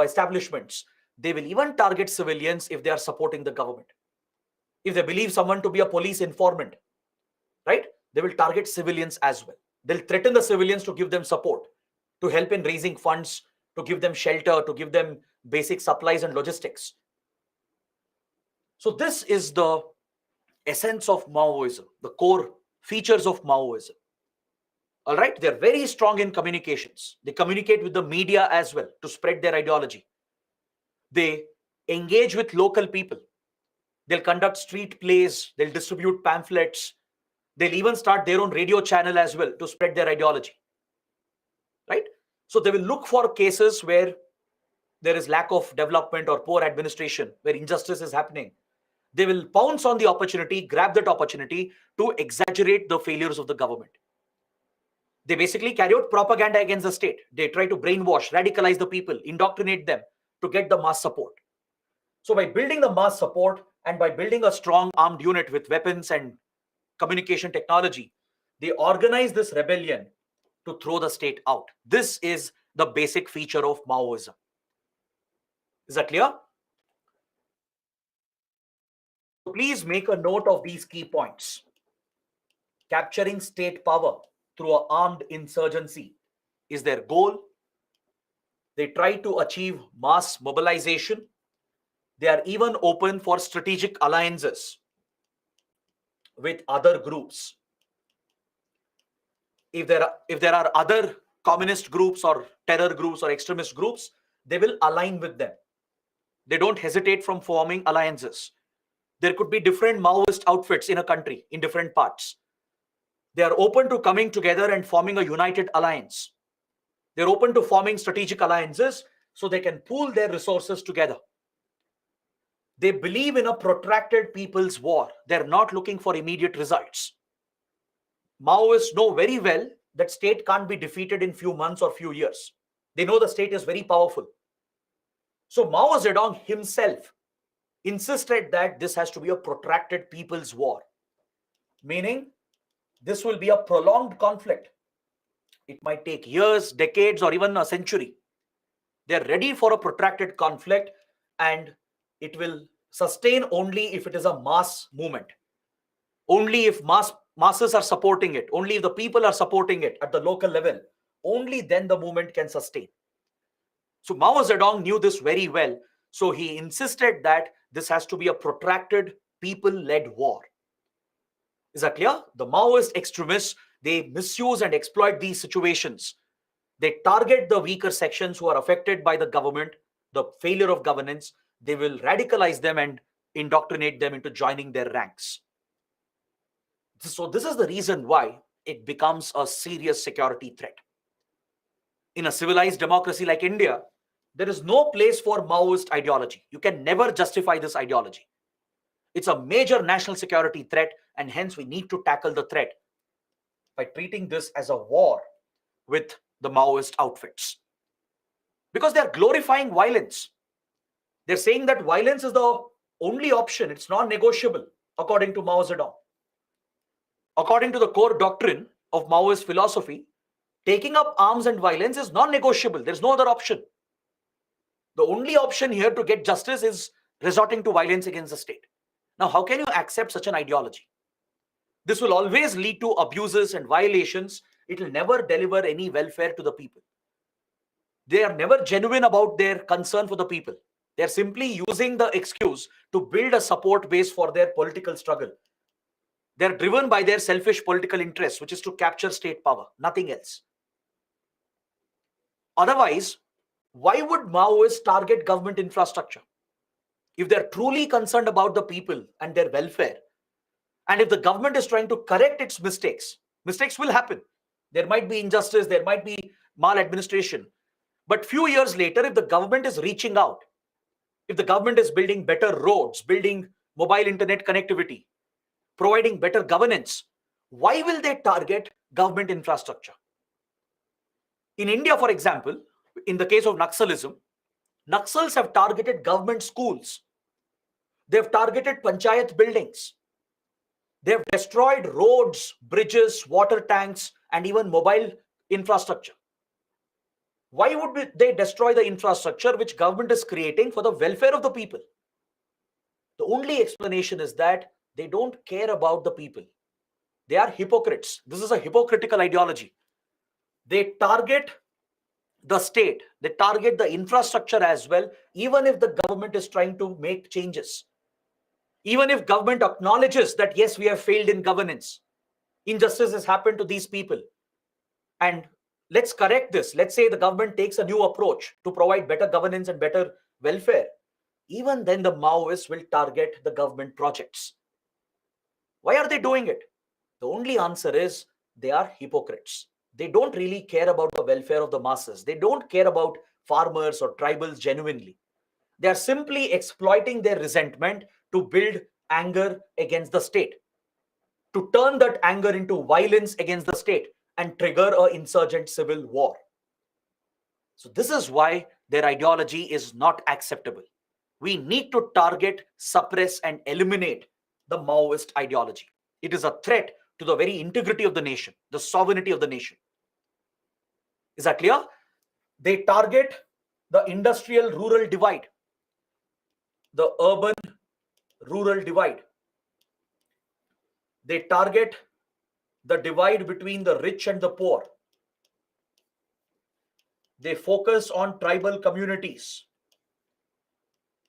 establishments. They will even target civilians if they are supporting the government. If they believe someone to be a police informant, right? They will target civilians as well. They'll threaten the civilians to give them support, to help in raising funds, to give them shelter, to give them basic supplies and logistics. So this is the essence of Maoism, the core features of Maoism. All right, they're very strong in communications. They communicate with the media as well to spread their ideology. They engage with local people. They'll conduct street plays. They'll distribute pamphlets. They'll even start their own radio channel as well to spread their ideology, right? So they will look for cases where there is lack of development or poor administration, where injustice is happening. They will pounce on the opportunity, grab that opportunity to exaggerate the failures of the government. They basically carry out propaganda against the state. They try to brainwash, radicalize the people, indoctrinate them to get the mass support. So by building the mass support and by building a strong armed unit with weapons and communication technology, they organize this rebellion to throw the state out. This is the basic feature of Maoism. Is that clear? Please make a note of these key points. Capturing state power through an armed insurgency is their goal. They try to achieve mass mobilization. They are even open for strategic alliances with other groups. If there are other communist groups or terror groups or extremist groups, they will align with them. They don't hesitate from forming alliances. There could be different Maoist outfits in a country, in different parts. They are open to coming together and forming a united alliance. They're open to forming strategic alliances so they can pool their resources together. They believe in a protracted people's war. They're not looking for immediate results. Maoists know very well that state can't be defeated in few months or few years. They know the state is very powerful. So Mao Zedong himself insisted that this has to be a protracted people's war, meaning this will be a prolonged conflict. It might take years, decades, or even a century. They're ready for a protracted conflict, and it will sustain only if it is a mass movement. Only if masses are supporting it, only if the people are supporting it at the local level, only then the movement can sustain. So Mao Zedong knew this very well. So he insisted that this has to be a protracted people-led war. Is that clear? The Maoist extremists, they misuse and exploit these situations. They target the weaker sections who are affected by the government, the failure of governance. They will radicalize them and indoctrinate them into joining their ranks. So this is the reason why it becomes a serious security threat. In a civilized democracy like India, there is no place for Maoist ideology. You can never justify this ideology. It's a major national security threat, and hence we need to tackle the threat by treating this as a war with the Maoist outfits. Because they are glorifying violence. They're saying that violence is the only option. It's non-negotiable, according to Mao Zedong. According to the core doctrine of Maoist philosophy, taking up arms and violence is non-negotiable. There's no other option. The only option here to get justice is resorting to violence against the state. Now, how can you accept such an ideology? This will always lead to abuses and violations. It will never deliver any welfare to the people. They are never genuine about their concern for the people. They are simply using the excuse to build a support base for their political struggle. They are driven by their selfish political interests, which is to capture state power, nothing else. Otherwise, why would Maoists target government infrastructure? If they're truly concerned about the people and their welfare, and if the government is trying to correct its mistakes, mistakes will happen. There might be injustice, there might be maladministration. But few years later, if the government is reaching out, if the government is building better roads, building mobile internet connectivity, providing better governance, why will they target government infrastructure? In India, for example, in the case of Naxalism, Naxals have targeted government schools. They've targeted panchayat buildings. They've destroyed roads, bridges, water tanks, and even mobile infrastructure. Why would they destroy the infrastructure which government is creating for the welfare of the people? The only explanation is that they don't care about the people. They are hypocrites. This is a hypocritical ideology. They target the state, they target the infrastructure as well, even if the government is trying to make changes. Even if government acknowledges that, yes, we have failed in governance, injustice has happened to these people, and let's correct this. Let's say the government takes a new approach to provide better governance and better welfare. Even then, the Maoists will target the government projects. Why are they doing it? The only answer is they are hypocrites. They don't really care about the welfare of the masses. They don't care about farmers or tribals genuinely. They are simply exploiting their resentment to build anger against the state, to turn that anger into violence against the state and trigger an insurgent civil war. So, this is why their ideology is not acceptable. We need to target, suppress, and eliminate the Maoist ideology. It is a threat to the very integrity of the nation, the sovereignty of the nation. Is that clear? They target the industrial rural divide, the urban rural divide. They target the divide between the rich and the poor. They focus on tribal communities.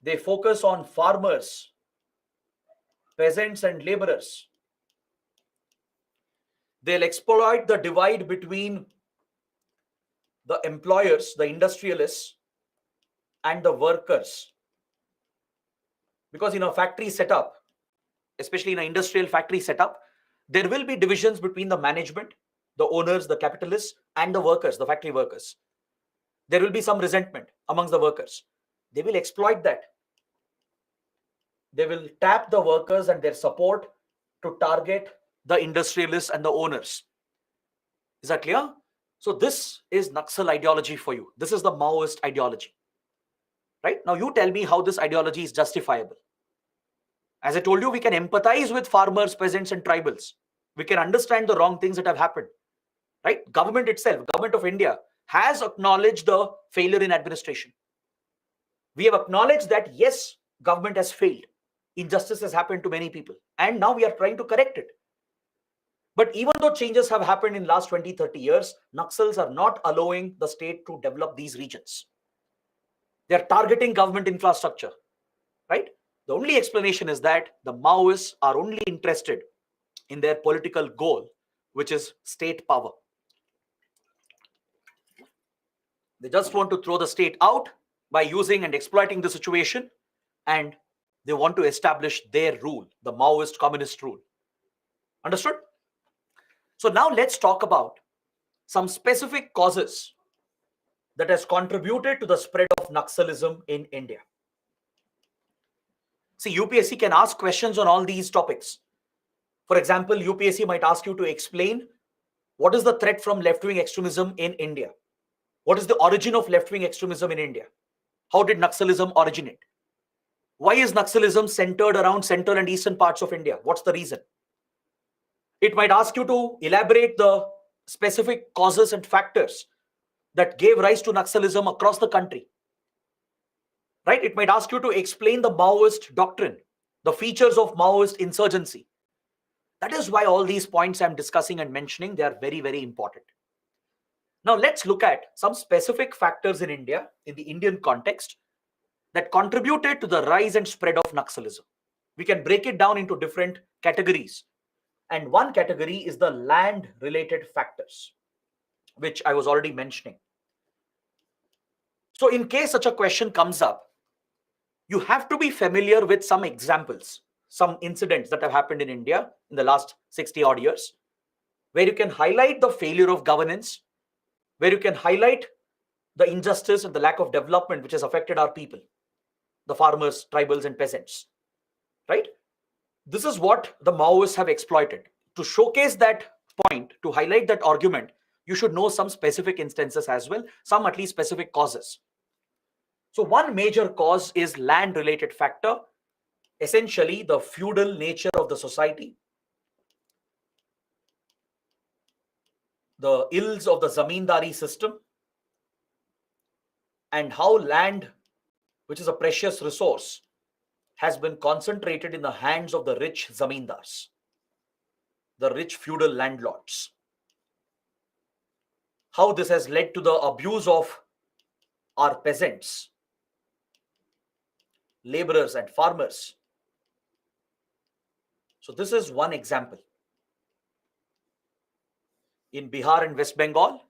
They focus on farmers, peasants, and laborers. They'll exploit the divide between the employers, the industrialists, and the workers. Because in a factory setup, especially in an industrial factory setup, there will be divisions between the management, the owners, the capitalists, and the workers, the factory workers. There will be some resentment amongst the workers. They will exploit that. They will tap the workers and their support to target the industrialists and the owners. Is that clear? So this is Naxal ideology for you. This is the Maoist ideology. Right? Now you tell me how this ideology is justifiable. As I told you, we can empathize with farmers, peasants, and tribals. We can understand the wrong things that have happened. Right? Government itself, Government of India, has acknowledged the failure in administration. We have acknowledged that yes, government has failed. Injustice has happened to many people. And now we are trying to correct it. But even though changes have happened in last 20, 30 years, Naxals are not allowing the state to develop these regions. They are targeting government infrastructure. Right? The only explanation is that the Maoists are only interested in their political goal, which is state power. They just want to throw the state out by using and exploiting the situation, and they want to establish their rule, the Maoist communist rule. Understood? So now let's talk about some specific causes that has contributed to the spread of Naxalism in India. See, UPSC can ask questions on all these topics. For example, UPSC might ask you to explain what is the threat from left-wing extremism in India. What is the origin of left-wing extremism in India? How did Naxalism originate? Why is Naxalism centered around central and eastern parts of India? What's the reason? It might ask you to elaborate the specific causes and factors that gave rise to Naxalism across the country. Right? It might ask you to explain the Maoist doctrine, the features of Maoist insurgency. That is why all these points I'm discussing and mentioning, they are very, very important. Now let's look at some specific factors in India, in the Indian context, that contributed to the rise and spread of Naxalism. We can break it down into different categories. And one category is the land-related factors, which I was already mentioning. So in case such a question comes up, you have to be familiar with some examples, some incidents that have happened in India in the last 60 odd years, where you can highlight the failure of governance, where you can highlight the injustice and the lack of development which has affected our people, the farmers, tribals, and peasants. Right? This is what the Maoists have exploited. To showcase that point, to highlight that argument, you should know some specific instances as well, some at least specific causes. So one major cause is land-related factor, essentially the feudal nature of the society, the ills of the zamindari system, and how land, which is a precious resource, has been concentrated in the hands of the rich zamindars, the rich feudal landlords. How this has led to the abuse of our peasants, laborers, and farmers. So this is one example. In Bihar and West Bengal,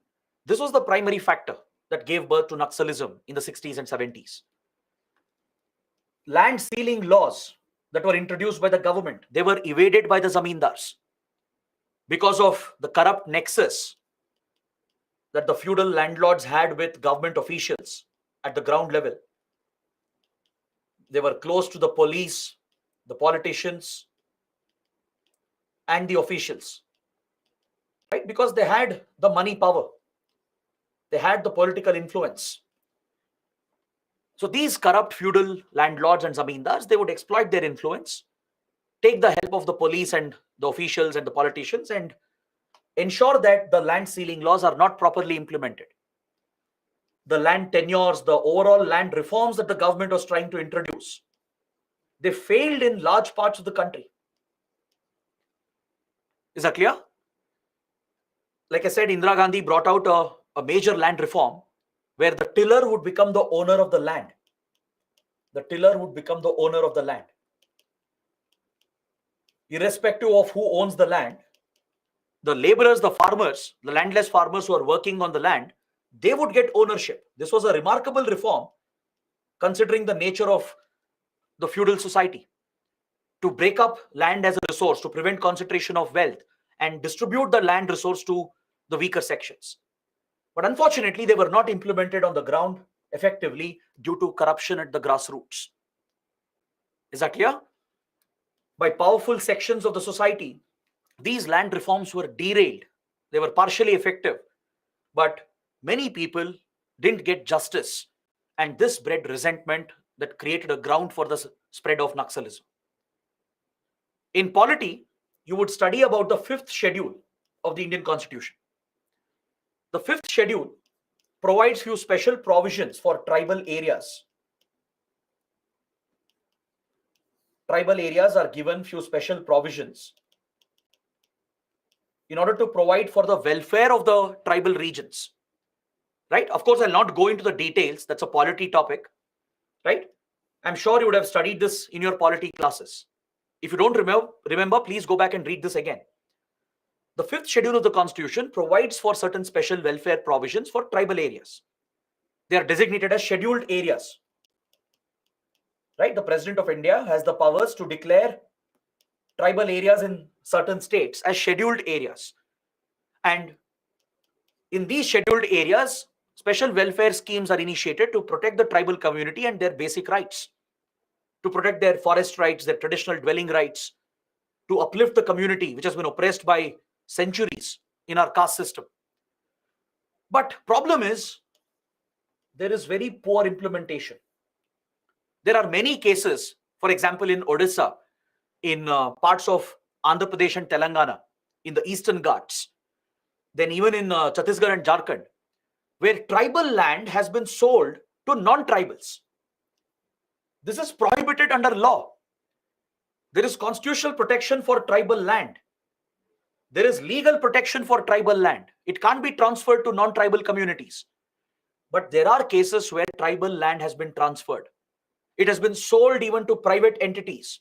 this was the primary factor that gave birth to Naxalism in the 60s and 70s. Land sealing laws that were introduced by the government, they were evaded by the zamindars. because of the corrupt nexus that the feudal landlords had with government officials at the ground level. They were close to the police, the politicians, and the officials, right? Because they had the money power, they had the political influence. So these corrupt feudal landlords and zamindars, they would exploit their influence, take the help of the police and the officials and the politicians, and ensure that the land ceiling laws are not properly implemented. The land tenures, the overall land reforms that the government was trying to introduce, they failed in large parts of the country. Is that clear? Like I said, Indira Gandhi brought out a major land reform where the tiller would become the owner of the land. The tiller would become the owner of the land. Irrespective of who owns the land, the laborers, the farmers, the landless farmers who are working on the land, they would get ownership. This was a remarkable reform considering the nature of the feudal society, to break up land as a resource, to prevent concentration of wealth, and distribute the land resource to the weaker sections. But unfortunately, they were not implemented on the ground effectively due to corruption at the grassroots. Is that clear? By powerful sections of the society, these land reforms were derailed. They were partially effective, but many people didn't get justice, and this bred resentment that created a ground for the spread of Naxalism. In polity, you would study about the fifth schedule of the Indian Constitution. The fifth schedule provides few special provisions for tribal areas. Tribal areas are given few special provisions in order to provide for the welfare of the tribal regions, right? Of course, I'll not go into the details. That's a polity topic, right? I'm sure you would have studied this in your polity classes. If you don't remember, please go back and read this again. The fifth schedule of the Constitution provides for certain special welfare provisions for tribal areas. They are designated as scheduled areas, right? The President of India has the powers to declare tribal areas in certain states as scheduled areas. And in these scheduled areas, special welfare schemes are initiated to protect the tribal community and their basic rights, to protect their forest rights, their traditional dwelling rights, to uplift the community which has been oppressed by centuries in our caste system. But problem is, there is very poor implementation. There are many cases, for example, in Odisha, in parts of Andhra Pradesh and Telangana, in the Eastern Ghats, then even in Chhattisgarh and Jharkhand, where tribal land has been sold to non-tribals. This is prohibited under law. There is constitutional protection for tribal land. There is legal protection for tribal land. It can't be transferred to non-tribal communities. But there are cases where tribal land has been transferred. It has been sold even to private entities.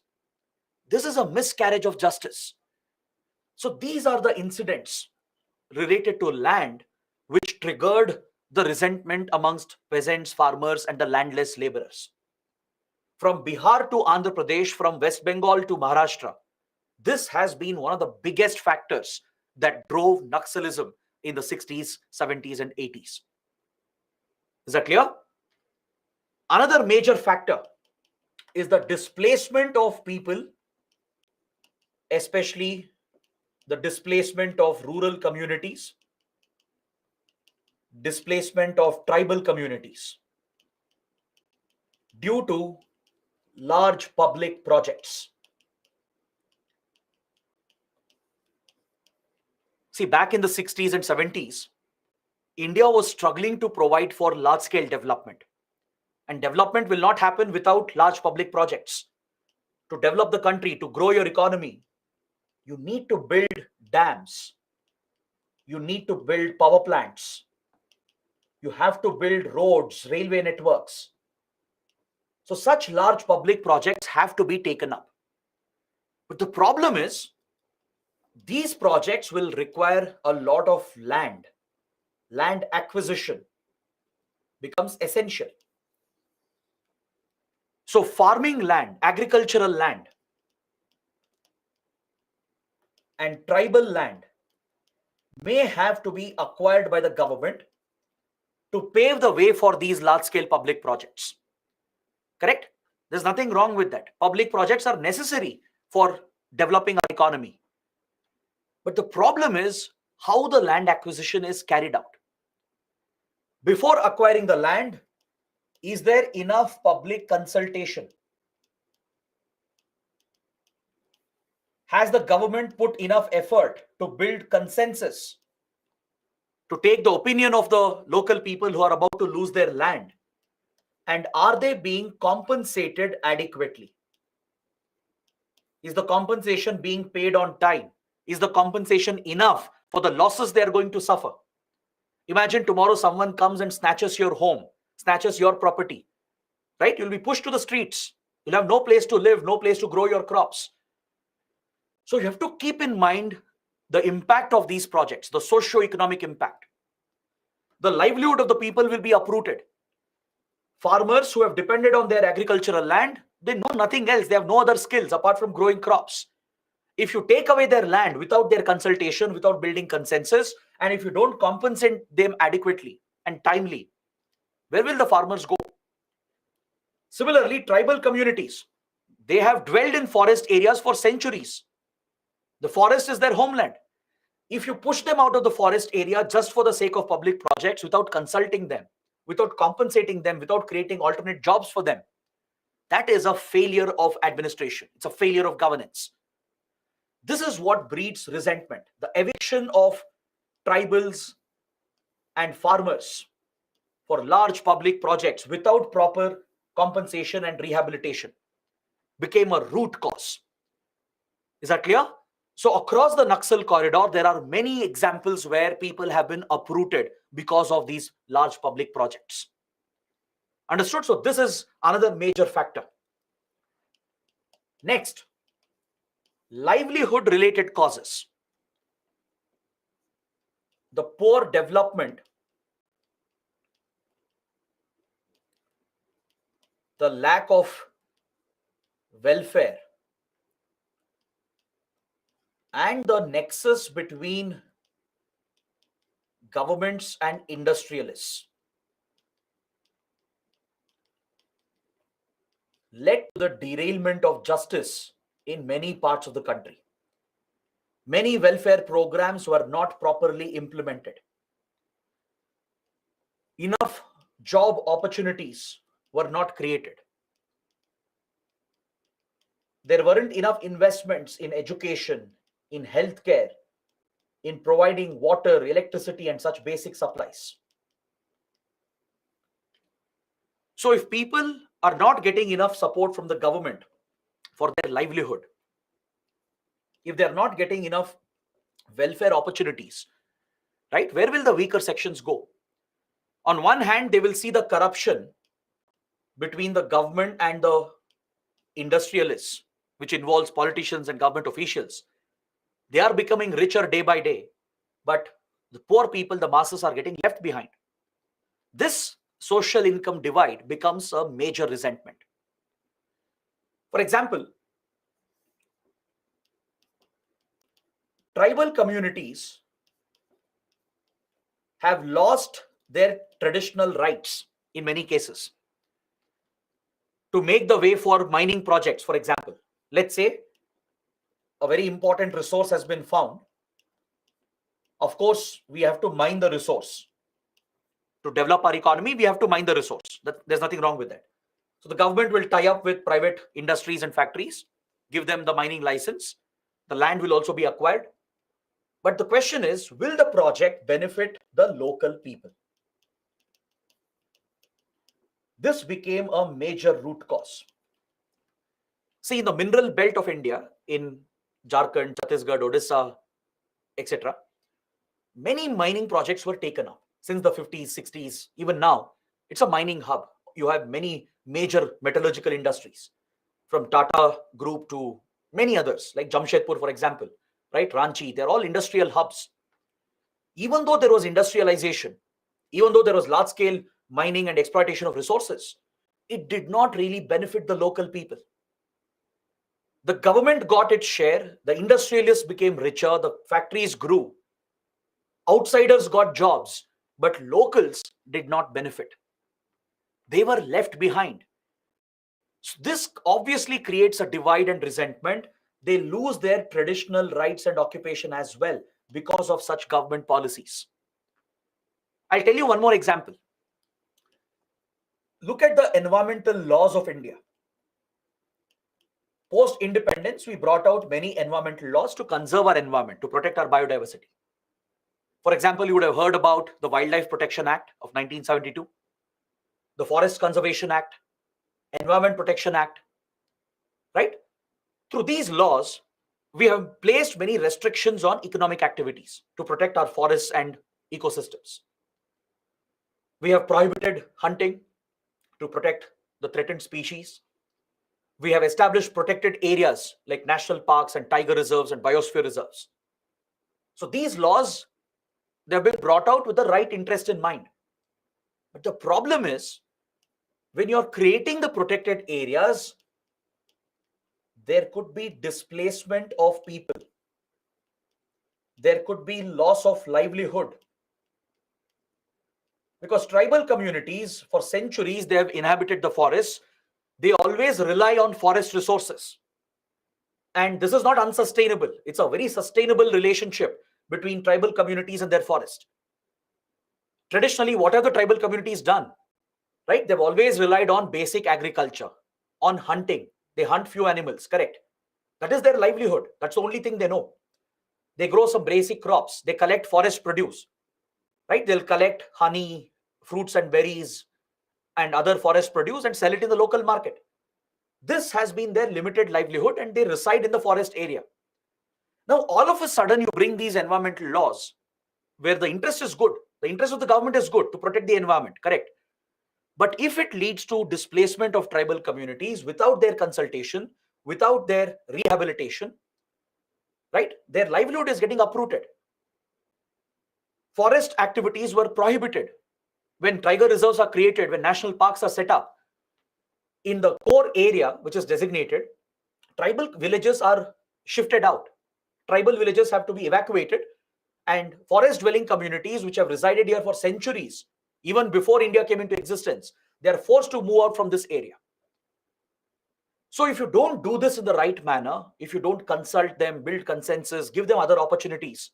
This is a miscarriage of justice. So these are the incidents related to land which triggered the resentment amongst peasants, farmers, and the landless laborers. From Bihar to Andhra Pradesh, from West Bengal to Maharashtra, this has been one of the biggest factors that drove Naxalism in the 60s, 70s, and 80s. Is that clear? Another major factor is the displacement of people, especially the displacement of rural communities, displacement of tribal communities due to large public projects. See, back in the 60s and 70s, India was struggling to provide for large-scale development. And development will not happen without large public projects. To develop the country, to grow your economy, you need to build dams. You need to build power plants. You have to build roads, railway networks. So such large public projects have to be taken up. But the problem is, these projects will require a lot of land. Land acquisition becomes essential. So farming land, agricultural land, and tribal land may have to be acquired by the government to pave the way for these large-scale public projects. Correct? There's nothing wrong with that. Public projects are necessary for developing our economy. But the problem is how the land acquisition is carried out. Before acquiring the land, is there enough public consultation? Has the government put enough effort to build consensus, to take the opinion of the local people who are about to lose their land? And are they being compensated adequately? Is the compensation being paid on time? Is the compensation enough for the losses they are going to suffer? Imagine tomorrow someone comes and snatches your home, snatches your property, right? You'll be pushed to the streets. You'll have no place to live, no place to grow your crops. So you have to keep in mind the impact of these projects, the socio-economic impact. The livelihood of the people will be uprooted. Farmers who have depended on their agricultural land, they know nothing else. They have no other skills apart from growing crops. If you take away their land without their consultation, without building consensus, and if you don't compensate them adequately and timely, where will the farmers go? Similarly, tribal communities, they have dwelled in forest areas for centuries. The forest is their homeland. If you push them out of the forest area just for the sake of public projects without consulting them, without compensating them, without creating alternate jobs for them, that is a failure of administration. It's a failure of governance. This is what breeds resentment. The eviction of tribals and farmers for large public projects without proper compensation and rehabilitation became a root cause. Is that clear? So across the Naxal corridor, there are many examples where people have been uprooted because of these large public projects. Understood? So this is another major factor. Next, livelihood related causes. The poor development, the lack of welfare, and the nexus between governments and industrialists led to the derailment of justice in many parts of the country. Many welfare programs were not properly implemented. Enough job opportunities were not created. There weren't enough investments in education, in healthcare, in providing water, electricity, and such basic supplies. So if people are not getting enough support from the government for their livelihood, if they're not getting enough welfare opportunities, right, where will the weaker sections go? On one hand, they will see the corruption between the government and the industrialists, which involves politicians and government officials. They are becoming richer day by day, but the poor people, the masses, are getting left behind. This social income divide becomes a major resentment. For example, tribal communities have lost their traditional rights in many cases to make the way for mining projects. For example, let's say a very important resource has been found. Of course, we have to mine the resource. To develop our economy, we have to mine the resource. There's nothing wrong with that. So the government will tie up with private industries and factories, give them the mining license. The land will also be acquired. But the question is, will the project benefit the local people? This became a major root cause. See, in the mineral belt of India, in Jharkhand, Chhattisgarh, Odisha, etc., many mining projects were taken up since the 50s, 60s, even now. It's a mining hub. You have many major metallurgical industries, from Tata Group to many others, like Jamshedpur, for example, right? Ranchi, they're all industrial hubs. Even though there was industrialization, even though there was large-scale mining and exploitation of resources, it did not really benefit the local people. The government got its share, the industrialists became richer, the factories grew. Outsiders got jobs, but locals did not benefit. They were left behind. So this obviously creates a divide and resentment. They lose their traditional rights and occupation as well because of such government policies. I'll tell you one more example. Look at the environmental laws of India. Post independence, we brought out many environmental laws to conserve our environment, to protect our biodiversity. For example, you would have heard about the Wildlife Protection Act of 1972, the Forest Conservation Act, Environment Protection Act, right? Through these laws, we have placed many restrictions on economic activities to protect our forests and ecosystems. We have prohibited hunting to protect the threatened species. We have established protected areas like national parks and tiger reserves and biosphere reserves. So these laws, they have been brought out with the right interest in mind. But the problem is, when you're creating the protected areas, there could be displacement of people. There could be loss of livelihood. Because tribal communities, for centuries, they have inhabited the forests. They always rely on forest resources. And this is not unsustainable. It's a very sustainable relationship between tribal communities and their forest. Traditionally, what have the tribal communities done? Right? They've always relied on basic agriculture, on hunting. They hunt few animals, correct? That is their livelihood. That's the only thing they know. They grow some basic crops. They collect forest produce, right? They'll collect honey, fruits and berries, and other forest produce and sell it in the local market. This has been their limited livelihood, and they reside in the forest area. Now, all of a sudden, you bring these environmental laws where the interest is good. The interest of the government is good to protect the environment, correct? But if it leads to displacement of tribal communities without their consultation, without their rehabilitation, right, their livelihood is getting uprooted. Forest activities were prohibited. When tiger reserves are created, when national parks are set up, in the core area, which is designated, tribal villages are shifted out. Tribal villages have to be evacuated, and forest dwelling communities, which have resided here for centuries, even before India came into existence, they are forced to move out from this area. So if you don't do this in the right manner, if you don't consult them, build consensus, give them other opportunities,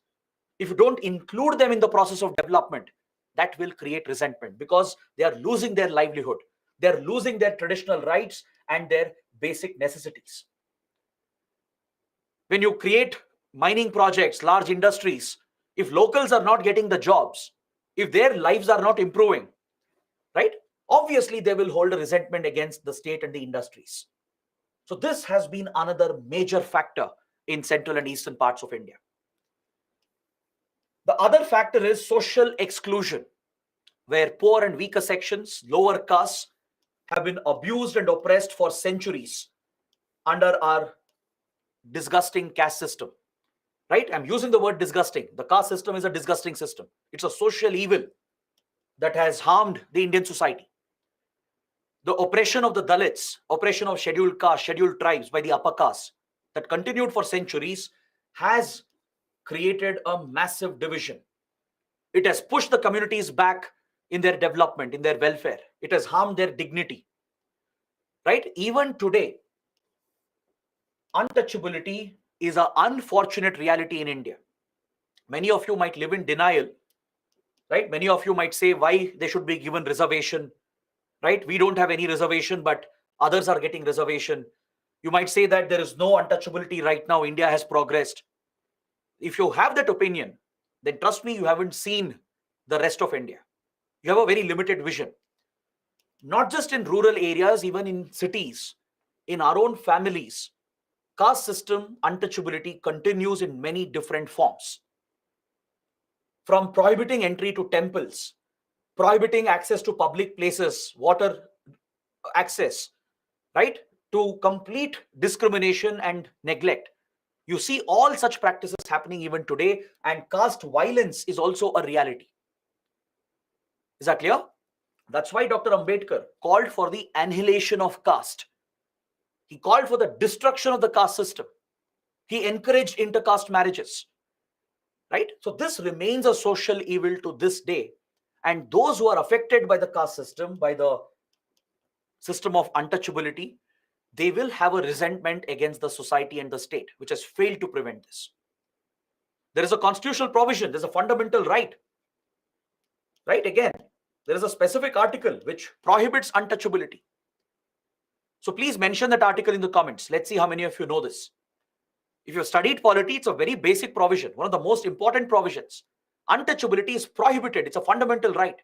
if you don't include them in the process of development, that will create resentment because they are losing their livelihood. They are losing their traditional rights and their basic necessities. When you create mining projects, large industries, if locals are not getting the jobs, if their lives are not improving, right, obviously they will hold a resentment against the state and the industries. So this has been another major factor in central and eastern parts of India. The other factor is social exclusion, where poor and weaker sections, lower castes, have been abused and oppressed for centuries under our disgusting caste system. Right? I'm using the word disgusting. The caste system is a disgusting system. It's a social evil that has harmed the Indian society. The oppression of the Dalits, oppression of scheduled castes, scheduled tribes by the upper caste that continued for centuries has created a massive division. It has pushed the communities back in their development, in their welfare. It has harmed their dignity. Right? Even today, untouchability is an unfortunate reality in India. Many of you might live in denial, right? Many of you might say why they should be given reservation, right? We don't have any reservation, but others are getting reservation. You might say that there is no untouchability right now. India has progressed. If you have that opinion, then trust me, you haven't seen the rest of India. You have a very limited vision. Not just in rural areas, even in cities, in our own families, caste system untouchability continues in many different forms. From prohibiting entry to temples, prohibiting access to public places, water access, right, to complete discrimination and neglect. You see all such practices happening even today, and caste violence is also a reality. Is that clear? That's why Dr. Ambedkar called for the annihilation of caste. He called for the destruction of the caste system. He encouraged intercaste marriages. right? So this remains a social evil to this day. And those who are affected by the caste system, by the system of untouchability, they will have a resentment against the society and the state, which has failed to prevent this. There is a constitutional provision, there's a fundamental right. Right? Again, there is a specific article which prohibits untouchability. So please mention that article in the comments. Let's see how many of you know this. If you've studied polity, it's a very basic provision, one of the most important provisions. Untouchability is prohibited, it's a fundamental right.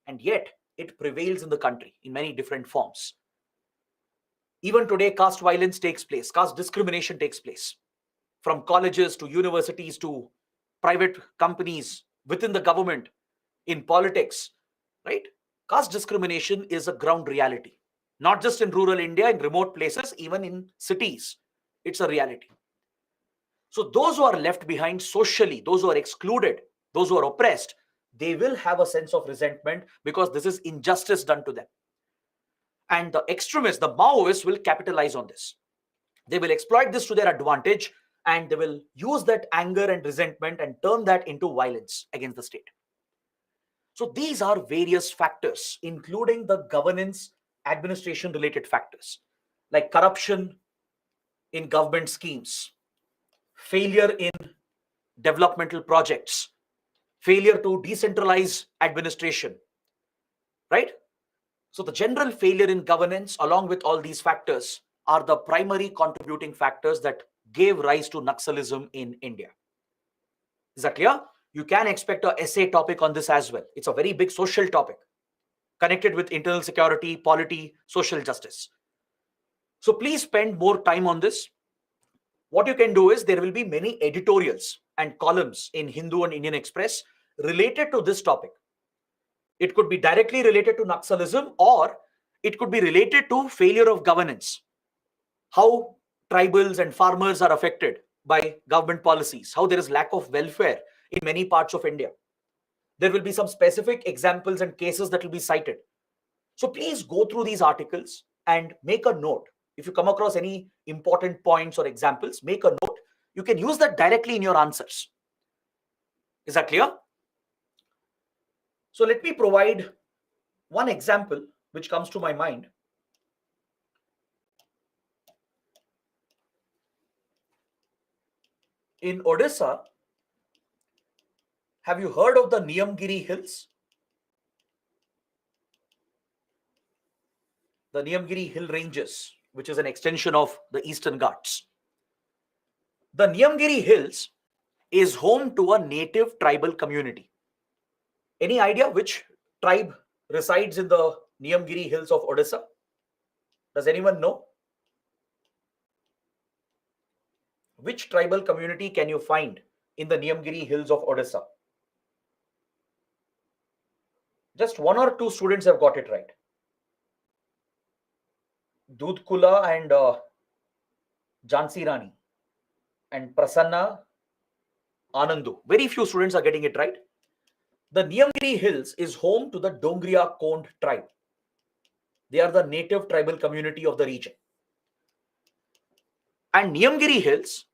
And yet, it prevails in the country in many different forms. Even today, caste violence takes place, caste discrimination takes place. From colleges to universities to private companies, within the government, in politics, right? Caste discrimination is a ground reality. Not just in rural India, in remote places, even in cities, it's a reality. So those who are left behind socially, those who are excluded, those who are oppressed, they will have a sense of resentment because this is injustice done to them. And the extremists, the Maoists, will capitalize on this. They will exploit this to their advantage, and they will use that anger and resentment and turn that into violence against the state. So these are various factors, including the governance, administration related factors, like corruption in government schemes, failure in developmental projects, failure to decentralize administration, right? So the general failure in governance, along with all these factors, are the primary contributing factors that gave rise to Naxalism in India. Is that clear? You can expect an essay topic on this as well. It's a very big social topic connected with internal security, polity, social justice. So please spend more time on this. What you can do is there will be many editorials and columns in Hindu and Indian Express related to this topic. It could be directly related to Naxalism, or it could be related to failure of governance, how tribals and farmers are affected by government policies, how there is lack of welfare in many parts of India. There will be some specific examples and cases that will be cited. So please go through these articles and make a note. If you come across any important points or examples, make a note. You can use that directly in your answers. Is that clear? So let me provide one example which comes to my mind. In Odisha, have you heard of the Niyamgiri Hills? The Niyamgiri Hill Ranges, which is an extension of the Eastern Ghats. The Niyamgiri Hills is home to a native tribal community. Any idea which tribe resides in the Niyamgiri Hills of Odisha? Does anyone know? Which tribal community can you find in the Niyamgiri Hills of Odisha? Just one or two students have got it right. Dudkula and Jhansi Rani and Prasanna Anandu. Very few students are getting it right. The Niyamgiri Hills is home to the Dongriya Kond tribe. They are the native tribal community of the region. And Niyamgiri Hills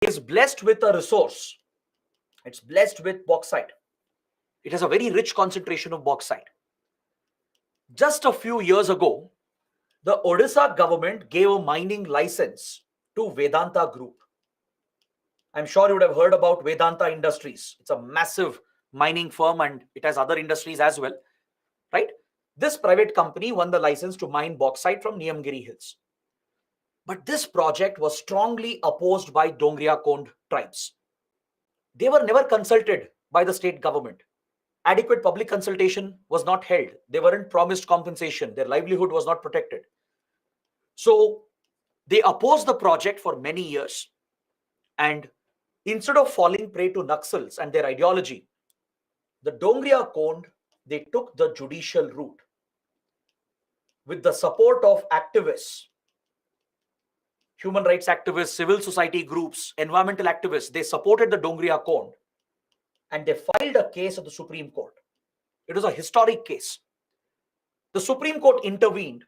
is blessed with a resource. It's blessed with bauxite. It has a very rich concentration of bauxite. Just a few years ago, the Odisha government gave a mining license to Vedanta Group. I'm sure you would have heard about Vedanta Industries. It's a massive mining firm and it has other industries as well, right? This private company won the license to mine bauxite from Niyamgiri Hills. But this project was strongly opposed by Dongriya Kond tribes. They were never consulted by the state government. Adequate public consultation was not held. They weren't promised compensation. Their livelihood was not protected. So they opposed the project for many years. And instead of falling prey to Naxals and their ideology, the Dongriya Kond, they took the judicial route. With the support of activists, human rights activists, civil society groups, environmental activists, they supported the Dongriya Kond and they filed a case at the Supreme Court. It was a historic case. The Supreme Court intervened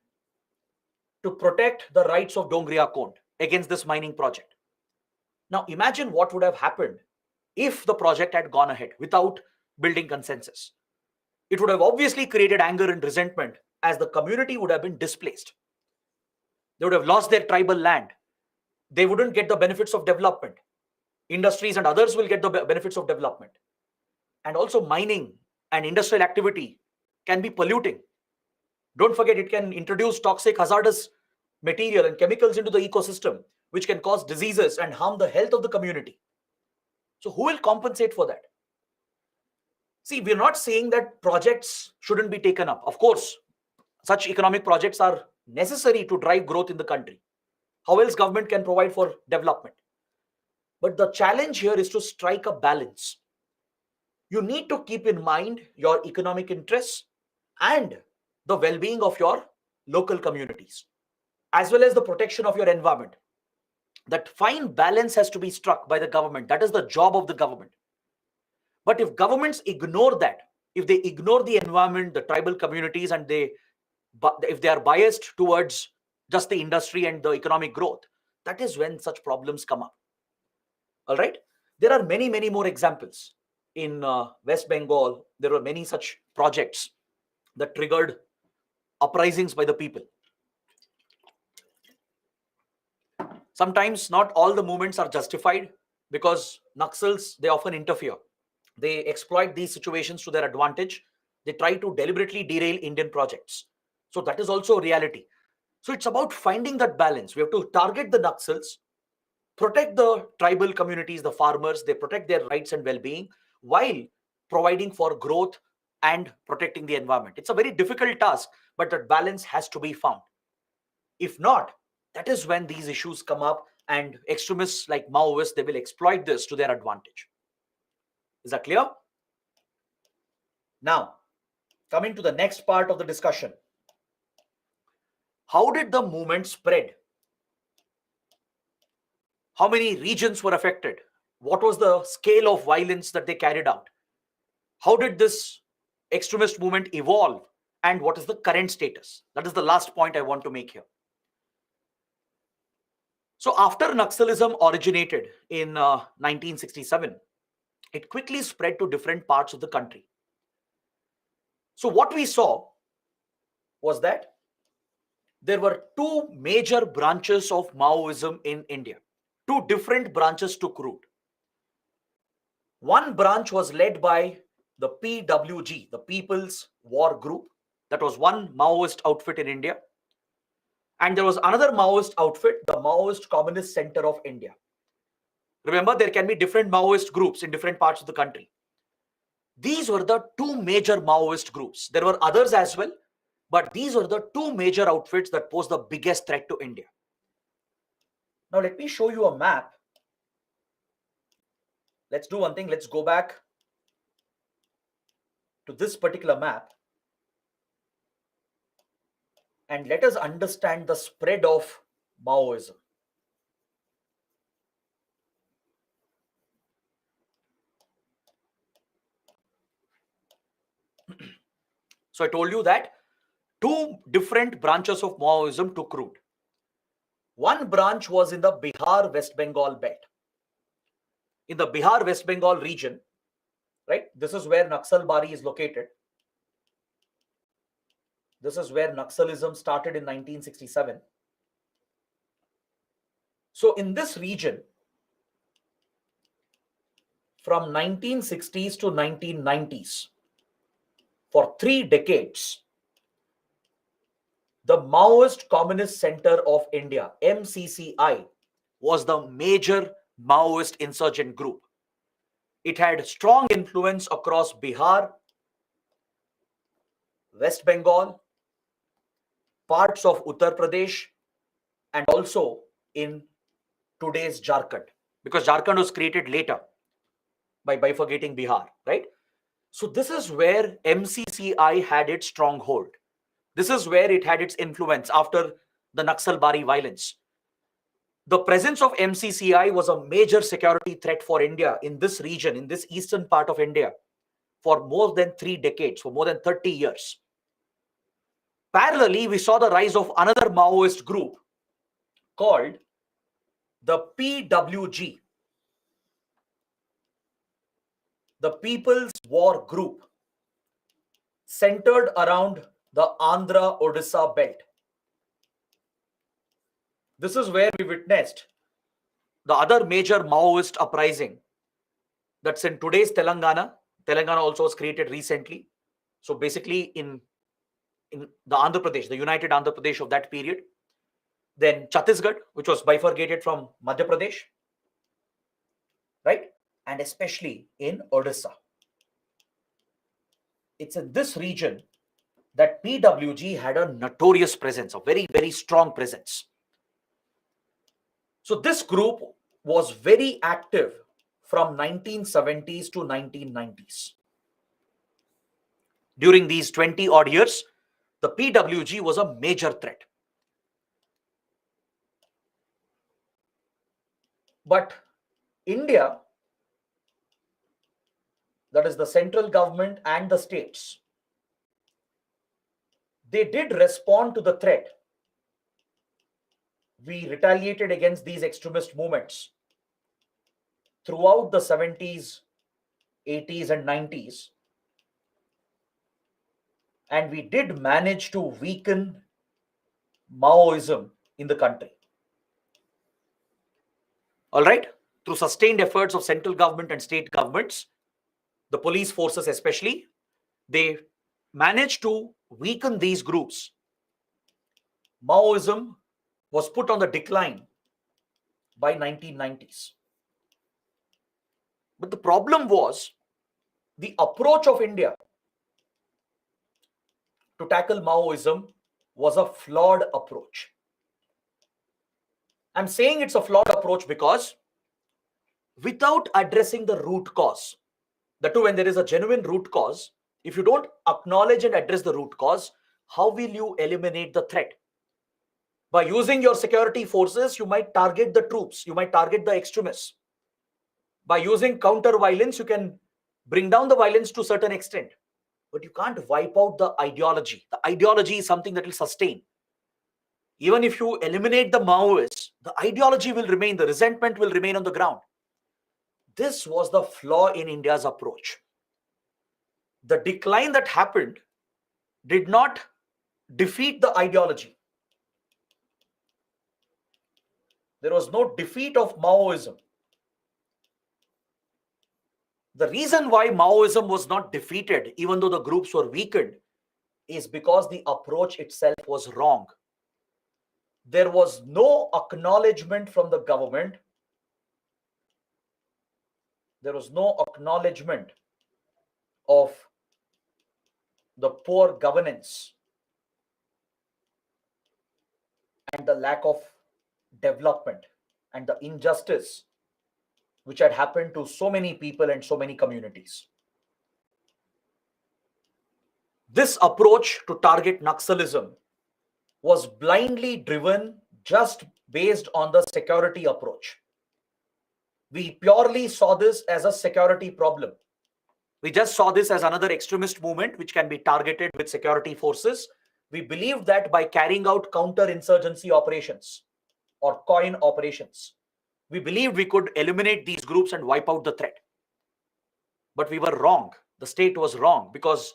to protect the rights of Dongriya Kond against this mining project. Now imagine what would have happened if the project had gone ahead without building consensus. It would have obviously created anger and resentment, as the community would have been displaced. They would have lost their tribal land. They wouldn't get the benefits of development. Industries and others will get the benefits of development. And also mining and industrial activity can be polluting. Don't forget, it can introduce toxic, hazardous material and chemicals into the ecosystem, which can cause diseases and harm the health of the community. So who will compensate for that? See, we're not saying that projects shouldn't be taken up. Of course, such economic projects are necessary to drive growth in the country. How else government can provide for development? But the challenge here is to strike a balance. You need to keep in mind your economic interests and the well-being of your local communities, as well as the protection of your environment. That fine balance has to be struck by the government. That is the job of the government. But if governments ignore that, if they ignore the environment, the tribal communities, and if they are biased towards just the industry and the economic growth, that is when such problems come up. All right. There are many, many more examples. In West Bengal, there were many such projects that triggered uprisings by the people. Sometimes not all the movements are justified, because Naxals, they often interfere. They exploit these situations to their advantage. They try to deliberately derail Indian projects. So that is also a reality. So it's about finding that balance. We have to target the Naxals, protect the tribal communities, the farmers, they protect their rights and well-being while providing for growth and protecting the environment. It's a very difficult task, but that balance has to be found. If not, that is when these issues come up, and extremists like Maoists, they will exploit this to their advantage. Is that clear? Now, coming to the next part of the discussion. How did the movement spread? How many regions were affected? What was the scale of violence that they carried out? How did this extremist movement evolve? And what is the current status? That is the last point I want to make here. So after Naxalism originated in 1967, it quickly spread to different parts of the country. So what we saw was that there were two major branches of Maoism in India. Two different branches took root. One branch was led by the PWG, the People's War Group. That was one Maoist outfit in India. And there was another Maoist outfit, the Maoist Communist Center of India. Remember, there can be different Maoist groups in different parts of the country. These were the two major Maoist groups. There were others as well, but these were the two major outfits that posed the biggest threat to India. Now, let me show you a map. Let's do one thing. Let's go back to this particular map and let us understand the spread of Maoism. So I told you that two different branches of Maoism took root. One branch was in the Bihar West Bengal belt. In the Bihar West Bengal region, right? This is where Naxalbari is located. This is where Naxalism started in 1967. So in this region, from 1960s to 1990s, for 3 decades, the Maoist Communist Center of India, MCCI, was the major Maoist insurgent group. It had strong influence across Bihar, West Bengal, parts of Uttar Pradesh, and also in today's Jharkhand, because Jharkhand was created later by bifurcating Bihar, right? So this is where MCCI had its stronghold. This is where it had its influence after the Naxalbari violence. The presence of MCCI was a major security threat for India in this region, in this eastern part of India, for more than 3 decades, for more than 30 years. Parallelly, we saw the rise of another Maoist group called the PWG. the People's War Group, centered around the Andhra Odisha belt. This is where we witnessed the other major Maoist uprising that's in today's Telangana. Telangana also was created recently. So basically in the Andhra Pradesh, the united Andhra Pradesh of that period. Then Chhattisgarh, which was bifurcated from Madhya Pradesh, right? And especially in Odisha. It's in this region that PWG had a notorious presence, a very, very strong presence. So this group was very active from 1970s to 1990s. During these 20 odd years, the PWG was a major threat. But India, that is the central government and the states, they did respond to the threat. We retaliated against these extremist movements throughout the 70s, 80s, and 90s. And we did manage to weaken Maoism in the country. All right? Through sustained efforts of central government and state governments, the police forces especially, they managed to weaken these groups. Maoism was put on the decline by 1990s. But the problem was the approach of India to tackle Maoism was a flawed approach. I'm saying it's a flawed approach because without addressing the root cause, that too when there is a genuine root cause, if you don't acknowledge and address the root cause, how will you eliminate the threat? By using your security forces, you might target the troops, you might target the extremists. By using counter violence, you can bring down the violence to a certain extent. But you can't wipe out the ideology. The ideology is something that will sustain. Even if you eliminate the Maoists, the ideology will remain, the resentment will remain on the ground. This was the flaw in India's approach. The decline that happened did not defeat the ideology. There was no defeat of Maoism. The reason why Maoism was not defeated, even though the groups were weakened, is because the approach itself was wrong. There was no acknowledgement from the government. There was no acknowledgement of the poor governance and the lack of development and the injustice which had happened to so many people and so many communities. This approach to target Naxalism was blindly driven just based on the security approach. We purely saw this as a security problem. We just saw this as another extremist movement which can be targeted with security forces. We believed that by carrying out counter-insurgency operations or coin operations, we believed we could eliminate these groups and wipe out the threat. But we were wrong. The state was wrong because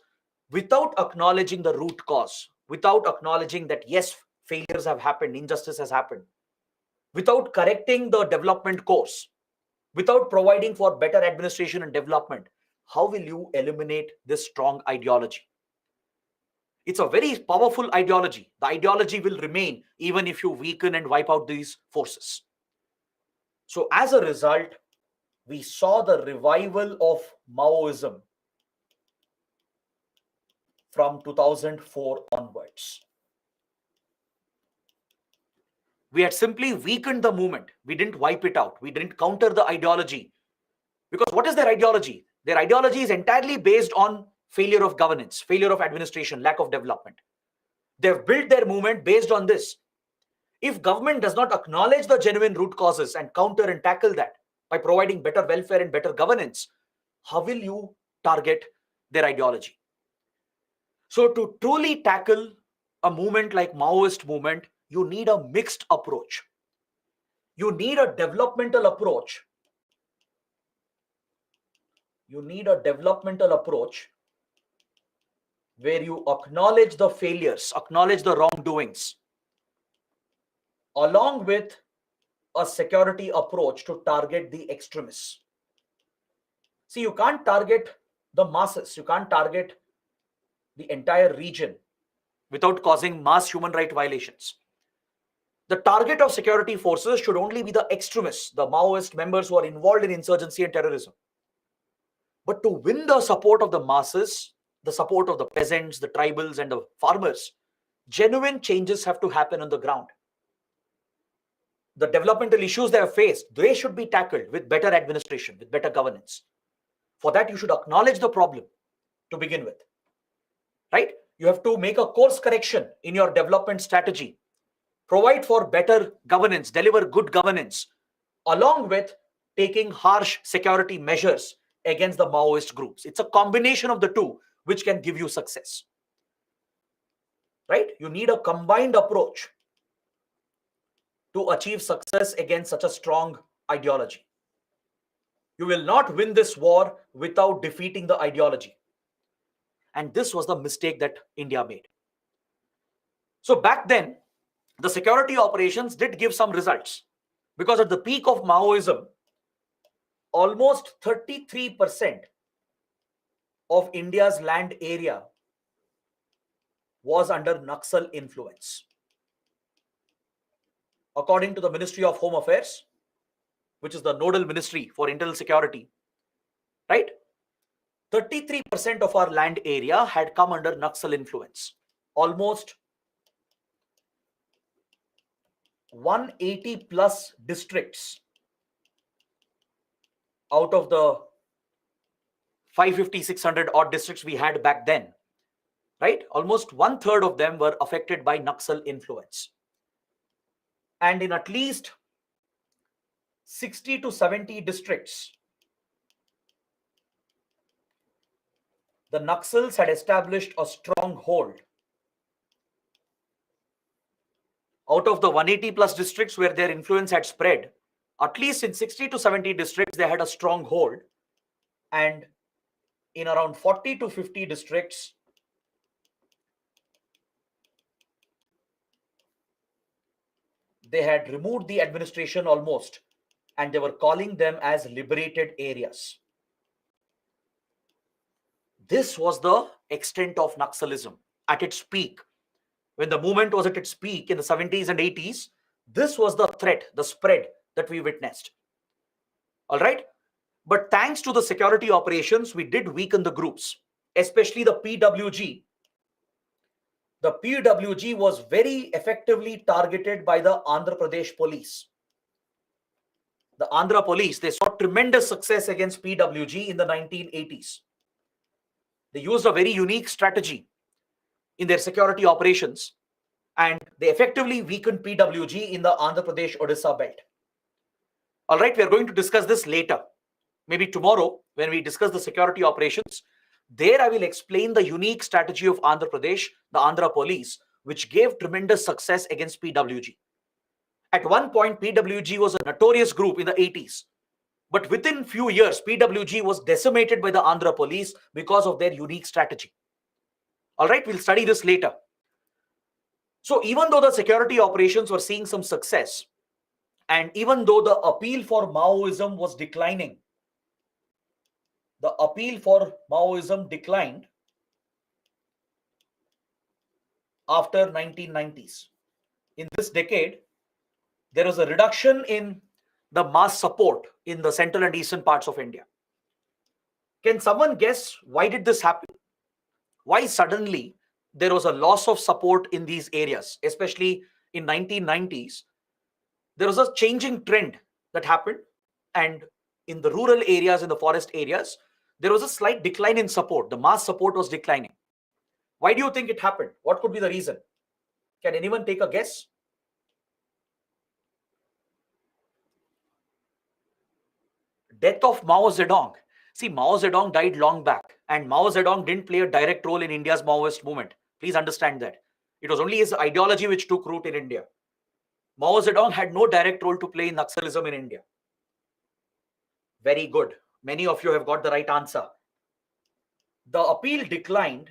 without acknowledging the root cause, without acknowledging that yes, failures have happened, injustice has happened, without correcting the development course, without providing for better administration and development, how will you eliminate this strong ideology? It's a very powerful ideology. The ideology will remain even if you weaken and wipe out these forces. So as a result, we saw the revival of Maoism from 2004 onwards. We had simply weakened the movement. We didn't wipe it out. We didn't counter the ideology. Because what is their ideology? Their ideology is entirely based on failure of governance, failure of administration, lack of development. They've built their movement based on this. If government does not acknowledge the genuine root causes and counter and tackle that by providing better welfare and better governance, how will you target their ideology? So to truly tackle a movement like Maoist movement, you need a mixed approach. You need a developmental approach You need a developmental approach where you acknowledge the failures, acknowledge the wrongdoings, along with a security approach to target the extremists. See, you can't target the masses, you can't target the entire region without causing mass human rights violations. The target of security forces should only be the extremists, the Maoist members who are involved in insurgency and terrorism. But to win the support of the masses, the support of the peasants, the tribals, and the farmers, genuine changes have to happen on the ground. The developmental issues they have faced, they should be tackled with better administration, with better governance. For that, you should acknowledge the problem to begin with, right? You have to make a course correction in your development strategy, provide for better governance, deliver good governance, along with taking harsh security measures against the Maoist groups. It's a combination of the two which can give you success, right? You need a combined approach to achieve success against such a strong ideology. You will not win this war without defeating the ideology. And this was the mistake that India made. So back then, the security operations did give some results, because at the peak of Maoism, almost 33% of India's land area was under Naxal influence. According to the Ministry of Home Affairs, which is the nodal ministry for internal security, right? 33% of our land area had come under Naxal influence. Almost 180 plus districts out of the 550, 600 odd districts we had back then, right? Almost 1/3 of them were affected by Naxal influence. And in at least 60 to 70 districts, the Naxals had established a stronghold. Out of the 180 plus districts where their influence had spread, at least in 60 to 70 districts, they had a stronghold. And in around 40 to 50 districts, they had removed the administration almost, and they were calling them as liberated areas. This was the extent of Naxalism at its peak. When the movement was at its peak in the 70s and 80s, this was the threat, the spread that we witnessed. All right. But thanks to the security operations, we did weaken the groups, especially the PWG. The PWG was very effectively targeted by the Andhra Pradesh police. The Andhra police, they saw tremendous success against PWG in the 1980s. They used a very unique strategy in their security operations, and they effectively weakened PWG in the Andhra Pradesh Odisha belt. All right, we are going to discuss this later. Maybe tomorrow, when we discuss the security operations, there I will explain the unique strategy of Andhra Pradesh, the Andhra police, which gave tremendous success against PWG. At one point, PWG was a notorious group in the 80s. But within few years, PWG was decimated by the Andhra police because of their unique strategy. All right, we'll study this later. So even though the security operations were seeing some success, and even though the appeal for Maoism was declining, the appeal for Maoism declined after 1990s. In this decade, there was a reduction in the mass support in the central and eastern parts of India. Can someone guess why did this happen? Why suddenly there was a loss of support in these areas, especially in 1990s? There was a changing trend that happened, and in the rural areas, in the forest areas, there was a slight decline in support. The mass support was declining. Why do you think it happened? What could be the reason? Can anyone take a guess? Death of Mao Zedong. See, Mao Zedong died long back, and Mao Zedong didn't play a direct role in India's Maoist movement. Please understand that. It was only his ideology which took root in India. Mao Zedong had no direct role to play in Naxalism in India. Very good. Many of you have got the right answer. The appeal declined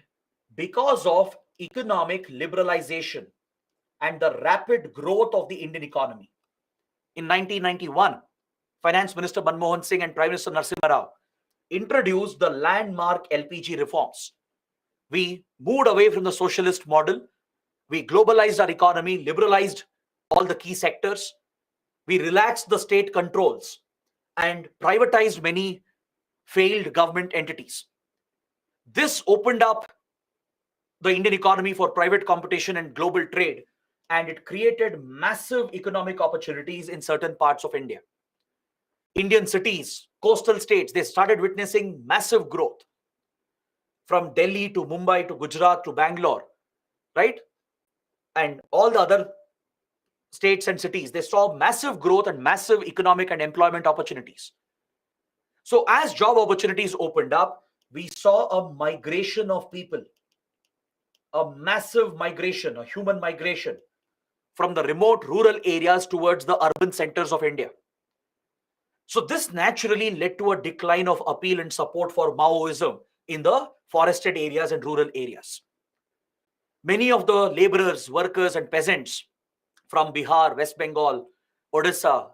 because of economic liberalization and the rapid growth of the Indian economy. In 1991, Finance Minister Manmohan Singh and Prime Minister Narasimha Rao introduced the landmark LPG reforms. We moved away from the socialist model. We globalized our economy, liberalized all the key sectors. We relaxed the state controls and privatized many failed government entities. This opened up the Indian economy for private competition and global trade, and it created massive economic opportunities in certain parts of India. Indian cities, coastal states, they started witnessing massive growth from Delhi to Mumbai to Gujarat to Bangalore, right? And all the other states and cities, they saw massive growth and massive economic and employment opportunities. So as job opportunities opened up, we saw a migration of people, a massive migration, a human migration from the remote rural areas towards the urban centers of India. So this naturally led to a decline of appeal and support for Maoism in the forested areas and rural areas. Many of the laborers, workers, and peasants from Bihar, West Bengal, Odisha,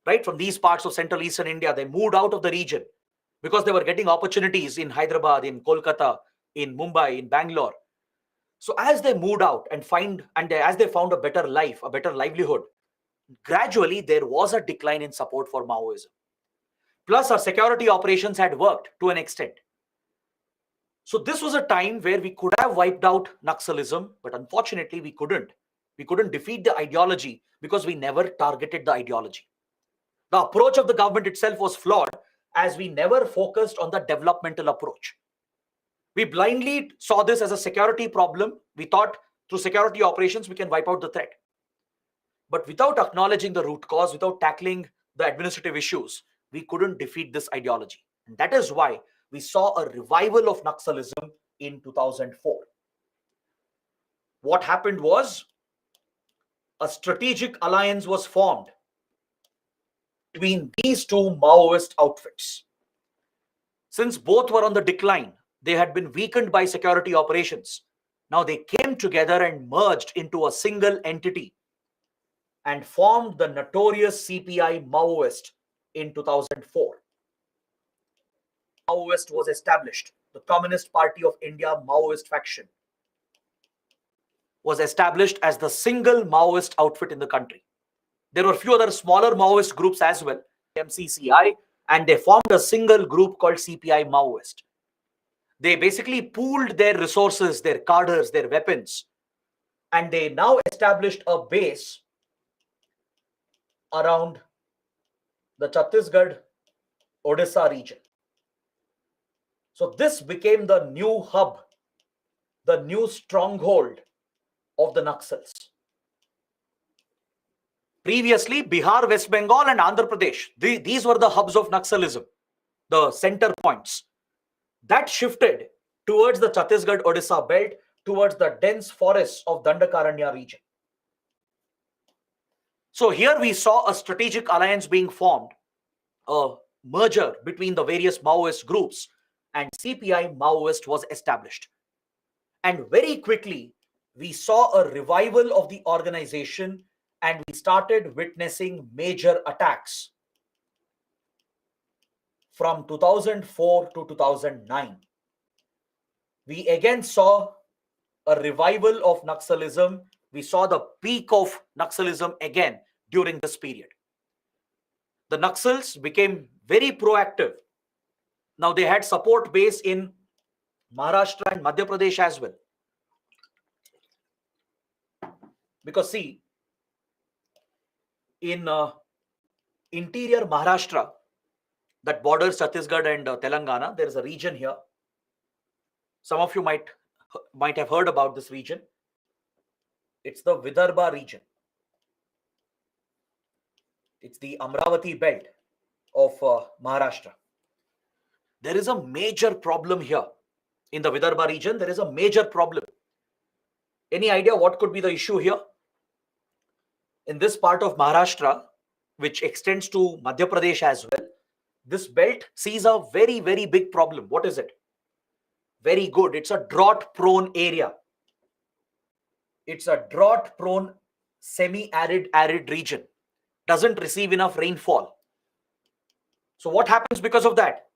right, from these parts of Central Eastern India, they moved out of the region because they were getting opportunities in Hyderabad, in Kolkata, in Mumbai, in Bangalore. So as they moved out as they found a better life, a better livelihood, gradually there was a decline in support for Maoism. Plus, our security operations had worked to an extent. So this was a time where we could have wiped out Naxalism, but unfortunately we couldn't. We couldn't defeat the ideology because we never targeted the ideology. The approach of the government itself was flawed as we never focused on the developmental approach. We blindly saw this as a security problem. We thought through security operations we can wipe out the threat. But without acknowledging the root cause, without tackling the administrative issues, we couldn't defeat this ideology. And that is why we saw a revival of Naxalism in 2004. What happened was a strategic alliance was formed between these two Maoist outfits. Since both were on the decline, they had been weakened by security operations. Now they came together and merged into a single entity and formed the notorious CPI Maoist in 2004. Maoist was established. The Communist Party of India Maoist faction was established as the single Maoist outfit in the country. There were a few other smaller Maoist groups as well, MCCI, and they formed a single group called CPI Maoist. They basically pooled their resources, their cadres, their weapons, and they now established a base around the Chhattisgarh, Odisha region. So this became the new hub, the new stronghold of the Naxals. Previously, Bihar, West Bengal, and Andhra Pradesh, these were the hubs of Naxalism, the center points. That shifted towards the Chhattisgarh, Odisha belt, towards the dense forests of Dandakaranya region. So here we saw a strategic alliance being formed, a merger between the various Maoist groups, and CPI Maoist was established. And very quickly, we saw a revival of the organization and we started witnessing major attacks from 2004 to 2009. We again saw a revival of Naxalism. We saw the peak of Naxalism again during this period. The Naxals became very proactive. Now they had support base in Maharashtra and Madhya Pradesh as well. Because see, in interior Maharashtra that borders Chhattisgarh and Telangana, there is a region here. Some of you might have heard about this region. It's the Vidarbha region. It's the Amravati belt of Maharashtra. There is a major problem here. In the Vidarbha region, there is a major problem. Any idea what could be the issue here? In this part of Maharashtra, which extends to Madhya Pradesh as well, this belt sees a very, very big problem. What is it? Very good. It's a drought-prone area. It's a drought-prone, semi-arid region. Doesn't receive enough rainfall. So what happens because of that?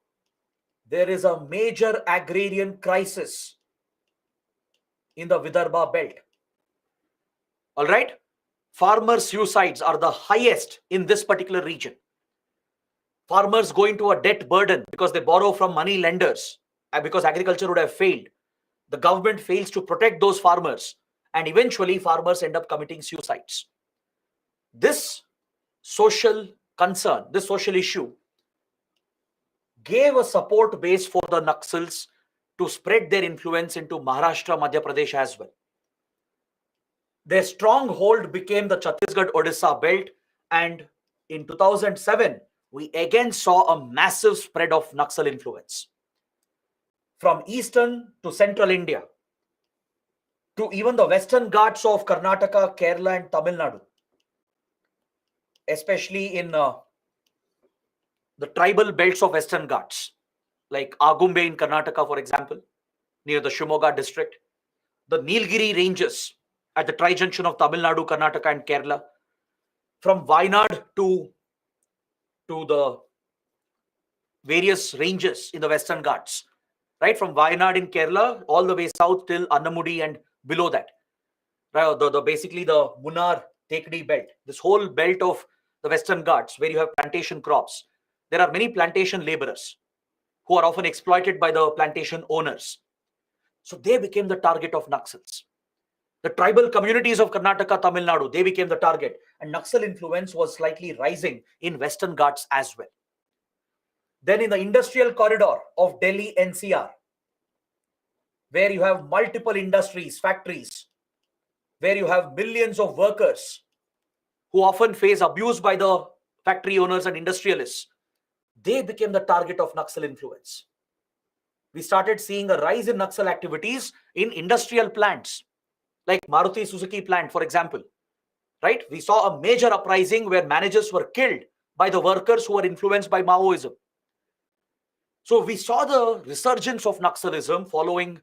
There is a major agrarian crisis in the Vidarbha belt. All right? Farmer suicides are the highest in this particular region. Farmers go into a debt burden because they borrow from money lenders and because agriculture would have failed. The government fails to protect those farmers, and eventually farmers end up committing suicides. This social concern, this social issue gave a support base for the Naxals to spread their influence into Maharashtra, Madhya Pradesh as well. Their stronghold became the Chhattisgarh-Odisha belt, and in 2007, we again saw a massive spread of Naxal influence. From eastern to central India, to even the western Ghats of Karnataka, Kerala and Tamil Nadu, especially in the tribal belts of western Ghats, like Agumbe in Karnataka, for example, near the Shimoga district, the Nilgiri ranges at the tri-junction of Tamil Nadu, Karnataka and Kerala, from Wayanad to the various ranges in the western Ghats, right? From Wayanad in Kerala all the way south till Annamudi and below that, right? Basically the Munnar Tekdi belt, this whole belt of the western Ghats where you have plantation crops. There are many plantation laborers who are often exploited by the plantation owners. So they became the target of Naxals. The tribal communities of Karnataka, Tamil Nadu, they became the target. And Naxal influence was slightly rising in western Ghats as well. Then in the industrial corridor of Delhi NCR, where you have multiple industries, factories, where you have millions of workers who often face abuse by the factory owners and industrialists, they became the target of Naxal influence. We started seeing a rise in Naxal activities in industrial plants, like Maruti Suzuki plant, for example, right? We saw a major uprising where managers were killed by the workers who were influenced by Maoism. So we saw the resurgence of Naxalism following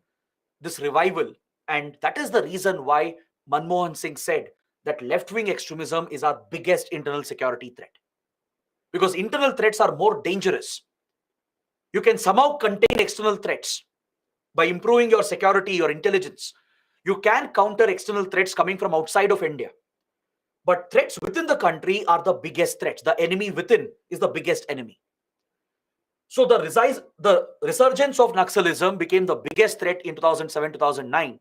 this revival, and that is the reason why Manmohan Singh said that left-wing extremism is our biggest internal security threat. Because internal threats are more dangerous. You can somehow contain external threats by improving your security, your intelligence. You can counter external threats coming from outside of India. But threats within the country are the biggest threats. The enemy within is the biggest enemy. So the resurgence of Naxalism became the biggest threat in 2007-2009,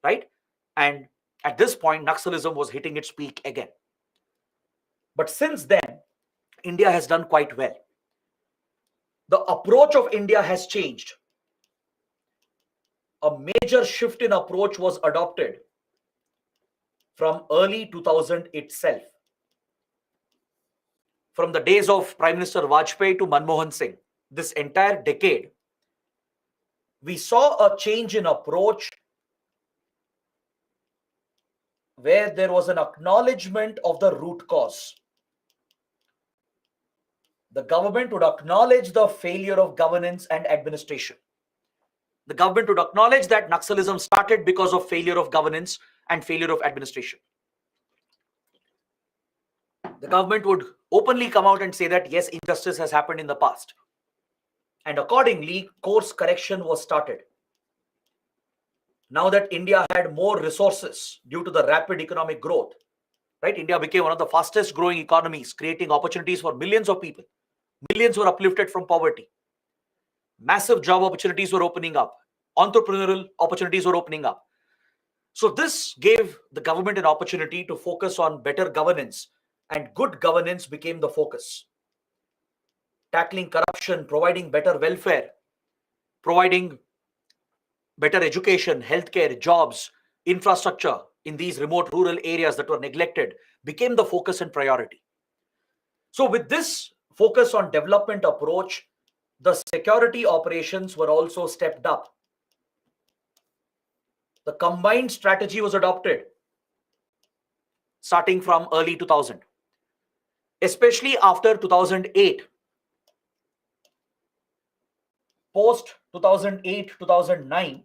right? And at this point, Naxalism was hitting its peak again. But since then, India has done quite well. The approach of India has changed. A major shift in approach was adopted from early 2000 itself. From the days of Prime Minister Vajpayee to Manmohan Singh, this entire decade, we saw a change in approach where there was an acknowledgement of the root cause. The government would acknowledge the failure of governance and administration. The government would acknowledge that Naxalism started because of failure of governance and failure of administration. The government would openly come out and say that yes, injustice has happened in the past. And accordingly, course correction was started. Now that India had more resources due to the rapid economic growth, right? India became one of the fastest growing economies, creating opportunities for millions of people. Millions were uplifted from poverty. Massive job opportunities were opening up. Entrepreneurial opportunities were opening up. So this gave the government an opportunity to focus on better governance, and good governance became the focus. Tackling corruption, providing better welfare, providing better education, healthcare, jobs, infrastructure in these remote rural areas that were neglected became the focus and priority. So with this focus on development approach, the security operations were also stepped up. The combined strategy was adopted starting from early 2000, especially after 2008. post 2008, 2009,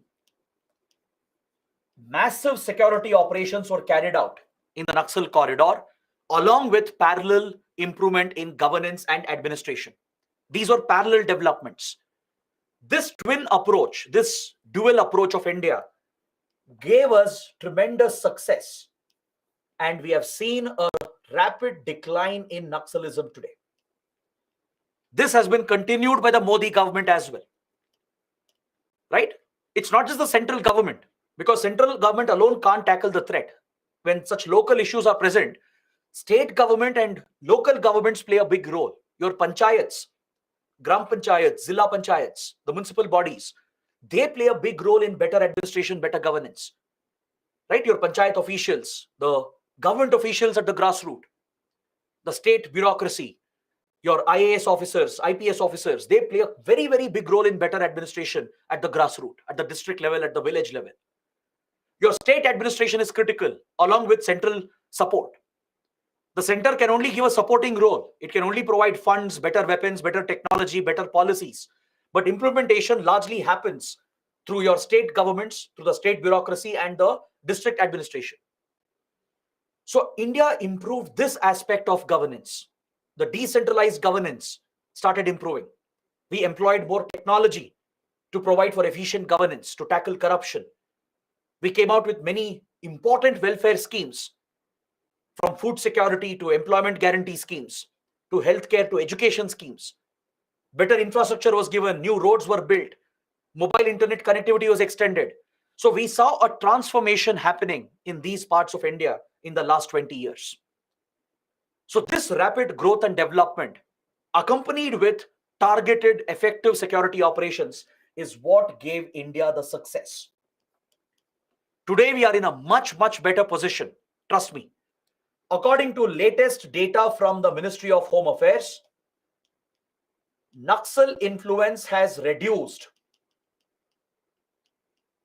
massive security operations were carried out in the Naxal corridor, along with parallel improvement in governance and administration. These were parallel developments. This twin approach, this dual approach of India gave us tremendous success, and we have seen a rapid decline in Naxalism today. This has been continued by the Modi government as well, right? It's not just the central government, because central government alone can't tackle the threat. When such local issues are present, state government and local governments play a big role. Your panchayats, gram panchayats, zilla panchayats, the municipal bodies, they play a big role in better administration, better governance, right? Your panchayat officials, the government officials at the grassroots, the state bureaucracy, your IAS officers, IPS officers, they play a very, very big role in better administration at the grassroots, at the district level, at the village level. Your state administration is critical, along with central support. The center can only give a supporting role. It can only provide funds, better weapons, better technology, better policies. But implementation largely happens through your state governments, through the state bureaucracy and the district administration. So India improved this aspect of governance. The decentralized governance started improving. We employed more technology to provide for efficient governance, to tackle corruption. We came out with many important welfare schemes, from food security to employment guarantee schemes, to healthcare to education schemes. Better infrastructure was given, new roads were built, mobile internet connectivity was extended. So we saw a transformation happening in these parts of India in the last 20 years. So this rapid growth and development, accompanied with targeted, effective security operations, is what gave India the success. Today, we are in a much, much better position. Trust me. According to latest data from the Ministry of Home Affairs, Naxal influence has reduced.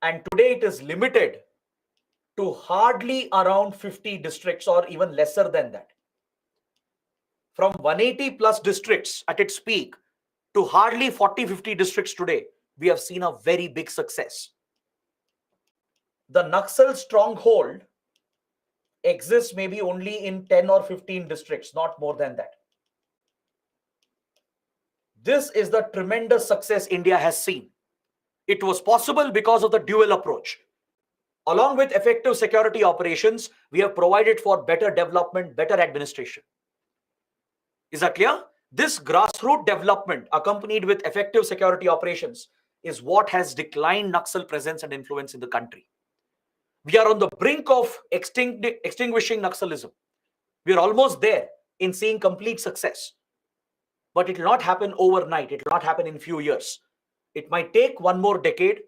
And today it is limited to hardly around 50 districts or even lesser than that. From 180 plus districts at its peak to hardly 40-50 districts today, we have seen a very big success. The Naxal stronghold exists maybe only in 10 or 15 districts, not more than that. This is the tremendous success India has seen. It was possible because of the dual approach. Along with effective security operations, we have provided for better development, better administration. Is that clear? This grassroots development, accompanied with effective security operations, is what has declined Naxal presence and influence in the country. We are on the brink of extinguishing Naxalism. We are almost there in seeing complete success. But it will not happen overnight. It will not happen in few years. It might take one more decade.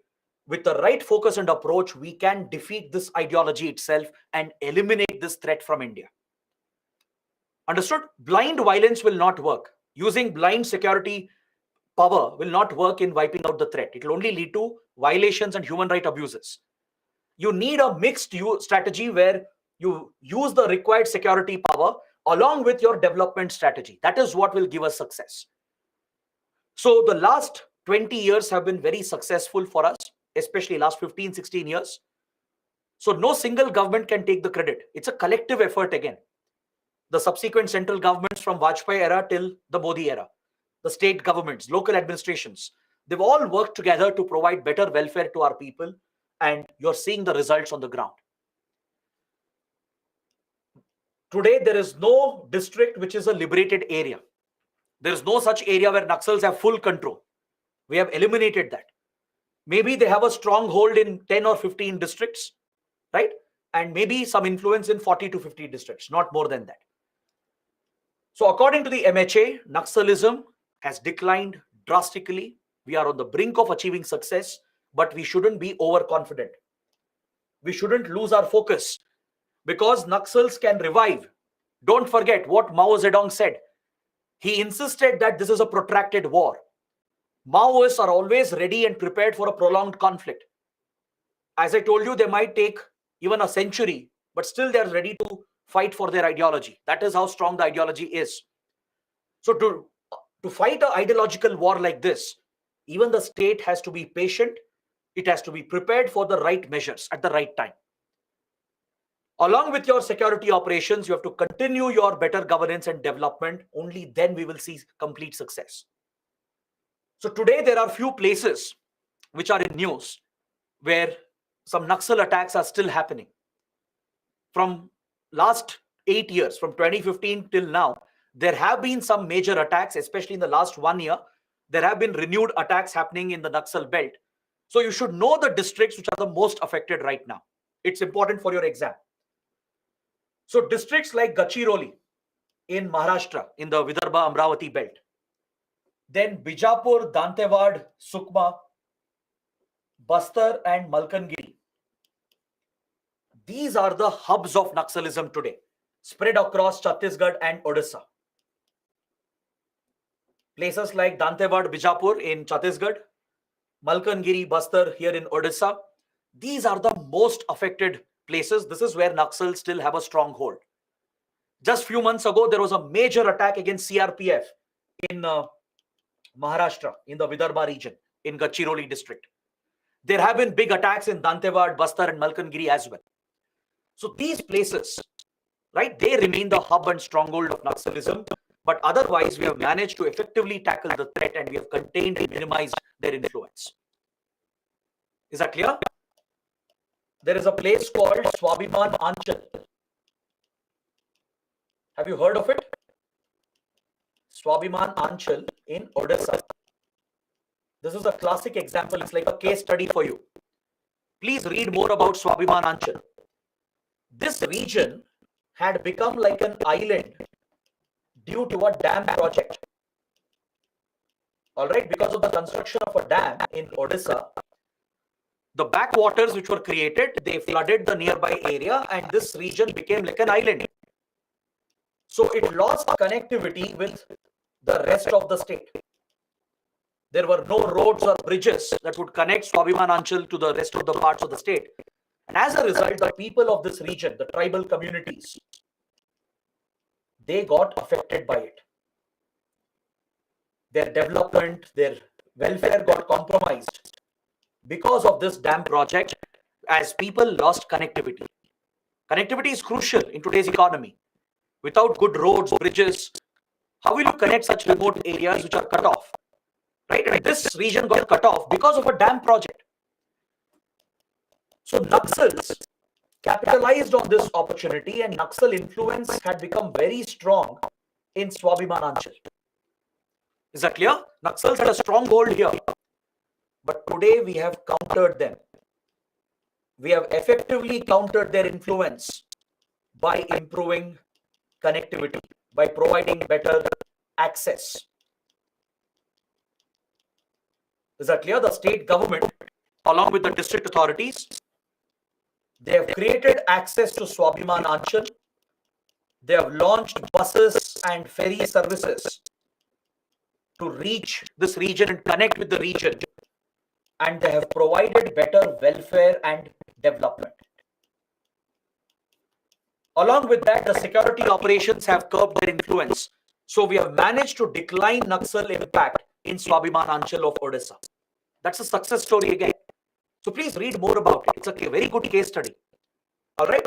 With the right focus and approach, we can defeat this ideology itself and eliminate this threat from India. Understood? Blind violence will not work. Using blind security power will not work in wiping out the threat. It will only lead to violations and human rights abuses. You need a mixed strategy where you use the required security power along with your development strategy. That is what will give us success. So the last 20 years have been very successful for us, especially last 15, 16 years. So no single government can take the credit. It's a collective effort again. The subsequent central governments from Vajpayee era till the Modi era, the state governments, local administrations, they've all worked together to provide better welfare to our people, and you're seeing the results on the ground. Today, there is no district which is a liberated area. There is no such area where Naxals have full control. We have eliminated that. Maybe they have a stronghold in 10 or 15 districts, right? And maybe some influence in 40 to 50 districts, not more than that. So according to the MHA, Naxalism has declined drastically. We are on the brink of achieving success, but we shouldn't be overconfident. We shouldn't lose our focus because Naxals can revive. Don't forget what Mao Zedong said. He insisted that this is a protracted war. Maoists are always ready and prepared for a prolonged conflict. As I told you, they might take even a century, but still they're ready to fight for their ideology. That is how strong the ideology is. So to fight an ideological war like this, Even the state has to be patient. It has to be prepared for the right measures at the right time. Along with your security operations, you have to continue your better governance and development. Only then we will see complete success. So today there are few places which are in news where some Naxal attacks are still happening. From last 8 years, from 2015 till now, there have been some major attacks, especially in the last 1 year. There have been renewed attacks happening in the Naxal belt. So you should know the districts which are the most affected right now. It's important for your exam. So districts like Gachiroli in Maharashtra, in the Vidarbha Amravati belt, then Bijapur, Dantewad, Sukma, Bastar and Malkangiri. These are the hubs of Naxalism today, spread across Chhattisgarh and Odisha. Places like Dantewad, Bijapur in Chhattisgarh, Malkangiri, Bastar here in Odisha. These are the most affected places. This is where Naxals still have a stronghold. Just few months ago, there was a major attack against CRPF in Maharashtra, in the Vidarbha region, in Gachiroli district. There have been big attacks in Dantewad, Bastar and Malkangiri as well. So these places, right, they remain the hub and stronghold of Naxalism. But otherwise, we have managed to effectively tackle the threat and we have contained and minimized their influence. Is that clear? There is a place called Swabhiman Anchal. Have you heard of it? Swabhiman Anchal in Odisha. This is a classic example. It's like a case study for you. Please read more about Swabhiman Anchal. This region had become like an island due to a dam project. All right, because of the construction of a dam in Odisha, the backwaters which were created, they flooded the nearby area and this region became like an island. So it lost connectivity with the rest of the state. There were no roads or bridges that would connect Swabhiman Anchal to the rest of the parts of the state. And as a result, the people of this region, the tribal communities, they got affected by it. Their development, their welfare got compromised because of this dam project as people lost connectivity. Connectivity is crucial in today's economy. Without good roads, bridges, how will you connect such remote areas which are cut off? Right? And this region got cut off because of a dam project. So Naxals capitalized on this opportunity and Naxal influence had become very strong in Swabhiman Anchal. Is that clear? Naxals had a stronghold here. But today we have countered them. We have effectively countered their influence by improving connectivity, by providing better access. Is that clear? The state government, along with the district authorities, they have created access to Swabhiman Anchal. They have launched buses and ferry services to reach this region and connect with the region. And they have provided better welfare and development. Along with that, the security operations have curbed their influence. So we have managed to decline Naxal impact in Swabhiman Anchal of Odisha. That's a success story again. So please read more about it. It's a very good case study. All right.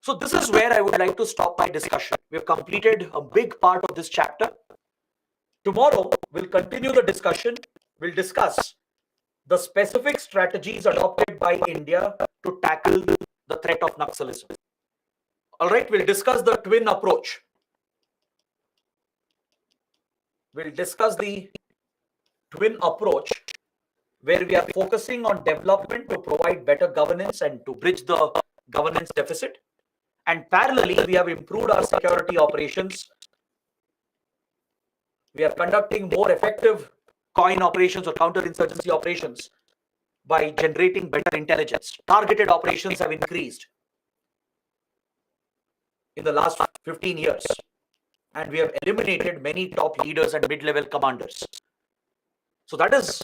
So this is where I would like to stop my discussion. We have completed a big part of this chapter. Tomorrow, we'll continue the discussion. We'll discuss the specific strategies adopted by India to tackle the threat of Naxalism. All right, we'll discuss the twin approach. We'll discuss the twin approach where we are focusing on development to provide better governance and to bridge the governance deficit. And parallelly, we have improved our security operations. We are conducting more effective coin operations or counterinsurgency operations by generating better intelligence. Targeted operations have increased in the last 15 years. And we have eliminated many top leaders and mid-level commanders. So that is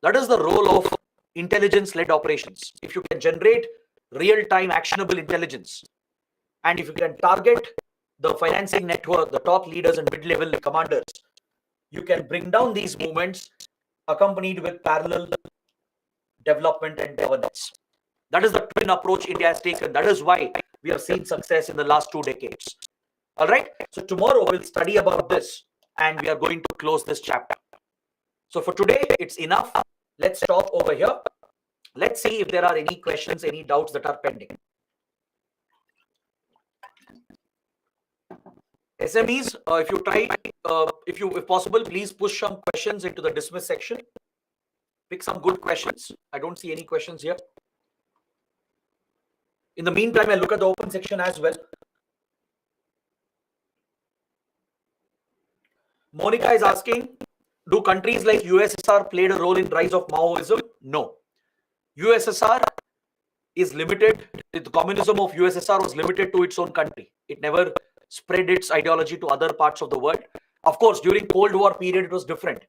the role of intelligence-led operations. If you can generate real-time actionable intelligence, and if you can target the financing network, the top leaders and mid-level commanders, you can bring down these movements accompanied with parallel development and governance. That is the twin approach India has taken. That is why we have seen success in the last 2 decades. All right. So tomorrow we'll study about this and we are going to close this chapter. So for today, it's enough. Let's stop over here. Let's see if there are any questions, any doubts that are pending. SMEs, if you try, if possible, please push some questions into the dismiss section. Pick some good questions. I don't see any questions here. In the meantime, I'll look at the open section as well. Monica is asking, do countries like USSR played a role in rise of Maoism? No. USSR is limited. The communism of USSR was limited to its own country. It never spread its ideology to other parts of the world. Of course, during Cold War period, it was different.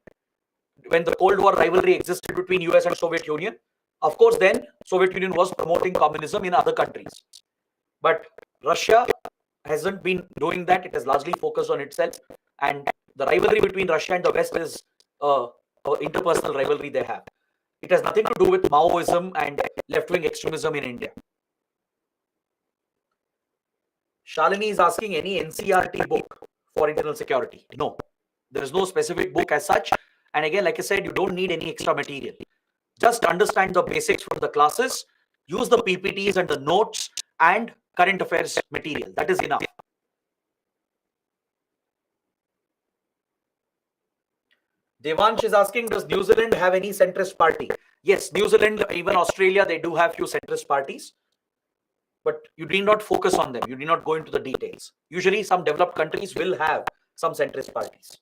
When the Cold War rivalry existed between US and Soviet Union, of course, then Soviet Union was promoting communism in other countries. But Russia hasn't been doing that. It has largely focused on itself. And the rivalry between Russia and the West is an interpersonal rivalry they have. It has nothing to do with Maoism and left-wing extremism in India. Shalini is asking, any NCERT book for internal security? No, there is no specific book as such. And again, like I said, you don't need any extra material. Just understand the basics from the classes, use the PPTs and the notes and current affairs material. That is enough. Devansh is asking, does New Zealand have any centrist party? Yes, New Zealand, even Australia, they do have few centrist parties. But you need not focus on them. You need not go into the details. Usually some developed countries will have some centrist parties.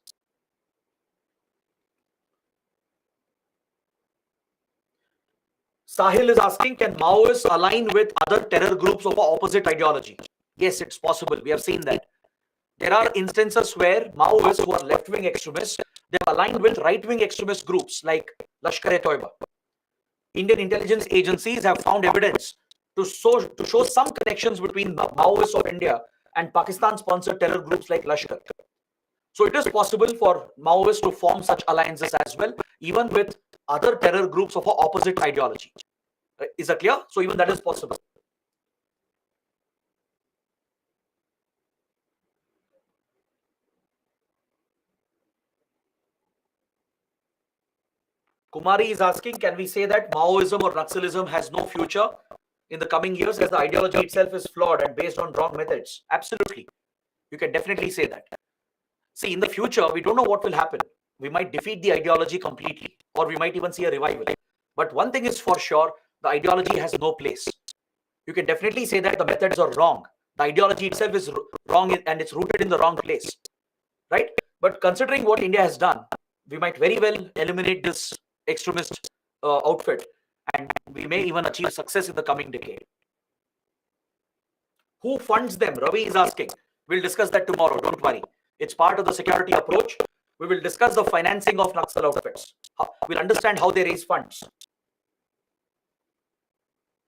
Sahil is asking, can Maoists align with other terror groups of opposite ideology? Yes, it's possible. We have seen that. There are instances where Maoists who are left-wing extremists, they are aligned with right-wing extremist groups like Lashkar-e-Toiba. Indian intelligence agencies have found evidence to show some connections between Maoists of India and Pakistan-sponsored terror groups like Lashkar. So it is possible for Maoists to form such alliances as well, even with other terror groups of opposite ideology. Is that clear? So even that is possible. Kumari is asking, can we say that Maoism or Naxalism has no future in the coming years as the ideology itself is flawed and based on wrong methods? Absolutely. You can definitely say that. See, in the future, we don't know what will happen. We might defeat the ideology completely, or we might even see a revival. But one thing is for sure, the ideology has no place. You can definitely say that the methods are wrong. The ideology itself is wrong and it's rooted in the wrong place, right? But considering what India has done, we might very well eliminate this extremist outfit and we may even achieve success in the coming decade. Who funds them? Ravi is asking. We'll discuss that tomorrow. Don't worry. It's part of the security approach. We will discuss the financing of Naxal outfits. We'll understand how they raise funds.